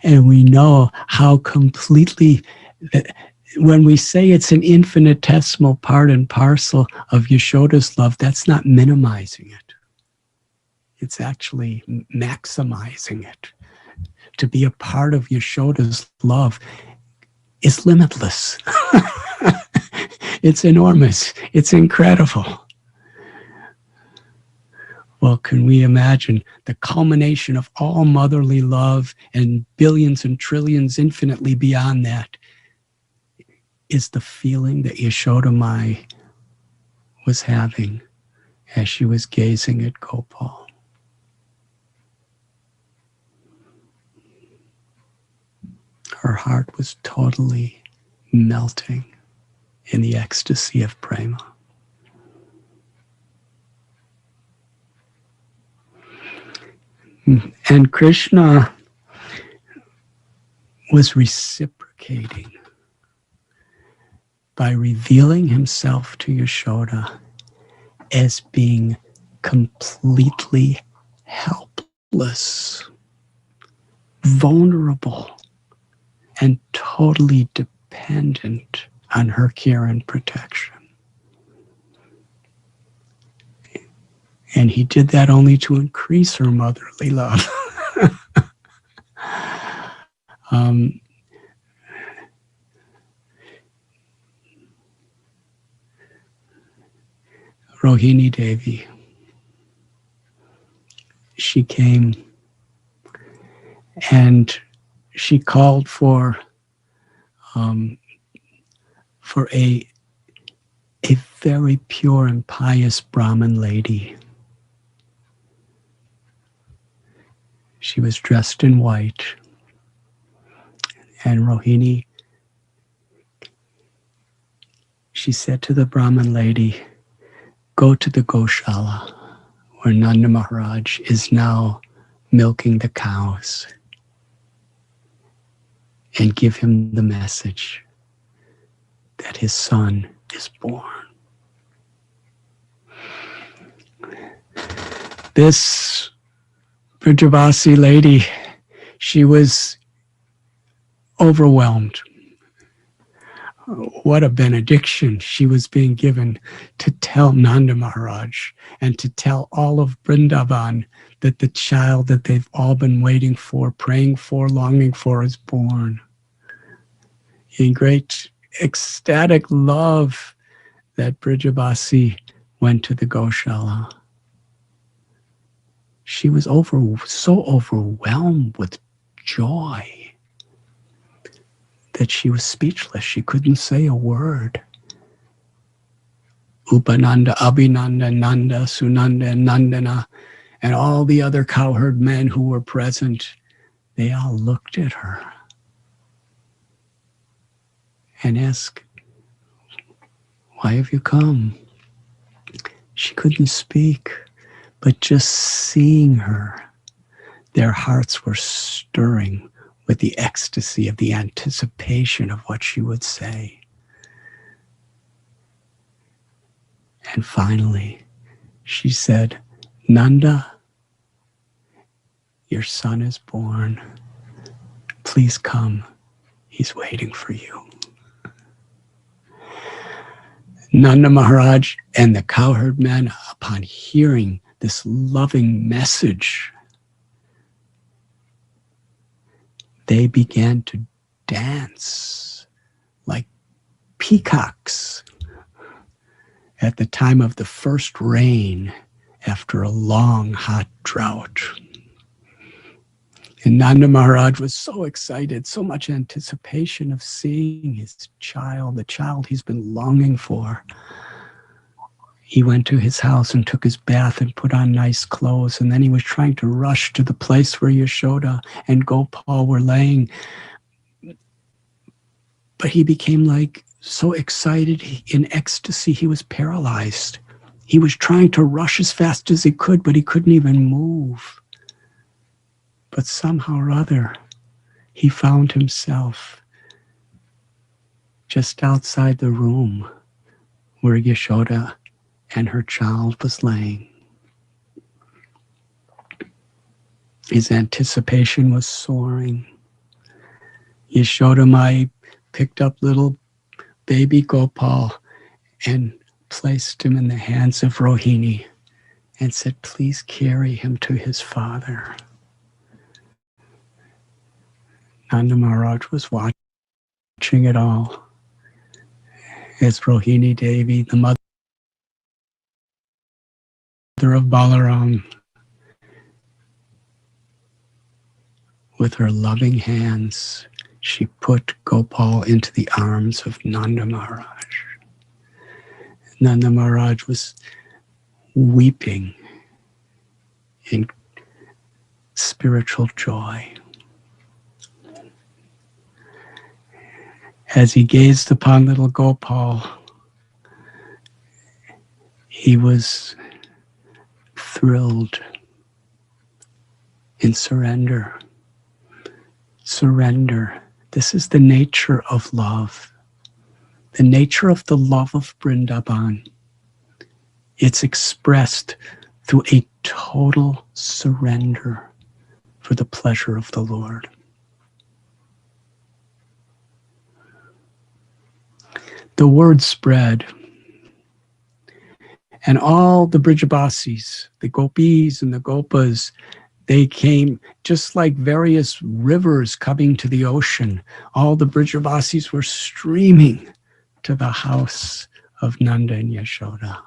And we know how completely, when we say it's an infinitesimal part and parcel of Yashoda's love, that's not minimizing it. It's actually maximizing it. To be a part of Yashoda's love is limitless. It's enormous. It's incredible. Well, can we imagine the culmination of all motherly love and billions and trillions infinitely beyond that is the feeling that Yashoda Mai was having as she was gazing at Gopal. Her heart was totally melting in the ecstasy of prema. And Krishna was reciprocating by revealing himself to Yashoda as being completely helpless, vulnerable, and totally dependent on her care and protection. And he did that only to increase her motherly love. Rohini Devi. She came and she called for a very pure and pious Brahmin lady. She was dressed in white, and Rohini, she said to the Brahmin lady, "Go to the Goshala, where Nanda Maharaj is now milking the cows, and give him the message that his son is born." This Brajavasi lady, she was overwhelmed. What a benediction she was being given to tell Nanda Maharaj and to tell all of Vrindavan that the child that they've all been waiting for, praying for, longing for is born. In great ecstatic love, that Brajavasi went to the Goshala. She was so overwhelmed with joy that she was speechless. She couldn't say a word. Upananda, Abhinanda, Nanda, Sunanda, and Nandana, and all the other cowherd men who were present, they all looked at her and asked, "Why have you come?" She couldn't speak, but just seeing her, their hearts were stirring with the ecstasy of the anticipation of what she would say. And finally, she said, "Nanda, your son is born. Please come. He's waiting for you." Nanda Maharaj and the cowherd men, upon hearing this loving message, they began to dance like peacocks at the time of the first rain after a long, hot drought. And Nanda Maharaj was so excited, so much anticipation of seeing his child, the child he's been longing for. He went to his house and took his bath and put on nice clothes. And then he was trying to rush to the place where Yashoda and Gopal were laying. But he became so excited, in ecstasy, he was paralyzed. He was trying to rush as fast as he could, but he couldn't even move. But somehow or other, he found himself just outside the room where Yashoda and her child was laying. His anticipation was soaring. Yashoda Mai picked up little baby Gopal and placed him in the hands of Rohini and said, "Please carry him to his father." Nanda Maharaj was watching it all as Rohini Devi, the mother of Balaram, with her loving hands, she put Gopal into the arms of Nanda Maharaj. Nanda Maharaj was weeping in spiritual joy. As he gazed upon little Gopal, he was thrilled in surrender. Surrender. This is the nature of love. The nature of the love of Vrindavan. It's expressed through a total surrender for the pleasure of the Lord. The word spread, and all the Brijabasis, the Gopis and the Gopas, they came just like various rivers coming to the ocean. All the Brijabasis were streaming to the house of Nanda and Yashoda.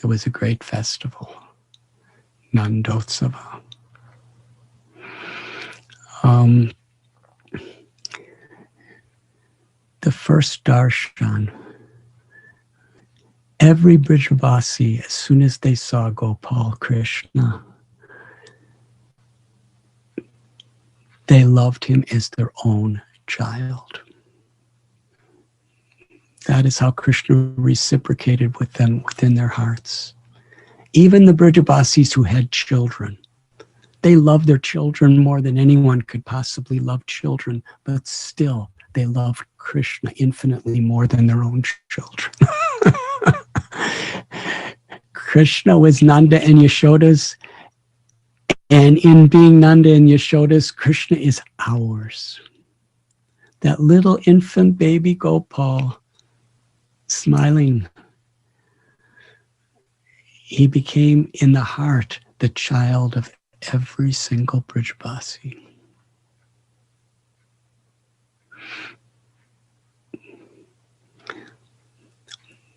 there was a great festival, Nandotsava. The first darshan, every Brijavasi, as soon as they saw Gopal Krishna, they loved him as their own child. That is how Krishna reciprocated with them within their hearts. Even the Brijavasis who had children, they loved their children more than anyone could possibly love children, but still they loved Krishna infinitely more than their own children. Krishna was Nanda and Yashoda's, and in being Nanda and Yashoda's, Krishna is ours. That little infant baby Gopal, smiling, he became in the heart the child of every single Brijavasi.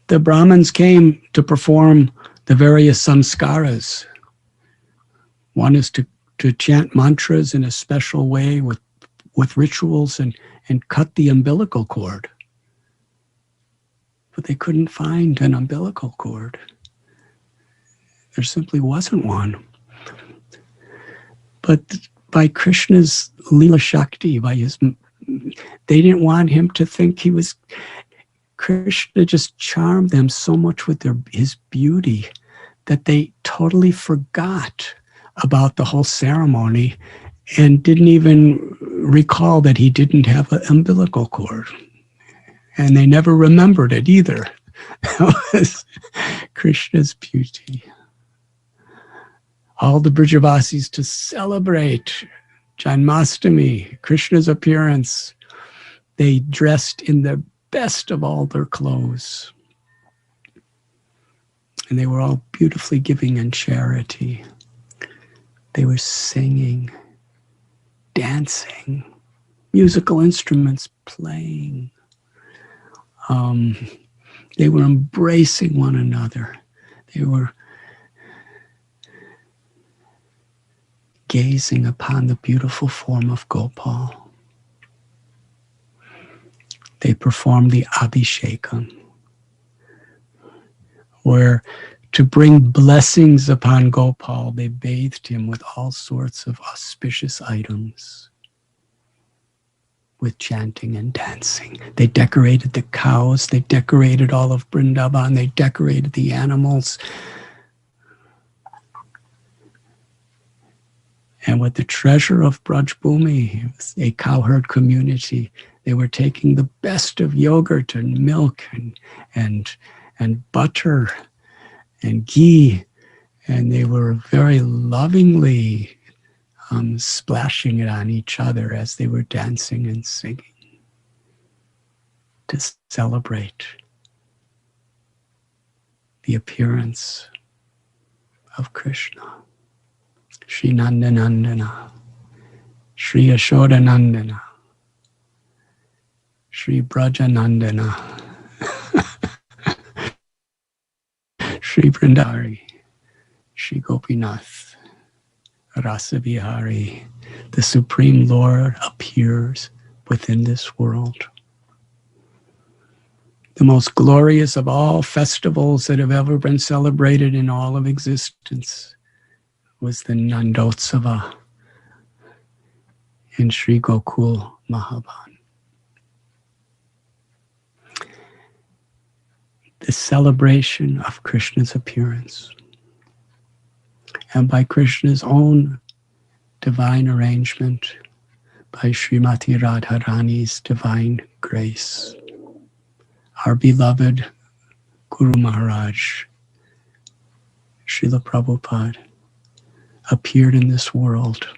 The Brahmins came to perform the various samskaras. One is to chant mantras in a special way with rituals and cut the umbilical cord. But they couldn't find an umbilical cord. There simply wasn't one. But by Krishna's Leela Shakti, they didn't want him to think he was. Krishna just charmed them so much with his beauty that they totally forgot about the whole ceremony and didn't even recall that he didn't have an umbilical cord. And they never remembered it either. That was Krishna's beauty. All the Brijavasis to celebrate Janmashtami, Krishna's appearance. They dressed in the best of all their clothes. And they were all beautifully giving in charity. They were singing, dancing, musical instruments playing. They were embracing one another. They were gazing upon the beautiful form of Gopal. They performed the Abhishekam, where to bring blessings upon Gopal, they bathed him with all sorts of auspicious items, with chanting and dancing. They decorated the cows, they decorated all of Vrindavan, they decorated the animals. And with the treasure of Braj Bhumi, a cowherd community, they were taking the best of yogurt and milk and butter and ghee, and they were very lovingly splashing it on each other as they were dancing and singing to celebrate the appearance of Krishna. Shri Nandanandana, Shri Yashodanandana, Shri Brajanandana, Shri Vrindari, Shri Gopinath, Rasa Vihari, the Supreme Lord appears within this world. The most glorious of all festivals that have ever been celebrated in all of existence was the Nandotsava in Sri Gokul Mahaban. The celebration of Krishna's appearance. And by Krishna's own divine arrangement, by Srimati Radharani's divine grace, our beloved Guru Maharaj, Srila Prabhupada, appeared in this world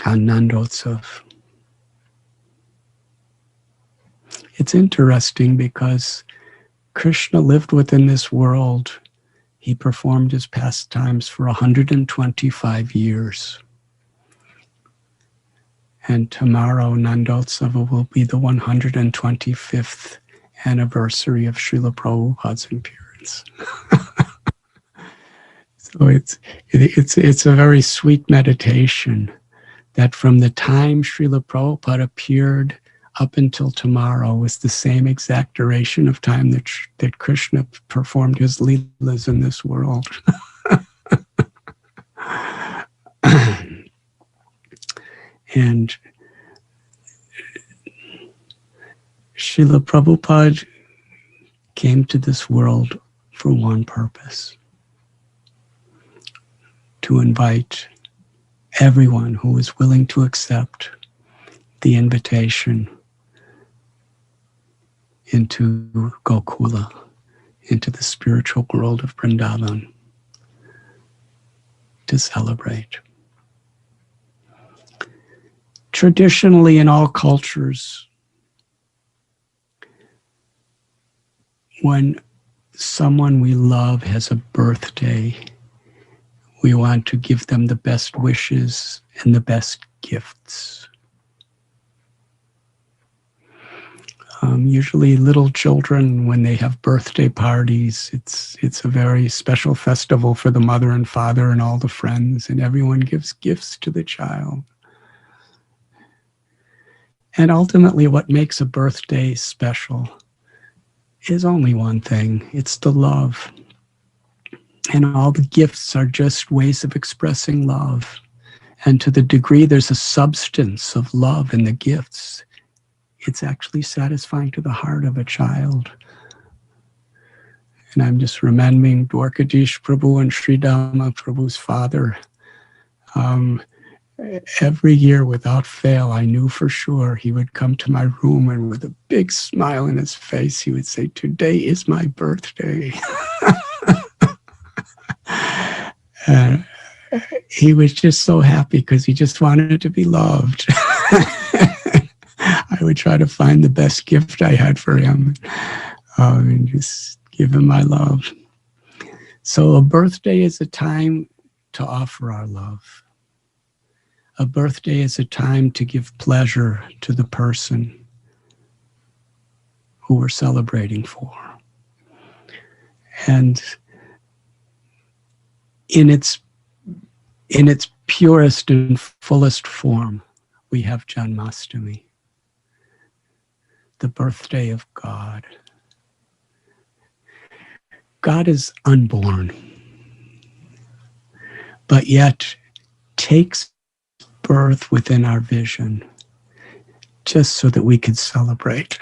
on Nandotsav. It's interesting because Krishna lived within this world. He performed his pastimes for 125 years. And tomorrow, Nandotsava will be the 125th anniversary of Srila Prabhupada's appearance. So it's a very sweet meditation that from the time Srila Prabhupada appeared up until tomorrow was the same exact duration of time that Krishna performed his leelas in this world. And Srila Prabhupada came to this world for one purpose: to invite everyone who is willing to accept the invitation into Gokula, into the spiritual world of Vrindavan, to celebrate. Traditionally, in all cultures, when someone we love has a birthday, we want to give them the best wishes and the best gifts. Usually little children, when they have birthday parties, it's a very special festival for the mother and father and all the friends, and everyone gives gifts to the child. And ultimately, what makes a birthday special is only one thing: it's the love. And all the gifts are just ways of expressing love. And to the degree there's a substance of love in the gifts, it's actually satisfying to the heart of a child. And I'm just remembering Dwarkadish Prabhu and Sridhama Prabhu's father. Every year, without fail, I knew for sure he would come to my room, and with a big smile on his face, he would say, "Today is my birthday." And he was just so happy because he just wanted to be loved. I would try to find the best gift I had for him and just give him my love. So a birthday is a time to offer our love. A birthday is a time to give pleasure to the person who we're celebrating for. And in its purest and fullest form, we have Janmashtami, the birthday of God. God is unborn, but yet takes birth within our vision just so that we could celebrate.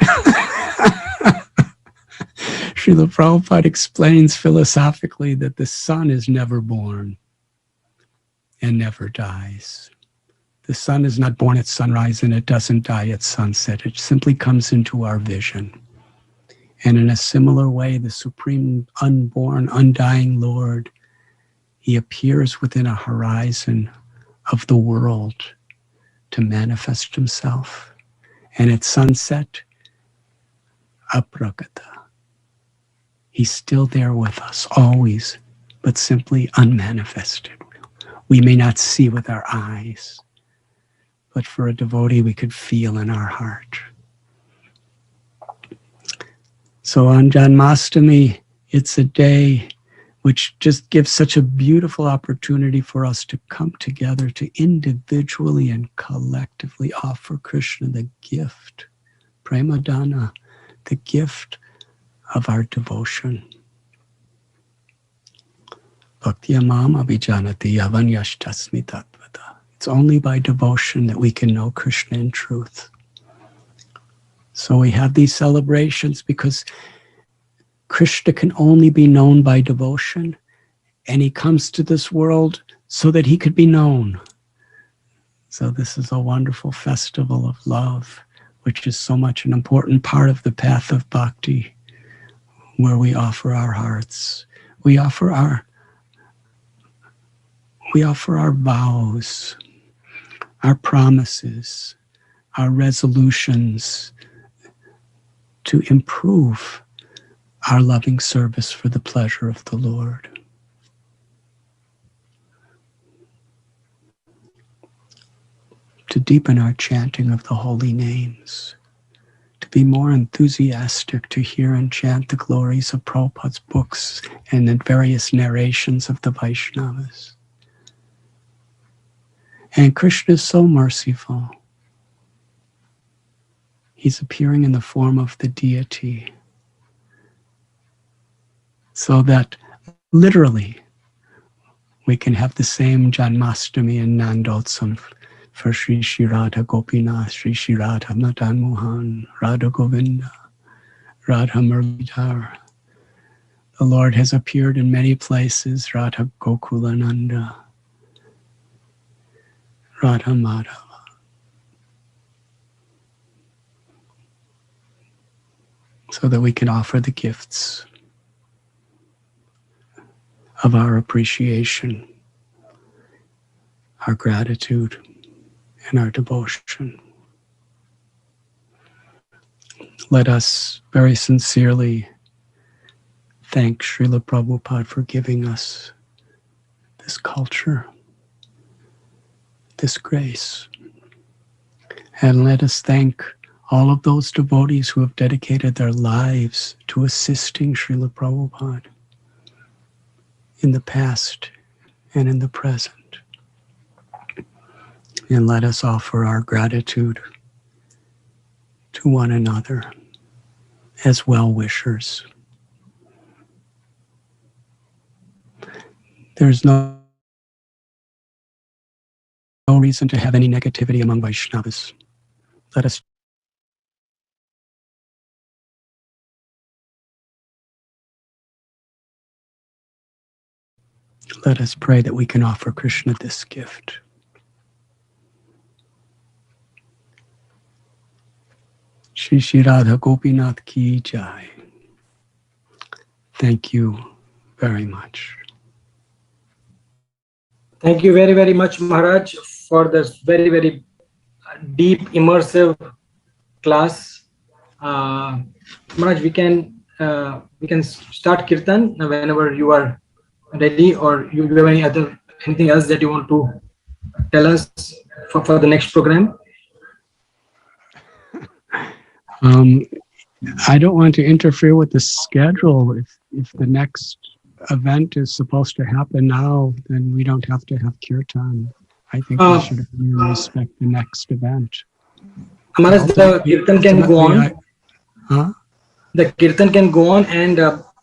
Srila Prabhupada explains philosophically that the sun is never born and never dies. The sun is not born at sunrise and it doesn't die at sunset. It simply comes into our vision. And in a similar way, the supreme, unborn, undying Lord, he appears within a horizon of the world to manifest himself. And at sunset, aprakata. He's still there with us, always, but simply unmanifested. We may not see with our eyes, but for a devotee, we could feel in our heart. So on Janmashtami, it's a day which just gives such a beautiful opportunity for us to come together to individually and collectively offer Krishna the gift, Premadana, the gift of our devotion. Bhaktiya mam abhijanati avanyashtasmi tattvata. It's only by devotion that we can know Krishna in truth. So we have these celebrations because Krishna can only be known by devotion, and he comes to this world so that he could be known. So this is a wonderful festival of love, which is so much an important part of the path of bhakti, where we offer our hearts. We offer our vows, our promises, our resolutions to improve our loving service for the pleasure of the Lord. To deepen our chanting of the holy names, to be more enthusiastic to hear and chant the glories of Prabhupada's books and the various narrations of the Vaishnavas. And Krishna is so merciful. He's appearing in the form of the deity, so that literally we can have the same Janmashtami and Nandotsam for Sri Sri Radha Gopinath, Sri Sri Radha Madan Mohan, Radha Govinda, Radha Murlidhar. The Lord has appeared in many places, Radha Gokulananda, Radha Madhava. So that we can offer the gifts of our appreciation, our gratitude, and our devotion. Let us very sincerely thank Srila Prabhupada for giving us this culture, this grace. And let us thank all of those devotees who have dedicated their lives to assisting Srila Prabhupada in the past and in the present. And let us offer our gratitude to one another as well-wishers. There's no reason to have any negativity among Vaishnavas. Let us pray that we can offer Krishna this gift. Shri Shri Radha Gopinath Ki Jai. Thank you very much. Thank you very, very much, Maharaj, for this very, very deep, immersive class. Maharaj, we can start Kirtan whenever you are ready, or you have anything else that you want to tell us for the next program? I don't want to interfere with the schedule. If the next event is supposed to happen now, then we don't have to have kirtan. I think we should respect the next event. Maharaj, the kirtan can go on. The kirtan can go on, and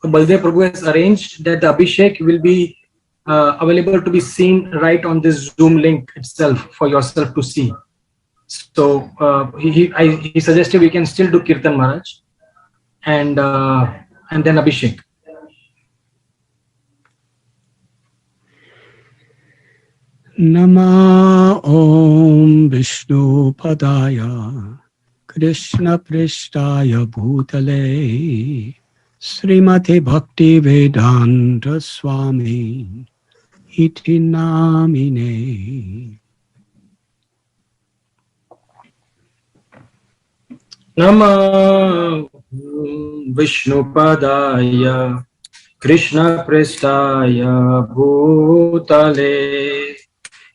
Baldev Prabhu has arranged that the Abhishek will be available to be seen right on this Zoom link itself for yourself to see. So he suggested we can still do Kirtan, Maharaj, and then Abhishek. Nama Om Vishnu Padaya Krishna Prishtaya Bhutale Srimati Bhakti Vedanta Swami Iti Namine. Nama Vishnu Padaya Krishna Prestaya Bhutale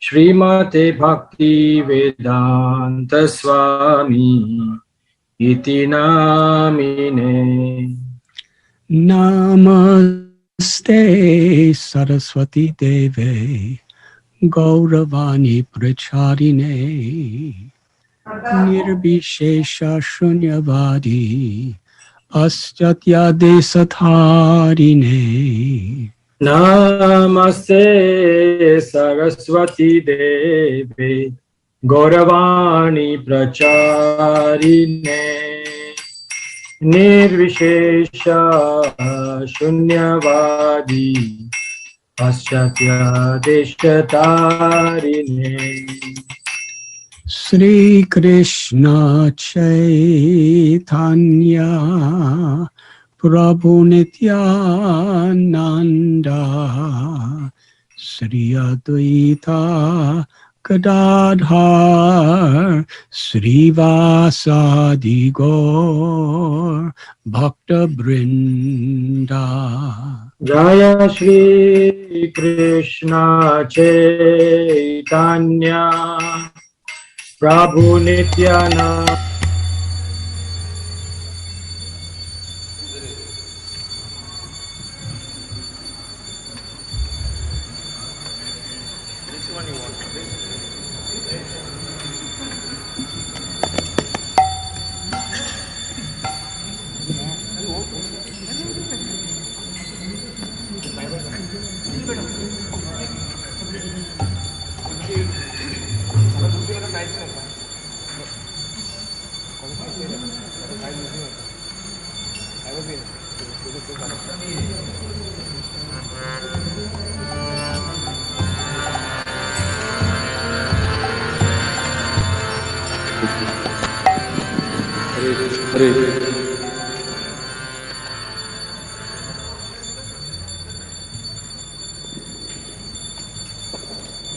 Srimate Bhakti Vedanta Swami Iti Namine. Namaste Saraswati Deve Gauravani Pracharine Nirbhishesha Shunyavadi Paschatya Desatharine. Namaste Saraswati Deve Gauravani Pracharine Nirvishesha Shunyavadi Paschatya Deshatarine. Sri Krishna Chaitanya Prabhu Nityananda Sri Advaita Gadadhar Srivasadi Gaur Bhakta Brinda. Jaya Shri Krishna Chaitanya Prabhu Nityananda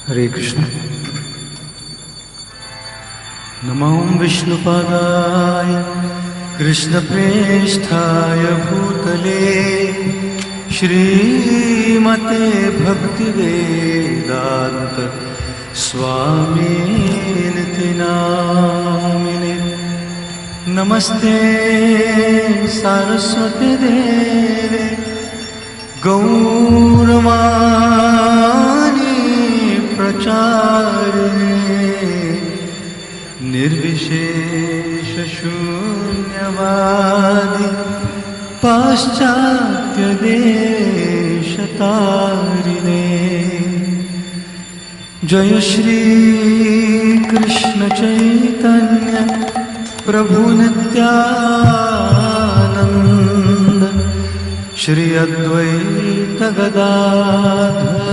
हरे कृष्ण। नमो विष्णुपादाय कृष्णप्रेष्ठाय भूतले श्रीमते भक्तिवेदान्त स्वामिनिति नामिने। नमस्ते सारस्वती देवे गौरवाणी प्रचारिणे निर्विशेष शून्यवादी पाश्चात्य देशतारिणे। जय श्री कृष्ण चैतन्य प्रभु नित्यानंद श्री अद्वैत गदाधर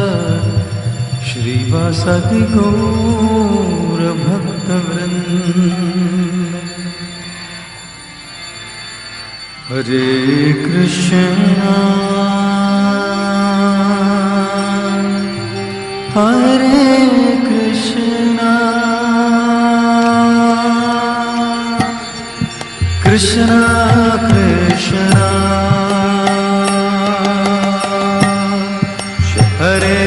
श्रीवासादि गौर भक्तवृंद। हरे कृष्णा हरे कृष्णा कृष्णा कृष्णा हरे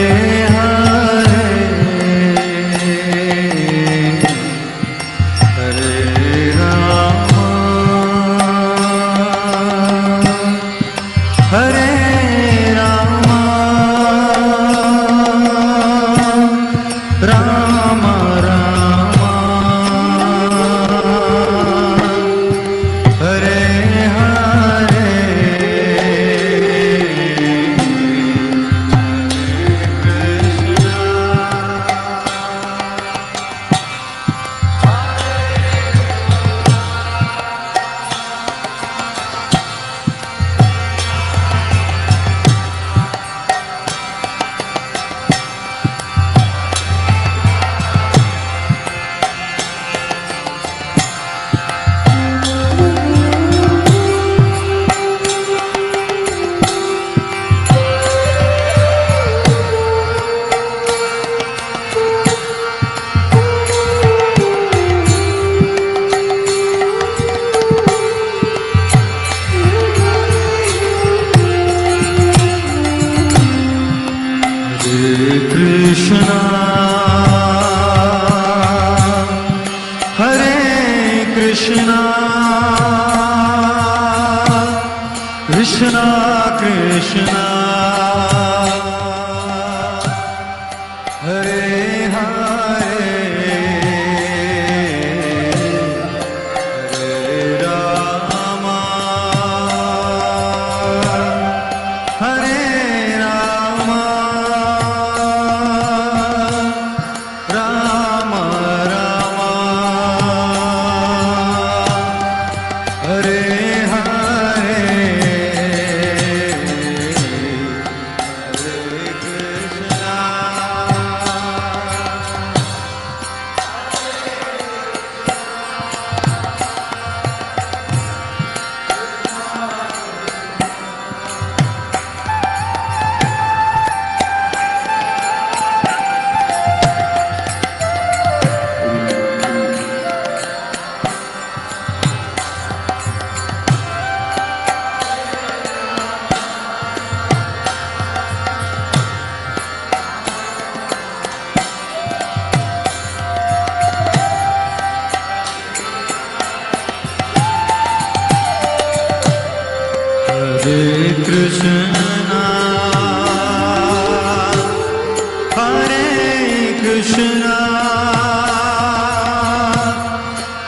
Krishna Krishna Hare Hare Hare Rama Hare Rama Rama Rama Hare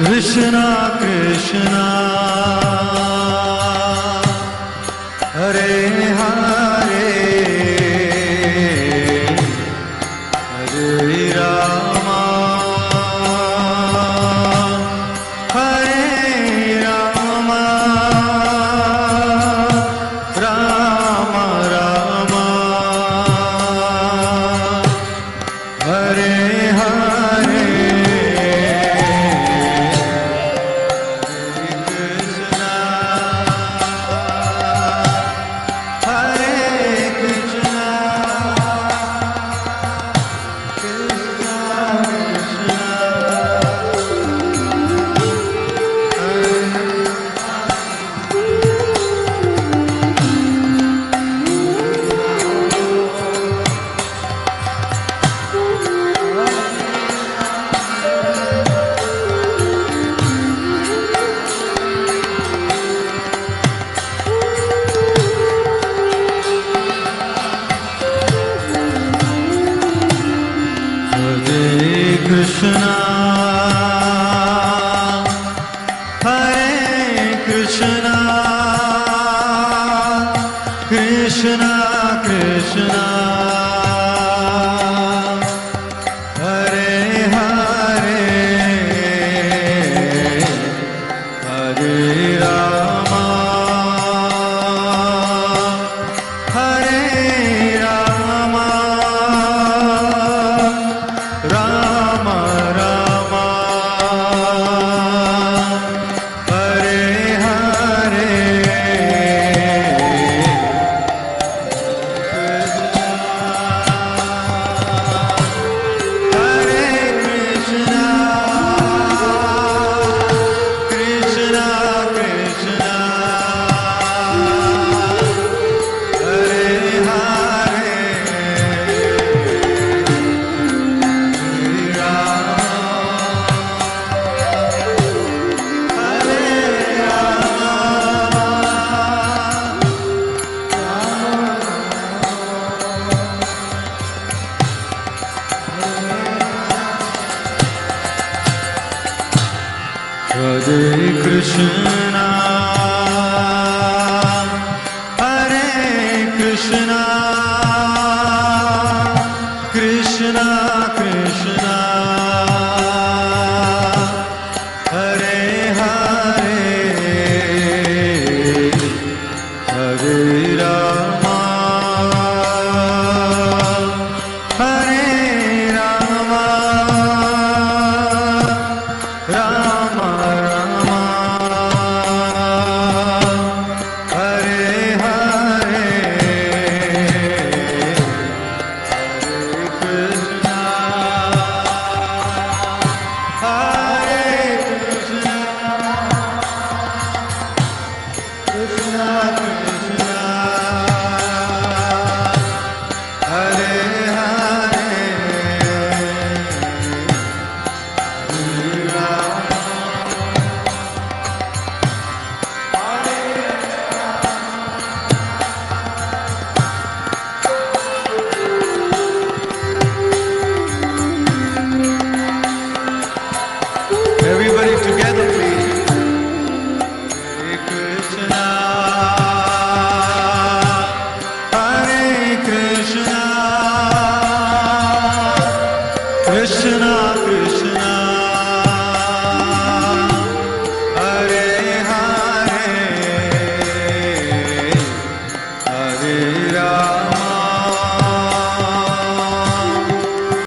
Krishna Krishna Hare Hare Hare Rama Hare Rama Rama Krishna Krishna Krishna Hare Hare Hare Rama Hare Rama Rama Rama Hare Hare Hare Krishna Hare Krishna Krishna Krishna Hare